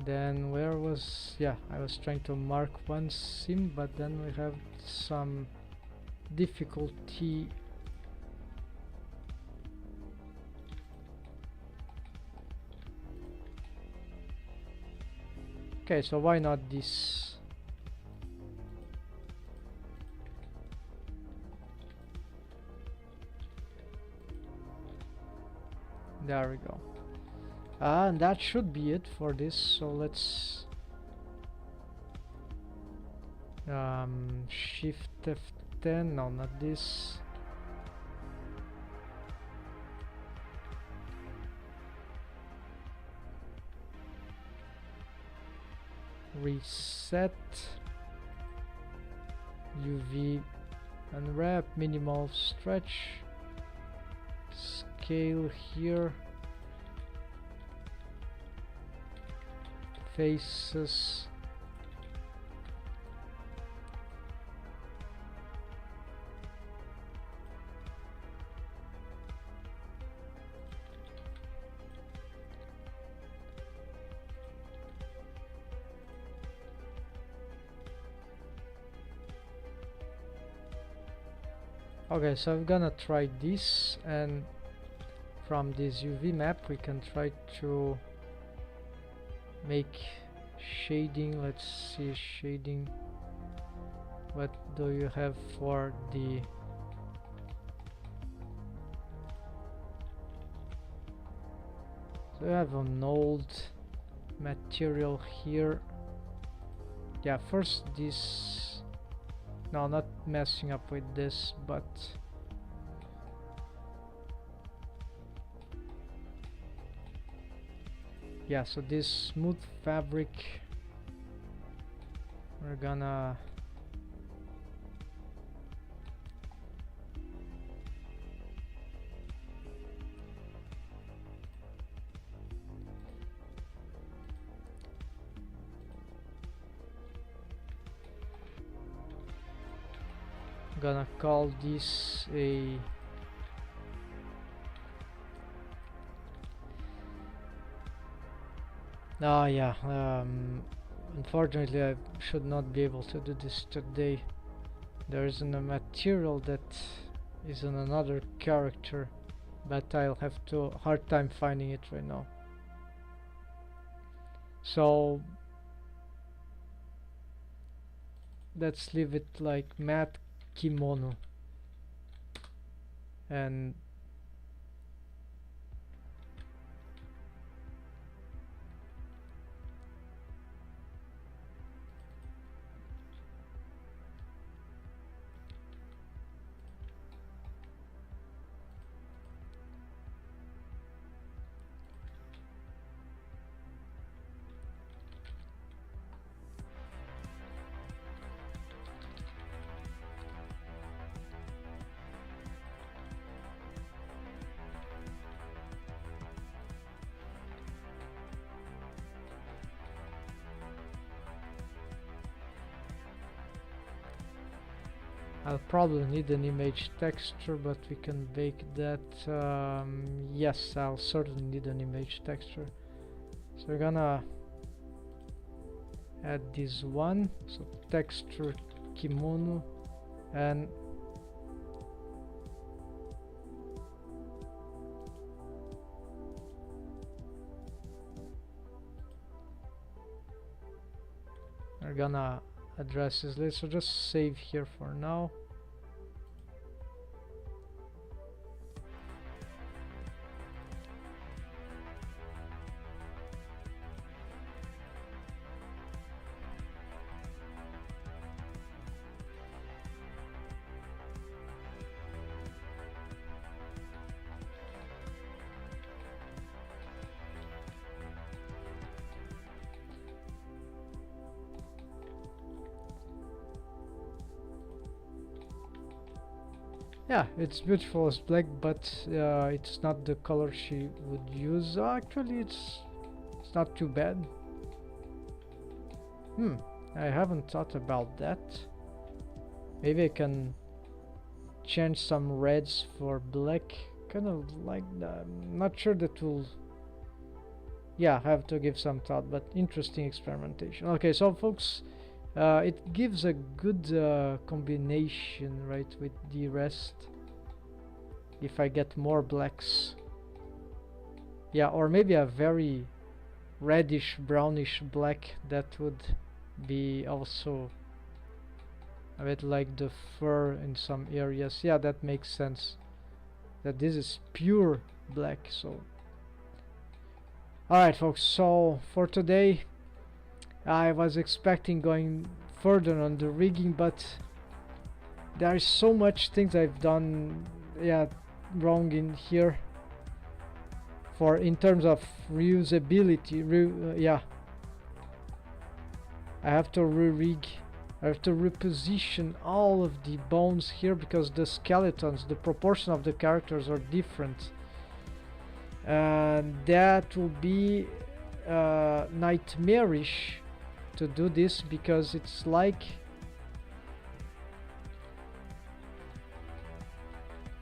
Then where was, yeah, I was trying to mark one seam, but then we have some difficulty. Okay, so why not this? There we go. And that should be it for this, so let's shift F10, no, not this. Reset, UV unwrap, minimal stretch, scale here, faces, okay, so I'm gonna try this, and from this UV map we can try to make shading. Let's see, shading, what do you have for the so I have an old material here. Yeah, first this, no, not messing up with this, but yeah, so this smooth fabric, we're gonna call this a yeah, unfortunately I should not be able to do this today. There isn't a material that is on another character, but I'll have to hard time finding it right now. So let's leave it like matte kimono, and I'll probably need an image texture, but we can bake that. Yes, I'll certainly need an image texture. So we're gonna add this one, so texture kimono, and we're gonna address this later, so just save here for now. Yeah, it's beautiful as black, but it's not the color she would use. Actually, it's not too bad. I haven't thought about that. Maybe I can change some reds for black, kind of like that. I'm not sure that will, yeah, have to give some thought, but interesting experimentation. Okay, so folks, it gives a good combination, right, with the rest. If I get more blacks, yeah, or maybe a very reddish brownish black, that would be also a bit like the fur in some areas. Yeah, that makes sense, that this is pure black. So alright folks, so for today I was expecting going further on the rigging, but there is so much things I've done, yeah, wrong in here for in terms of reusability. Yeah, I have to re-rig, I have to reposition all of the bones here because the skeletons, the proportion of the characters are different, and that will be nightmarish to do this, because it's like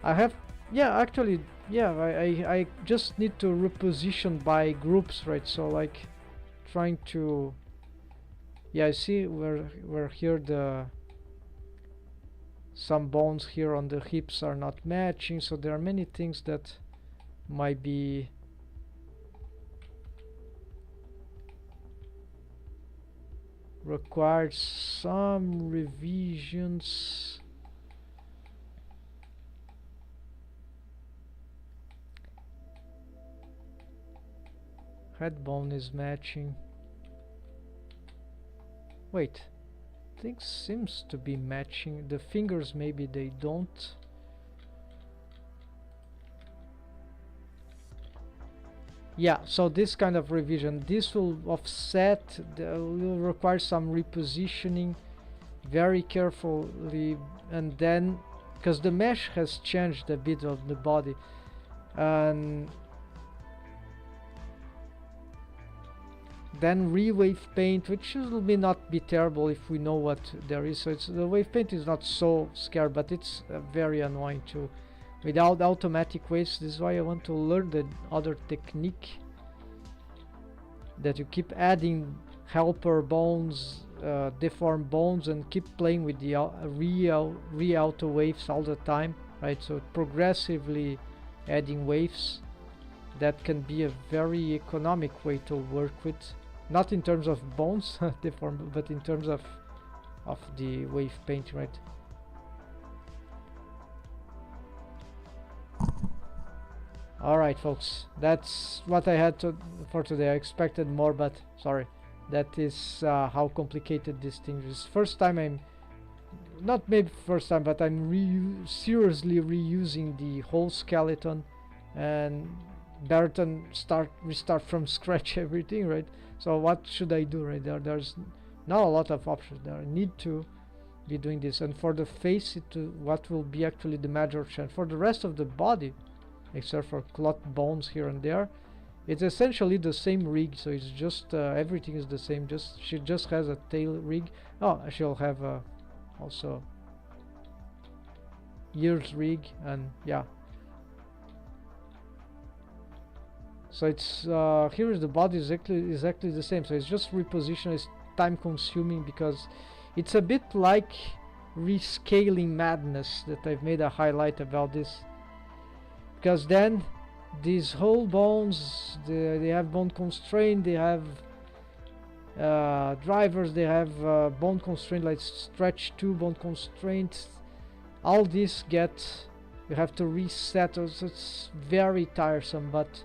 I have, yeah, actually, yeah, I just need to reposition by groups, right? So like trying to, yeah, I see where here the some bones here on the hips are not matching, so there are many things that might be required some revisions. Head bone is matching. Wait, things seems to be matching. The fingers maybe they don't. Yeah, so this kind of revision, this will offset, will require some repositioning very carefully, and then because the mesh has changed a bit of the body, and then re-wave paint, which will be not be terrible if we know what there is. So it's, the wave paint is not so scary, but it's very annoying too. Without automatic waves, this is why I want to learn the other technique, that you keep adding helper bones, deformed bones, and keep playing with the re-auto waves all the time, right? So progressively adding waves, that can be a very economic way to work with, not in terms of bones deformed, but in terms of the wave paint, right? Alright folks, that's what I had for today. I expected more, but sorry, that is how complicated this thing is. First time I'm, not maybe first time, but I'm seriously reusing the whole skeleton, and Barton restart from scratch everything, right? So what should I do, right? There's not a lot of options there. I need to be doing this, and for the face, what will be actually the major change. For the rest of the body, except for cloth bones here and there, it's essentially the same rig. So it's just everything is the same. Just she just has a tail rig. Oh, she'll have also ears rig, and yeah. So it's here is the body is exactly the same. So it's just reposition. It's time consuming because it's a bit like rescaling madness that I've made a highlight about this. Because then these whole bones, they have bone constraint, they have drivers, they have bone constraint, like stretch 2 bone constraints. All this you have to reset, so it's very tiresome, but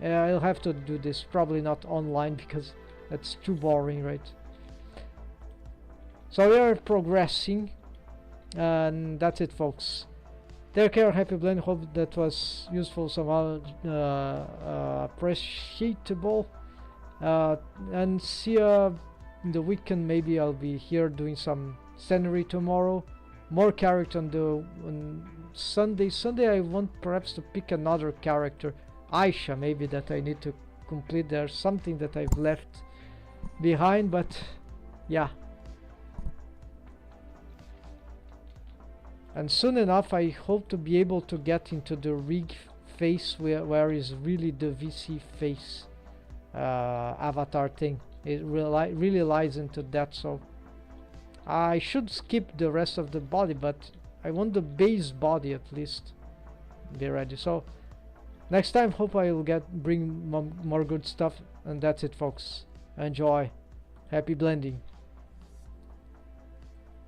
I'll have to do this, probably not online because that's too boring, right? So we are progressing, and that's it folks. Take care, happy blend, hope that was useful, somehow appreciable, and see you in the weekend. Maybe I'll be here doing some scenery tomorrow, more character on Sunday. Sunday I want perhaps to pick another character, Aisha maybe, that I need to complete. There's something that I've left behind, but yeah. And soon enough I hope to be able to get into the rig phase where is really the VC phase avatar thing. It really lies into that, so I should skip the rest of the body, but I want the base body at least be ready. So next time hope I will bring more good stuff, and that's it folks. Enjoy, happy blending.